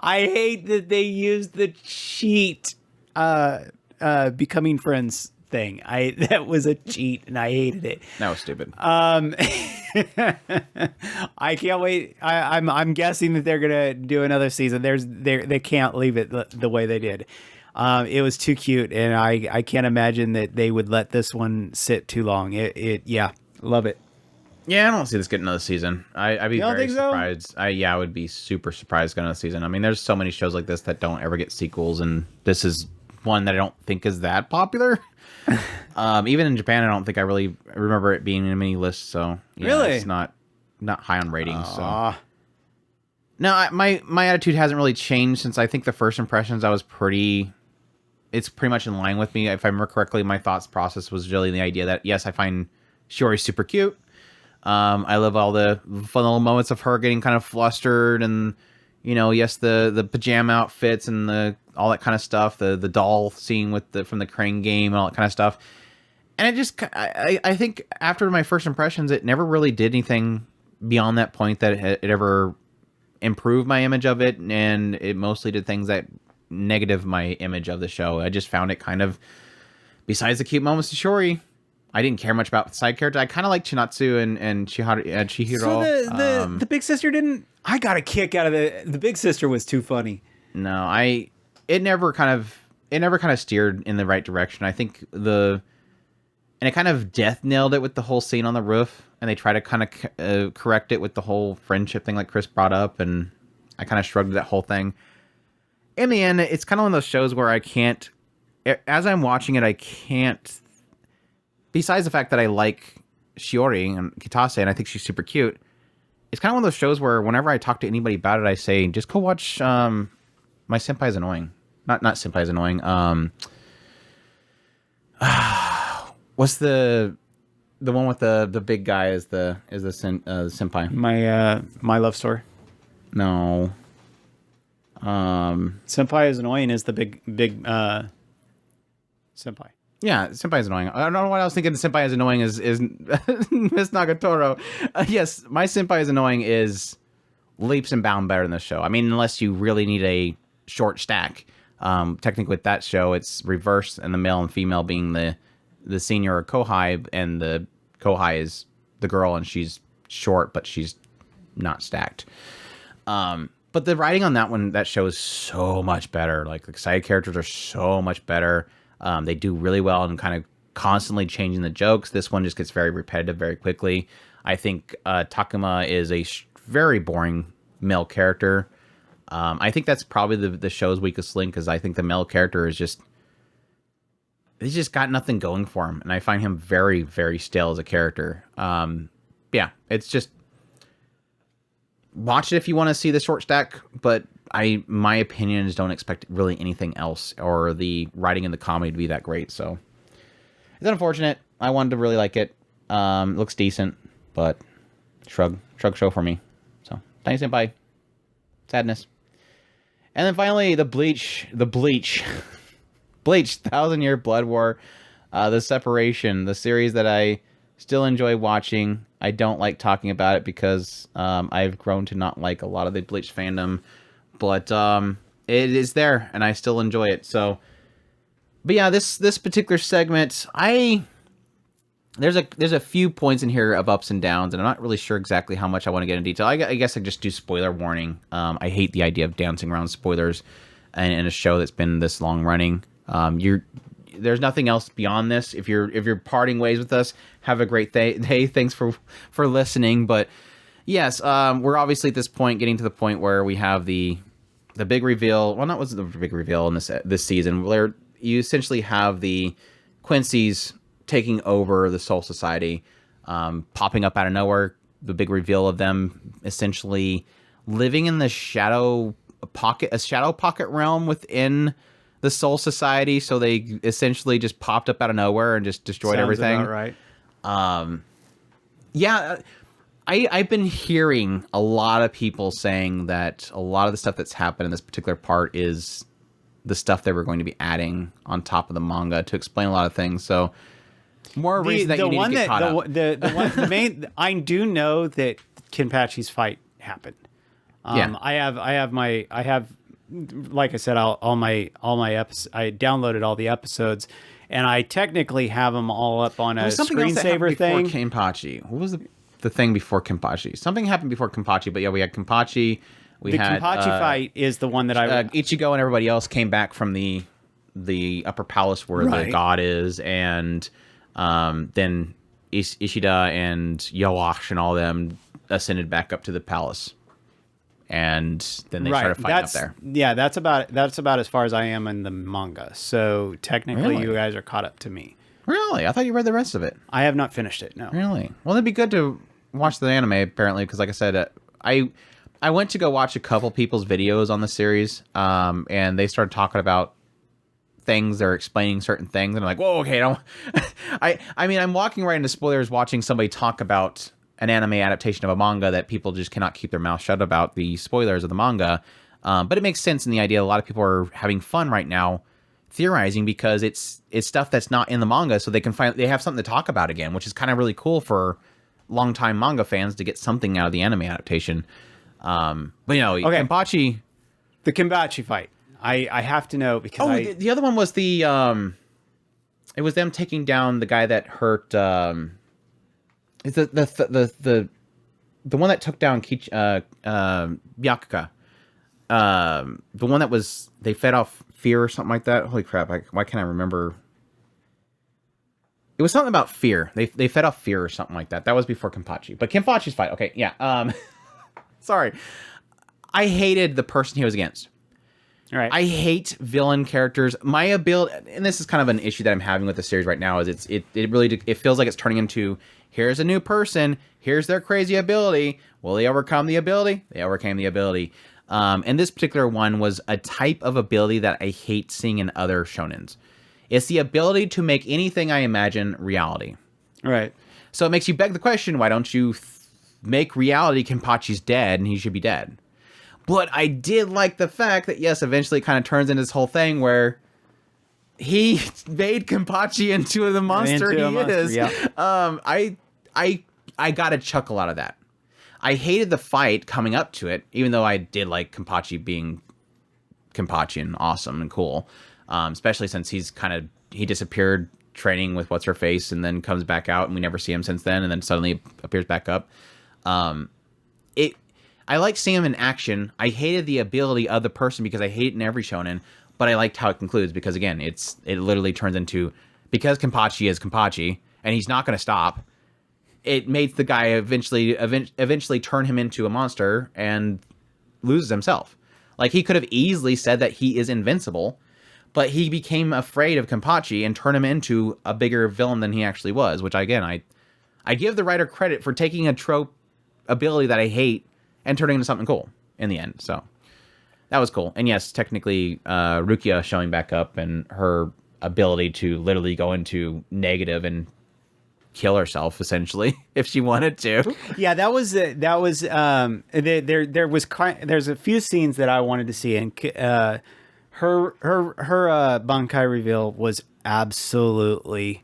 I hate that they used the cheat becoming friends thing. That was a cheat and I hated it. That was stupid. I can't wait. I'm guessing that they're gonna do another season. They can't leave it the way they did. It was too cute, and I can't imagine that they would let this one sit too long. Yeah, love it. Yeah, I don't see this getting another season. I'd be You don't very think so? surprised. I would be super surprised getting another season. I mean, there's so many shows like this that don't ever get sequels, and this is one that I don't think is that popular. Even in Japan, I don't think I really remember it being in many lists. So yeah, Really? it's not high on ratings. So Ah, no, my attitude hasn't really changed since I think the first impressions. It's pretty much in line with me. If I remember correctly, my thoughts process was really the idea that yes, I find Shiori super cute. I love all the fun little moments of her getting kind of flustered, and yes, the pajama outfits and all that kind of stuff. The doll scene from the Crane game and all that kind of stuff. And I think after my first impressions, it never really did anything beyond that point that it ever improved my image of it, and it mostly did things that negative my image of the show. I just found it kind of, besides the cute moments of Shiori, I didn't care much about the side characters. I kind of like Chinatsu and Chihiro. so the big sister didn't. I got a kick out of the big sister was too funny. No, it never kind of steered in the right direction. I think and it kind of death nailed it with the whole scene on the roof, and they try to kind of correct it with the whole friendship thing like Chris brought up, and I kind of shrugged that whole thing. In the end, it's kind of one of those shows where I can't, as I'm watching it, I can't, besides the fact that I like Shiori and Kitase, and I think she's super cute, it's kind of one of those shows where whenever I talk to anybody about it, I say, just go watch My Senpai's Annoying. Not Senpai's Annoying. What's the one with the big guy is the senpai? My love story. No. Senpai is annoying. Is the big senpai? Yeah, Senpai is annoying. I don't know what I was thinking. The Senpai is annoying is Miss Nagatoro. Yes, My Senpai is annoying is leaps and bounds better than this show. I mean, unless you really need a short stack. Technically, with that show, it's reversed, and the male and female being the senior or kohai, and the kohai is the girl, and she's short, but she's not stacked. But the writing on that show is so much better. Like, the side characters are so much better. They do really well and kind of constantly changing the jokes. This one just gets very repetitive very quickly. I think Takuma is a very boring male character. I think that's probably the show's weakest link, because I think the male character is he's just got nothing going for him, and I find him very, very stale as a character. Yeah, it's just, watch it if you want to see the short stack, but my opinion is don't expect really anything else, or the writing and the comedy to be that great. So it's unfortunate. I wanted to really like it. Looks decent, but shrug show for me. So Tiny Senpai, sadness. And then finally, the Bleach, Bleach, 1,000-Year Blood War, the Separation, the series that I still enjoy watching. I don't like talking about it because I've grown to not like a lot of the Bleach fandom, but it is there, and I still enjoy it. So, but yeah, this particular segment, there's a few points in here of ups and downs, and I'm not really sure exactly how much I want to get in detail. I guess I just do spoiler warning. I hate the idea of dancing around spoilers in a show that's been this long running. There's nothing else beyond this. If you're parting ways with us, have a great day. Thanks for listening. But yes, we're obviously at this point getting to the point where we have the big reveal. Well, not was the big reveal in this season, where you essentially have the Quincy's taking over the Soul Society, popping up out of nowhere. The big reveal of them essentially living in the shadow pocket realm within the Soul Society. So they essentially just popped up out of nowhere and just destroyed everything. About right. Yeah, I've been hearing a lot of people saying that a lot of the stuff that's happened in this particular part is the stuff they were going to be adding on top of the manga to explain a lot of things. So more reason that you need to get caught up. The main, I do know that Kenpachi's fight happened. Yeah. I have, like I said, all my episodes. I downloaded all the episodes, and I technically have them all up on a screensaver thing. Before Kenpachi, what was the thing before Kenpachi? Something happened before Kenpachi, but yeah, we had Kenpachi. The Kenpachi fight is the one that Ichigo and everybody else came back from the upper palace where the god is, and then Ishida and Yoash and all them ascended back up to the palace, and then they started fighting up there. Yeah, that's about as far as I am in the manga. So technically, Really? you guys are caught up to me. Really? I thought you read the rest of it. I have not finished it. No. Really? Well, it'd be good to watch the anime, apparently, because like I said, I went to go watch a couple people's videos on the series, and they started talking about things. They're explaining certain things, and I'm like, whoa, okay, don't. I mean, I'm walking right into spoilers watching somebody talk about an anime adaptation of a manga that people just cannot keep their mouth shut about the spoilers of the manga. But it makes sense in the idea a lot of people are having fun right now theorizing because it's stuff that's not in the manga, so they have something to talk about again, which is kind of really cool for longtime manga fans to get something out of the anime adaptation. But okay. Kenpachi, the Kenpachi fight. I have to know because the other one was the it was them taking down the guy that hurt it's the one that took down Byakuya. The one that was they fed off fear or something like that. Holy crap, why can't I remember? It was something about fear. They fed off fear or something like that. That was before Kenpachi. But Kenpachi's fight, okay, yeah. Sorry. I hated the person he was against. All right. I hate villain characters. My ability, and this is kind of an issue that I'm having with the series right now, is it really feels like it's turning into, here's a new person, here's their crazy ability. Will they overcome the ability? They overcame the ability. And this particular one was a type of ability that I hate seeing in other shonens. It's the ability to make anything I imagine reality. Right. So it makes you beg the question, why don't you make reality Kenpachi's dead and he should be dead? But I did like the fact that, yes, eventually it kind of turns into this whole thing where he made Kenpachi into the monster he is. Yeah. I got a chuckle out of that. I hated the fight coming up to it, even though I did like Kenpachi being Kenpachi and awesome and cool. Especially since he disappeared training with What's-Her-Face and then comes back out and we never see him since then and then suddenly appears back up. I like seeing him in action. I hated the ability of the person because I hate it in every shonen, but I liked how it concludes because again, it literally turns into, because Kenpachi is Kenpachi and he's not going to stop, it makes the guy eventually turn him into a monster and loses himself. Like he could have easily said that he is invincible, but he became afraid of Kenpachi and turned him into a bigger villain than he actually was, which again, I give the writer credit for taking a trope ability that I hate and turning into something cool in the end. So that was cool. And yes, technically, Rukia showing back up and her ability to literally go into negative and kill herself essentially if she wanted to. Yeah, there's a few scenes that I wanted to see, and her Bankai reveal was absolutely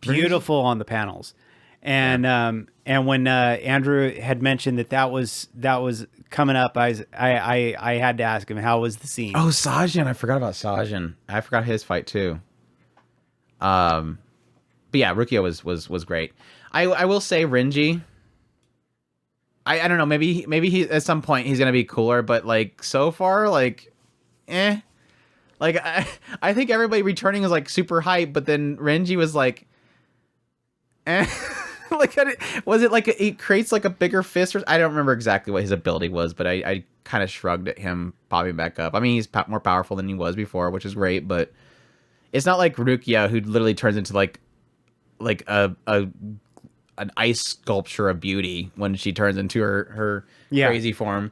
beautiful on the panels. And when Andrew had mentioned that was coming up, I had to ask him, how was the scene? Oh, Sajin! I forgot about Sajin. I forgot his fight too. But yeah, Rukia was great. I will say Renji. I don't know. Maybe he at some point he's gonna be cooler, but like so far, like, eh. Like I think everybody returning is like super hype, but then Renji was like, eh. Like, was it like he creates like a bigger fist? Or I don't remember exactly what his ability was, but I kind of shrugged at him popping back up. I mean, he's more powerful than he was before, which is great, but it's not like Rukia, who literally turns into like an ice sculpture of beauty when she turns into her crazy form.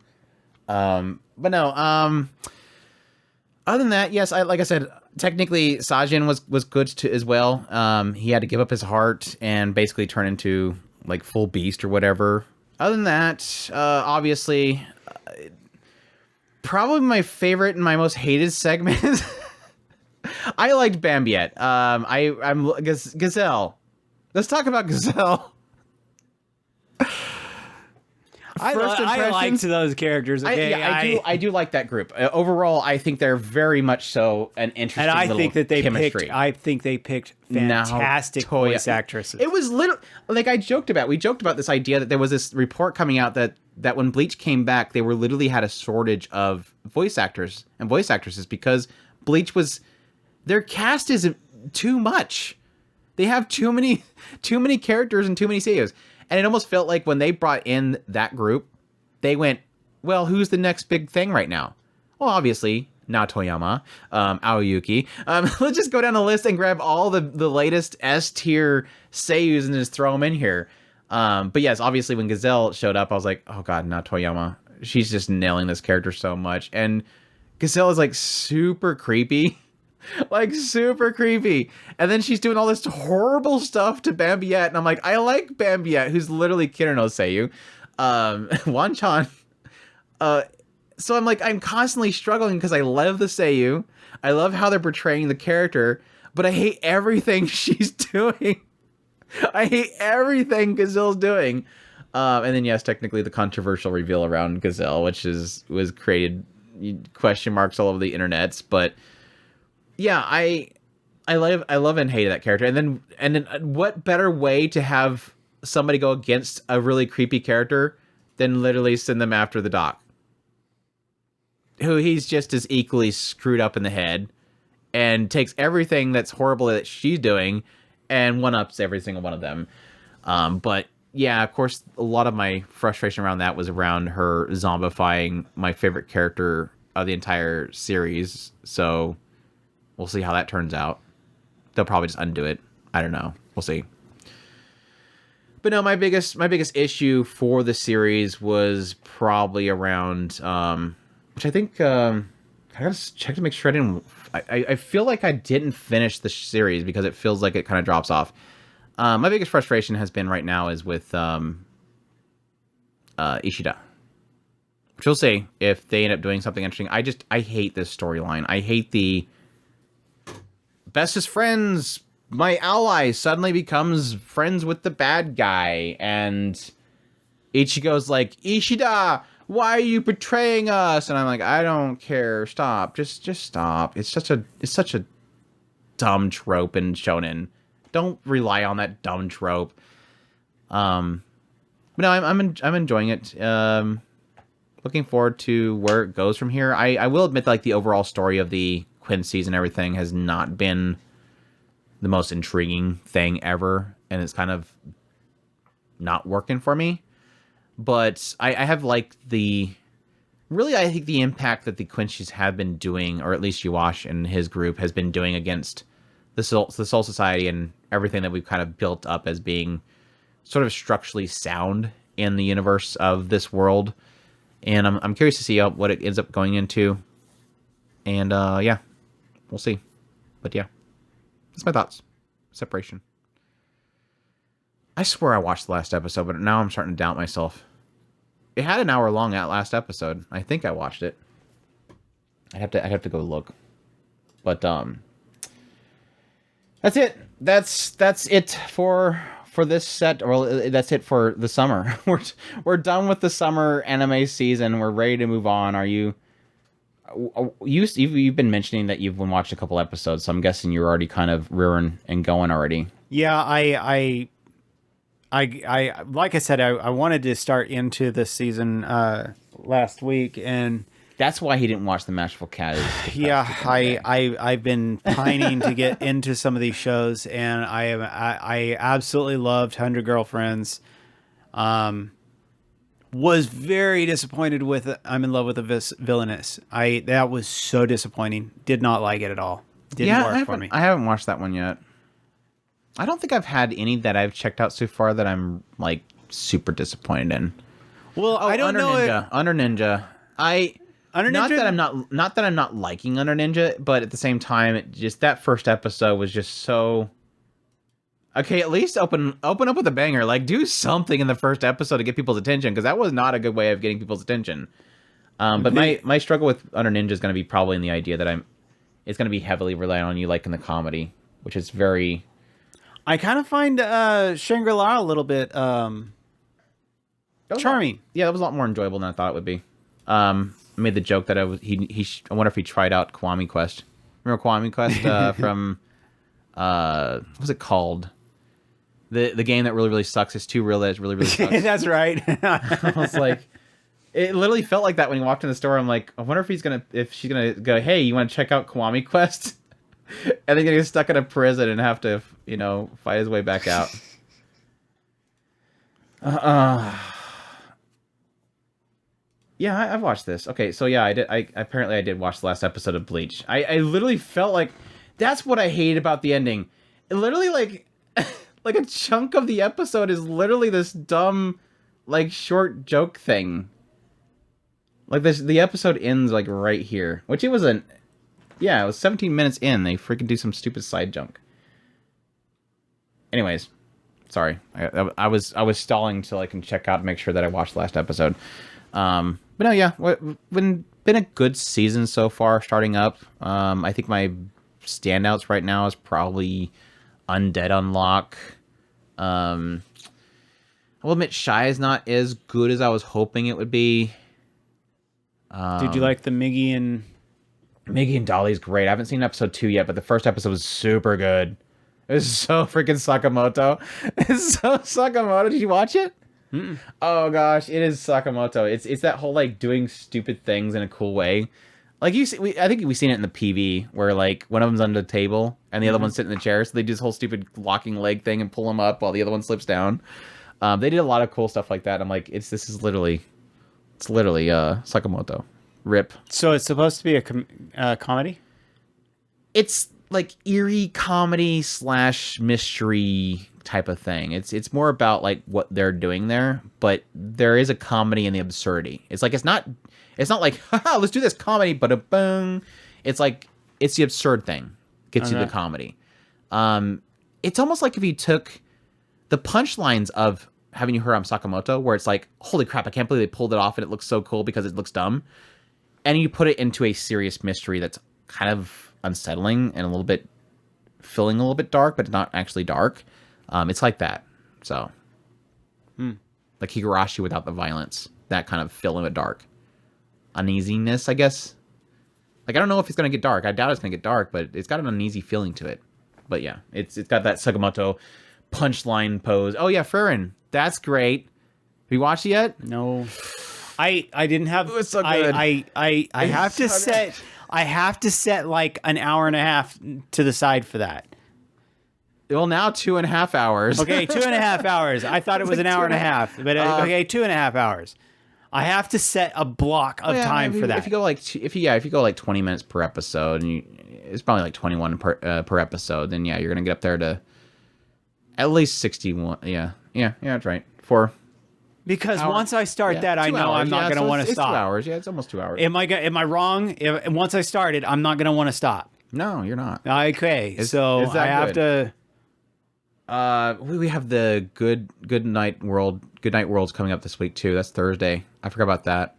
But no. Other than that, yes, like I said, technically Sajin was good as well. He had to give up his heart and basically turn into like full beast or whatever. Other than that, obviously, probably my favorite and my most hated segment. I liked Bambiette. I'm Gazelle. Let's talk about Gazelle. I liked those characters. Okay? I do like that group. Overall, I think they're very much so an interesting chemistry. I think they picked fantastic voice actresses. It was literally like we joked about this idea that there was this report coming out that when Bleach came back, they literally had a shortage of voice actors and voice actresses because Bleach their cast is too much. They have too many characters and too many seiyus. And it almost felt like when they brought in that group, they went, well, who's the next big thing right now? Well, obviously, Naotoyama, Aoyuki. Let's just go down the list and grab all the latest S-tier seiyus and just throw them in here. But yes, obviously when Gazelle showed up, I was like, oh god, Naotoyama. She's just nailing this character so much. And Gazelle is like super creepy. Like super creepy. And then she's doing all this horrible stuff to Bambiette. And I'm like, I like Bambiette, who's literally Kirino's Seiyu. Wanchan. So I'm like, I'm constantly struggling because I love the Seiyu. I love how they're portraying the character, but I hate everything she's doing. I hate everything Gazelle's doing. And then yes, technically the controversial reveal around Gazelle, which was created question marks all over the internets, but yeah, I love and hate that character. And then what better way to have somebody go against a really creepy character than literally send them after the doc, who he's just as equally screwed up in the head and takes everything that's horrible that she's doing and one-ups every single one of them. But yeah, of course, a lot of my frustration around that was around her zombifying my favorite character of the entire series. So we'll see how that turns out. They'll probably just undo it. I don't know. We'll see. But no, my biggest issue for the series was probably around, which I think I gotta check to make sure I didn't. I feel like I didn't finish the series because it feels like it kind of drops off. My biggest frustration has been right now is with Ishida. Which we'll see if they end up doing something interesting. I hate this storyline. I hate the bestest friends. My ally suddenly becomes friends with the bad guy, and Ichigo's like, Ishida, why are you betraying us? And I'm like, I don't care. Stop. Just stop. It's such a dumb trope in shonen. Don't rely on that dumb trope. But no, I'm enjoying it. Looking forward to where it goes from here. I will admit that, like, the overall story of the Quincy's and everything has not been the most intriguing thing ever, and it's kind of not working for me. But I have liked I think the impact that the Quincy's have been doing, or at least Yuash and his group has been doing against the Soul Society and everything that we've kind of built up as being sort of structurally sound in the universe of this world. And I'm curious to see what it ends up going into. And yeah, we'll see. But yeah, that's my thoughts. Separation. I swear I watched the last episode, but now I'm starting to doubt myself. It had an hour long that last episode. I think I watched it. I'd have to go look. But that's it. That's it for this set. Or that's it for the summer. We're done with the summer anime season. We're ready to move on. Are you? You've been mentioning that you've watched a couple episodes, so I'm guessing you're already kind of rearing and going already. Yeah, I like I said, I wanted to start into this season last week, and that's why he didn't watch the Masterful Cat. Yeah, I've been pining to get into some of these shows, and I absolutely loved 100 Girlfriends. Was very disappointed with I'm in Love with a Villainess. That was so disappointing. Did not like it at all. Didn't work for me. I haven't watched that one yet. I don't think I've had any that I've checked out so far that I'm like super disappointed in. Well, I don't know. Under Ninja. Not that I'm not liking Under Ninja, but at the same time, that first episode was just so. Okay, at least open up with a banger. Like, do something in the first episode to get people's attention, because that was not a good way of getting people's attention. But my struggle with Under Ninja is going to be probably in the idea that it's going to be heavily reliant on you liking the comedy, which is very. I kind of find Shangri-La a little bit charming. Yeah, that was a lot more enjoyable than I thought it would be. I made the joke that I wonder if he tried out Kiwami Quest. Remember Kiwami Quest from what was it called? The game that really, really sucks. It's too real that it really, really sucks. That's right. I was like, it literally felt like that when he walked in the store. I'm like, I wonder if she's gonna go, hey, you want to check out Kiwami Quest? and then get stuck in a prison and have to, you know, fight his way back out. Yeah, I've watched this. Okay, so yeah, I did. Apparently I did watch the last episode of Bleach. I literally felt like that's what I hate about the ending. It literally like like a chunk of the episode is literally this dumb like short joke thing. Like the episode ends like right here, which it was it was 17 minutes in. They freaking do some stupid side junk. Anyways, sorry. I was stalling till I can check out and make sure that I watched the last episode. But no, yeah, been a good season so far, starting up. I think my standouts right now is probably Undead Unlock. I will admit, Shy is not as good as I was hoping it would be. Did you like the Miggy and Dolly's great. I haven't seen episode 2 yet, but the first episode was super good. It was so freaking Sakamoto. It's so Sakamoto. Did you watch it? Mm-mm. Oh gosh, it is Sakamoto. It's that whole like doing stupid things in a cool way. Like I think we've seen it in the PV where like one of them's under the table and the other one's sitting in the chair, so they do this whole stupid locking leg thing and pull him up while the other one slips down. They did a lot of cool stuff like that. I'm like, this is literally Sakamoto. Rip. So it's supposed to be a comedy? It's like eerie comedy / mystery type of thing. It's more about like what they're doing there, but there is a comedy in the absurdity. It's like it's not like haha, let's do this comedy, but boom. It's like it's the absurd thing gets you the comedy. It's almost like if you took the punchlines of Having You Heard I'm Sakamoto, where it's like, holy crap, I can't believe they pulled it off and it looks so cool because it looks dumb, and you put it into a serious mystery that's kind of unsettling and feeling a little bit dark, but not actually dark. It's like that. So, like Higurashi without the violence, that kind of feeling of dark uneasiness, I guess. Like I don't know if it's gonna get dark. I doubt it's gonna get dark, but it's got an uneasy feeling to it. But yeah, it's got that Sakamoto punchline pose. Oh yeah, Furin, that's great. Have you watched it yet? No, I didn't have. It was so good. I have to set. I have to set like an hour and a half to the side for that. Well, now 2.5 hours. Okay, 2.5 hours. I thought it was an hour and a half, but okay, 2.5 hours. I have to set a block of time for that. If you go like 20 minutes per episode, and it's probably like 21 per episode, then yeah, you're gonna get up there to at least 61. Yeah, that's right. Because once I start that, I know I'm not going to want to stop. It's 2 hours. Yeah, it's almost 2 hours. Am I wrong? Once I started, I'm not going to want to stop. No, you're not. Okay, so I have to. We have the Good Night World's coming up this week too. That's Thursday. I forgot about that.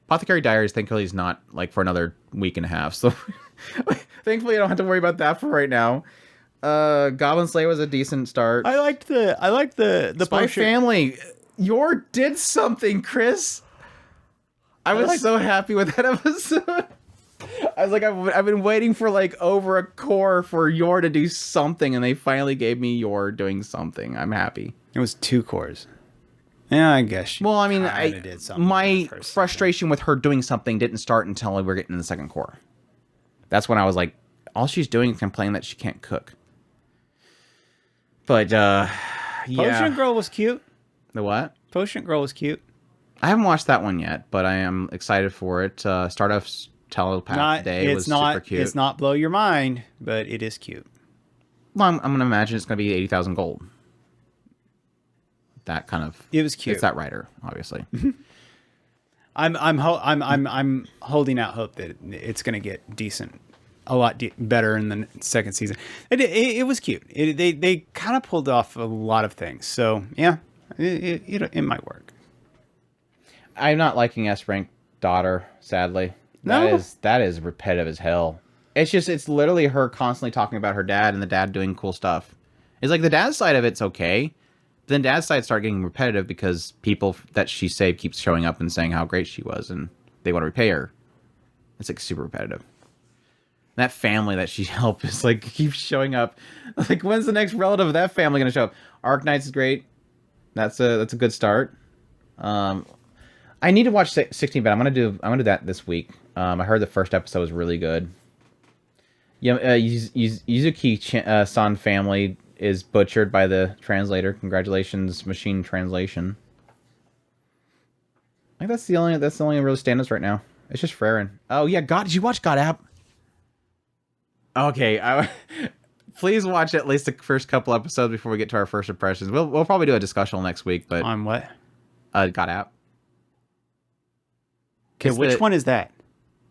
Apothecary Diaries, thankfully, is not like for another week and a half. So thankfully, I don't have to worry about that for right now. Goblin Slayer was a decent start. I liked the Spy Family. Yor did something, Chris. I was so happy with that episode. I was like, I've been waiting for like over a core for Yor to do something, and they finally gave me Yor doing something. I'm happy. It was 2 cores. Yeah, I guess. Well, I mean, my frustration with her doing something didn't start until we were getting in the second core. That's when I was like, all she's doing is complaining that she can't cook. But, yeah. Potion Girl was cute. The what? Potion Girl was cute. I haven't watched that one yet, but I am excited for it. Stardust Telepath Day was super cute. It's not blow your mind, but it is cute. Well, I'm going to imagine it's going to be 80,000 gold. That kind of... It was cute. It's that writer, obviously. I'm holding out hope that it's going to get decent. A lot better in the second season. It was cute. They kind of pulled off a lot of things. So yeah, it might work. I'm not liking S rank daughter, sadly. No, that is repetitive as hell. It's literally her constantly talking about her dad and the dad doing cool stuff. It's like the dad's side of it's okay. Then dad's side started getting repetitive because people that she saved keeps showing up and saying how great she was and they want to repay her. It's like super repetitive. That family that she helped is like keeps showing up. Like, when's the next relative of that family gonna show up? Arknights is great. That's a good start. I need to watch 16-bit. I'm gonna do that this week. I heard the first episode was really good. Yeah, Yuzuki-san family is butchered by the translator. Congratulations, machine translation. I think that's the only real stand-ups right now. It's just Freren. Oh yeah, God, did you watch God App? Okay, please watch at least the first couple episodes before we get to our first impressions. We'll probably do a discussion next week, but On what? God App. Okay, It's which the- one is that?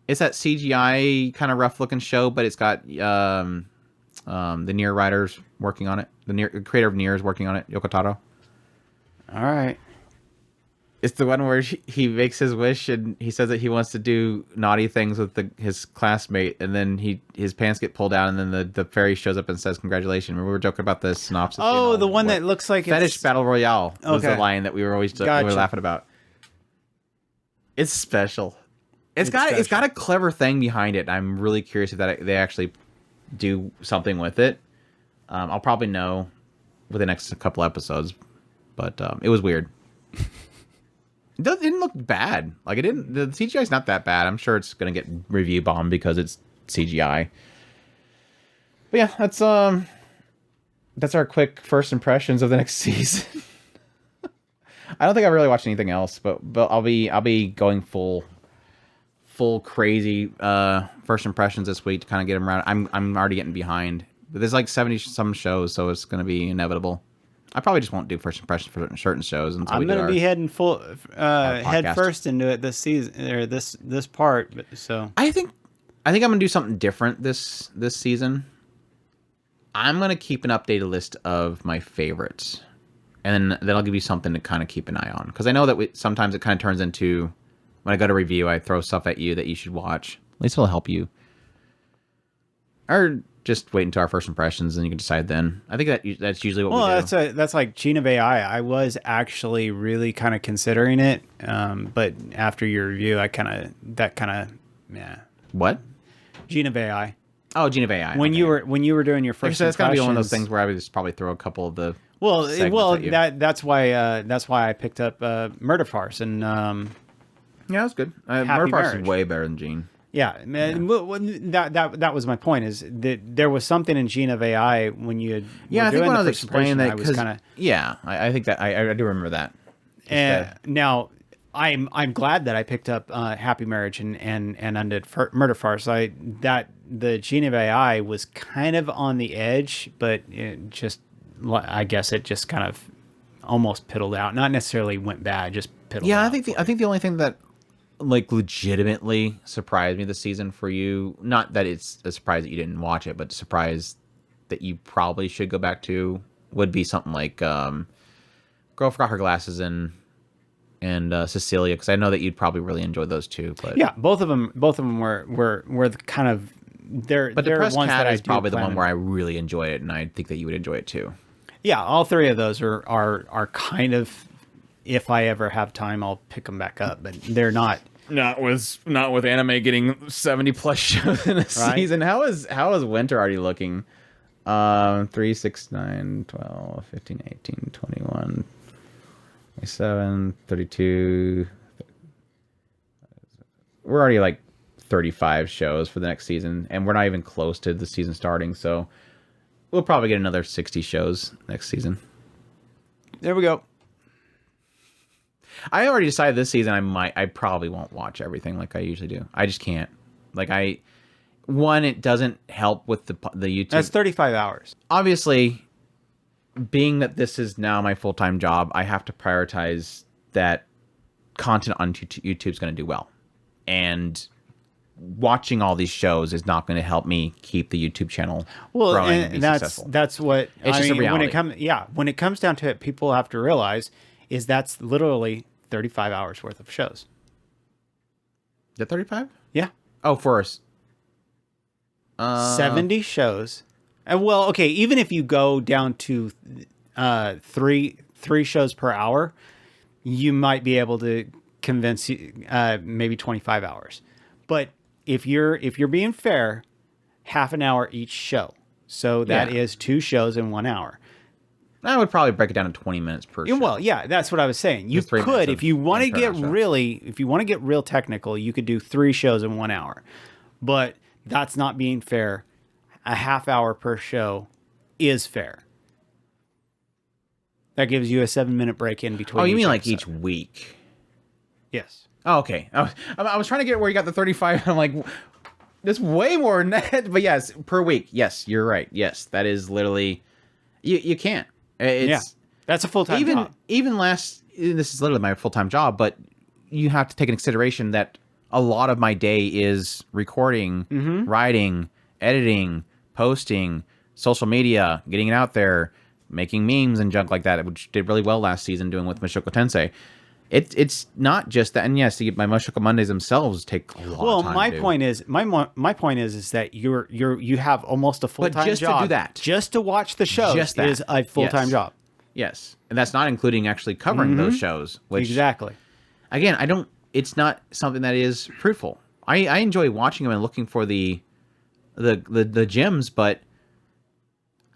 It's that CGI kind of rough looking show, but it's got the Nier writers working on it. The creator of Nier is working on it, Yoko Taro. All right. It's the one where he makes his wish and he says that he wants to do naughty things with his classmate, and then his pants get pulled down, and then the fairy shows up and says congratulations. Remember we were joking about the synopsis. Oh, the one that looks like Fetish it's... Battle Royale was the Okay. line that we were always we were laughing about. It's special. It's got a clever thing behind it. I'm really curious if they actually do something with it. I'll probably know with the next couple episodes, but it was weird. It didn't look bad. Like it didn't. The CGI is not that bad. I'm sure it's gonna get review bombed because it's CGI. But yeah, that's our quick first impressions of the next season. I don't think I really watched anything else, but I'll be going full crazy first impressions this week to kind of get them around. I'm already getting behind. But there's like 70 some shows, so it's gonna be inevitable. I probably just won't do first impressions for certain shows until I'm going to be heading full head podcast. first into it this season or this part. So I think I'm gonna do something different this season. I'm gonna keep an updated list of my favorites, and then I'll give you something to kind of keep an eye on, because I know that sometimes it kind of turns into, when I go to review, I throw stuff at you that you should watch. At least it'll help you. Or just wait until our first impressions and you can decide then. I think that's usually what we do. That's like Gene of AI. I was actually really kind of considering it, but after your review, yeah. What? Gene of AI. Oh, Gene of AI. When okay. you were doing your first, it's gotta be one of those things where I would just probably throw a couple of the that's why I picked up Murder Farce and yeah, it was good. Happy Murder Farce Marriage. is way better than Gene. Yeah, man. Yeah. That was my point. Is that there was something in Gene of AI when you had I think when I was explaining that, I was kind of I think that I do remember that. And now I'm glad that I picked up Happy Marriage and undid Murder Farce. The Gene of AI was kind of on the edge, but I guess it just kind of almost piddled out. Not necessarily went bad, just piddled out. Yeah, I think the only thing that like legitimately surprised me this season for you, not that it's a surprise that you didn't watch it, but surprise that you probably should go back to, would be something like Girl Forgot Her Glasses and Cecilia, because I know that you'd probably really enjoy those two. But yeah, both of them were the kind of but they're Depressed ones Cat that is probably the one where I really enjoy it, and I think that you would enjoy it too. Yeah, all three of those are kind of, if I ever have time, I'll pick them back up, but they're not. Not with anime getting 70 plus shows in a season. How is winter already looking? 3, 6, 9, 12, 15, 18, 21, 27, 32. We're already like 35 shows for the next season, and we're not even close to the season starting, so we'll probably get another 60 shows next season. There we go. I already decided this season I probably won't watch everything like I usually do. I just can't. Like it doesn't help with the YouTube. That's 35 hours. Obviously, being that this is now my full-time job, I have to prioritize that content on YouTube is going to do well. And watching all these shows is not going to help me keep the YouTube channel growing and be successful. That's what it's just a reality. When it comes down to it, people have to realize is that's literally 35 hours worth of shows. Is that 35? Yeah. Oh, for us. 70 shows. And well, okay, even if you go down to three shows per hour, you might be able to convince maybe 25 hours. But if you're being fair, half an hour each show. So that is 2 shows in 1 hour. I would probably break it down to 20 minutes per show. Well, yeah, that's what I was saying. You could, if you want to get real technical, you could do 3 shows in 1 hour. But that's not being fair. a half hour per show is fair. That gives you a 7-minute break in between. Oh, you mean like episode. each week? Yes. Oh, okay. I was trying to get where you got the 35. I'm like, that's way more than that. But yes, per week. Yes, you're right. Yes, that is literally. You can't. That's a full-time job. This is literally my full-time job, but you have to take into consideration that a lot of my day is recording, writing, editing, posting, social media, getting it out there, making memes and junk like that, which did really well last season doing with Mushoku Tensei. It's not just that, and yes, my Mushoku Mondays themselves take a lot of time. Well, my point is that you have almost a full-time just job. To do that, just to watch the shows is a full-time job. Yes, and that's not including actually covering those shows. Which, exactly. Again, it's not something that is fruitful. I enjoy watching them and looking for the gems, but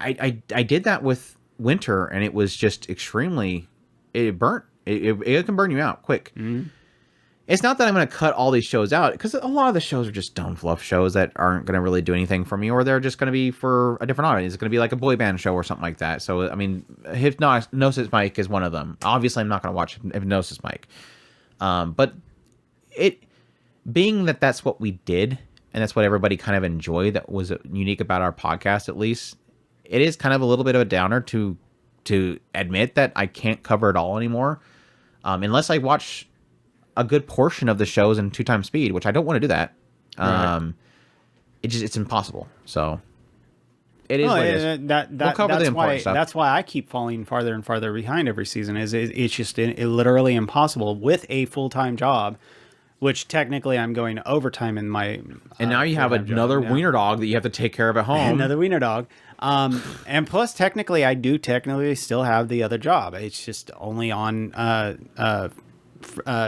I did that with Winter, and it was just extremely. It burnt. It can burn you out quick. It's not that I'm going to cut all these shows out, because a lot of the shows are just dumb fluff shows that aren't going to really do anything for me, or they're just going to be for a different audience. It's going to be like a boy band show or something like that. So, I mean, Hypnosis Mike is one of them. Obviously, I'm not going to watch Hypnosis Mike. But it being that that's what we did, and that's what everybody kind of enjoyed, that was unique about our podcast, at least, it is kind of a little bit of a downer to admit that I can't cover it all anymore. Unless I watch a good portion of the shows in 2x speed, which I don't want to do that. Right. It's impossible. So it is what it is. We'll cover the important stuff. That's why I keep falling farther and farther behind every season. It's just literally impossible with a full-time job, which technically I'm going overtime in my. And now you have another wiener dog that you have to take care of at home. Another wiener dog. And plus, technically, I do still have the other job. It's just only on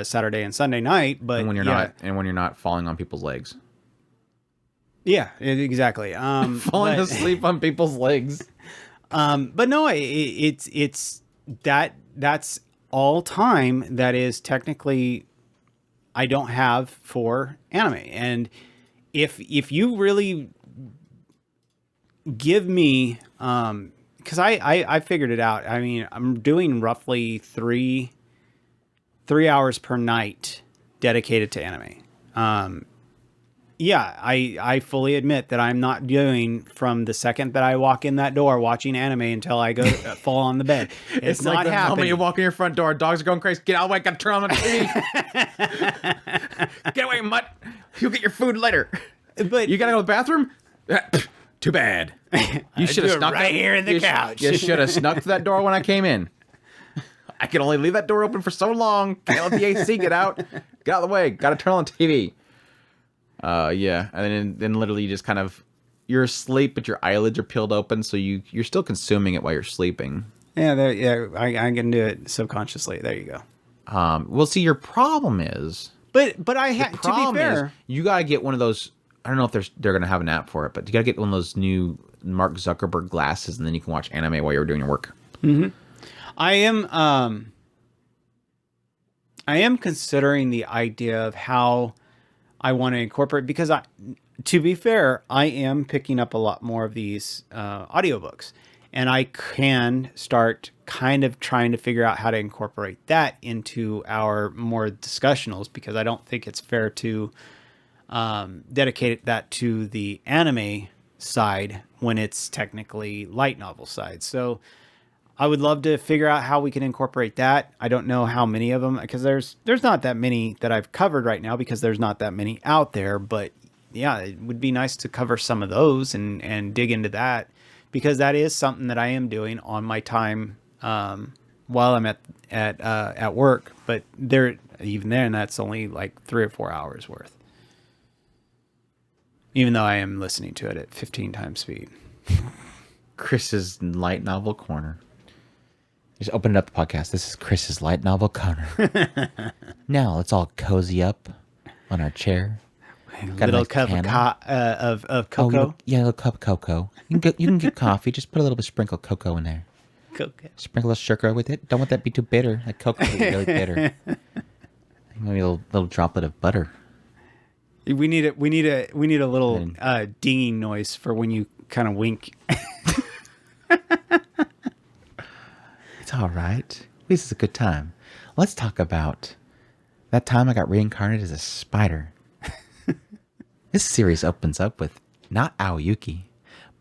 Saturday and Sunday night, but when you're not falling on people's legs. Yeah, exactly. Falling asleep on people's legs. But no, it's that's all time that is technically I don't have for anime. And if you really give me, because I figured it out. I mean, I'm doing roughly three hours per night dedicated to anime. Yeah, I fully admit that I'm not doing from the second that I walk in that door watching anime until I go fall on the bed. It's not like the happening. moment you walk in your front door, dogs are going crazy. Get out of the way, gotta turn on the TV. Get away, mutt. You'll get your food later. But you gotta go to the bathroom? Too bad. You should have snuck right here in the couch. You should have snuck to that door when I came in. I can only leave that door open for so long. Can't let the AC get out. Get out of the way. Gotta turn on the TV. Yeah, and then literally you just kind of, you're asleep, but your eyelids are peeled open, so you're still consuming it while you're sleeping. Yeah, I can do it subconsciously. There you go. Well, see, your problem is, but I have to be fair, you gotta get one of those. I don't know if they're gonna have an app for it, but you gotta get one of those new Mark Zuckerberg glasses, and then you can watch anime while you're doing your work. Mm-hmm. I am considering the idea of how I want to incorporate, because to be fair, I am picking up a lot more of these audiobooks, and I can start kind of trying to figure out how to incorporate that into our more discussionals, because I don't think it's fair to dedicate that to the anime side when it's technically light novel side. So I would love to figure out how we can incorporate that. I don't know how many of them, because there's not that many that I've covered right now, because there's not that many out there. But yeah, it would be nice to cover some of those and dig into that, because that is something that I am doing on my time while I'm at work. But even then, that's only like 3 or 4 hours worth. Even though I am listening to it at 15 times speed. Chris's light novel corner. Just open up the podcast. This is Chris's light novel corner. Now let's all cozy up on our chair. Got a little cup of cocoa. A little cup of cocoa. You can get coffee. Just put a little bit of sprinkled cocoa in there. Cocoa. Sprinkle a sugar with it. Don't want that to be too bitter. Like cocoa is really bitter. Maybe a little droplet of butter. We need a little dinging noise for when you kind of wink. It's all right. This is a good time. Let's talk about that time I got reincarnated as a spider. This series opens up with not Aoyuki,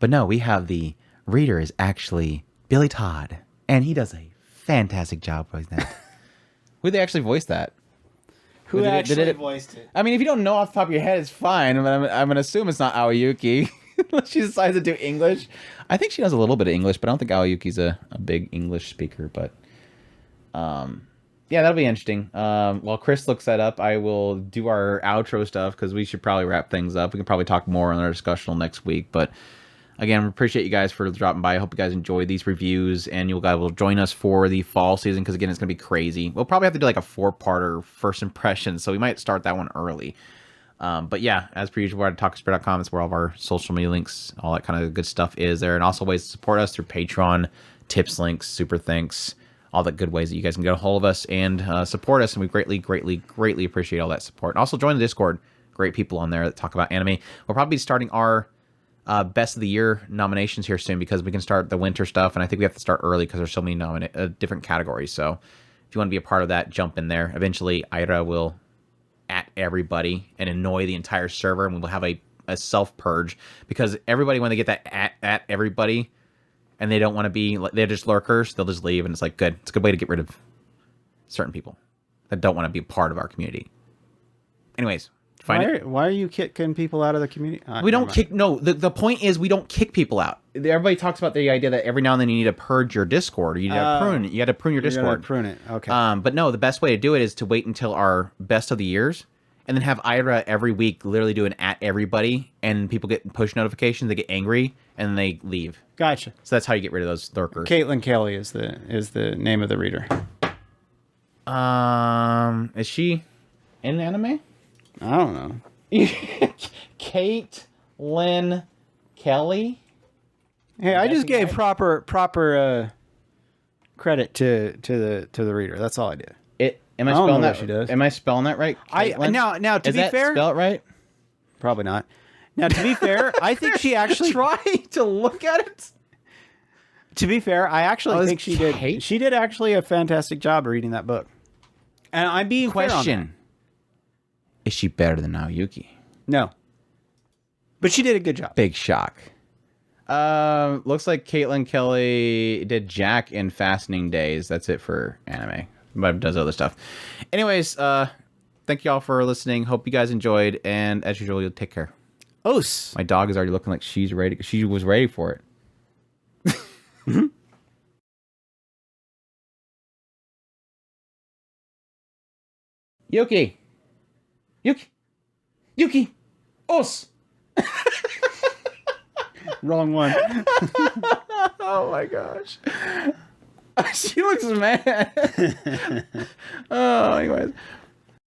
but no, we have the reader is actually Billy Todd, and he does a fantastic job voicing that. Who they actually voiced that? Who actually voiced it? I mean, if you don't know off the top of your head, it's fine, but I'm going to assume it's not Aoyuki. Unless she decides to do English. I think she knows a little bit of English, but I don't think Aoyuki's a big English speaker, but yeah, that'll be interesting. While Chris looks that up, I will do our outro stuff because we should probably wrap things up. We can probably talk more on our discussion next week. But again, we appreciate you guys for dropping by. I hope you guys enjoyed these reviews, and you guys will join us for the fall season because, again, it's going to be crazy. We'll probably have to do like a 4-parter first impression, so we might start that one early. But yeah, as per usual, we're at talkspirit.com. It's where all of our social media links, all that kind of good stuff is there. And also ways to support us through Patreon, tips, links, super thanks, all the good ways that you guys can get a hold of us and support us. And we greatly appreciate all that support. And also join the Discord. Great people on there that talk about anime. We'll probably be starting our best of the year nominations here soon because we can start the winter stuff. And I think we have to start early because there's so many different categories. So if you want to be a part of that, jump in there. Eventually, Ira will at everybody and annoy the entire server, and we will have a self-purge because everybody, when they get that at everybody and they don't want to be, they're just lurkers, they'll just leave, and it's like, good. It's a good way to get rid of certain people that don't want to be a part of our community. Anyways, why are you kicking people out of the community? We don't kick. No, the point is we don't kick people out. Everybody talks about the idea that every now and then you need to purge your Discord, or you need to prune it. You got to prune your Discord. Prune it. Okay. But no, the best way to do it is to wait until our best of the years, and then have Ira every week literally do an at everybody, and people get push notifications, they get angry, and they leave. Gotcha. So that's how you get rid of those lurkers. Caitlin Kelly is the name of the reader. Is she in anime? I don't know. Caitlin Kelly. Hey, I just gave proper credit to the reader. That's all I did. Am I spelling that? She does. Am I spelling that right? Now to be fair, spell it right? Probably not. Now to be fair, I think she actually try to look at it. To be fair, I actually think she did. She did actually a fantastic job of reading that book. And I'm being fair on that. Is she better than Naoyuki? No. But she did a good job. Big shock. Looks like Caitlin Kelly did Jack in Fastening Days. That's it for anime. But does other stuff. Anyways, thank you all for listening. Hope you guys enjoyed. And as usual, you'll take care. Os. My dog is already looking like she's ready. She was ready for it. Yuki. Os. Wrong one. Oh my gosh. She looks mad. Oh, anyways.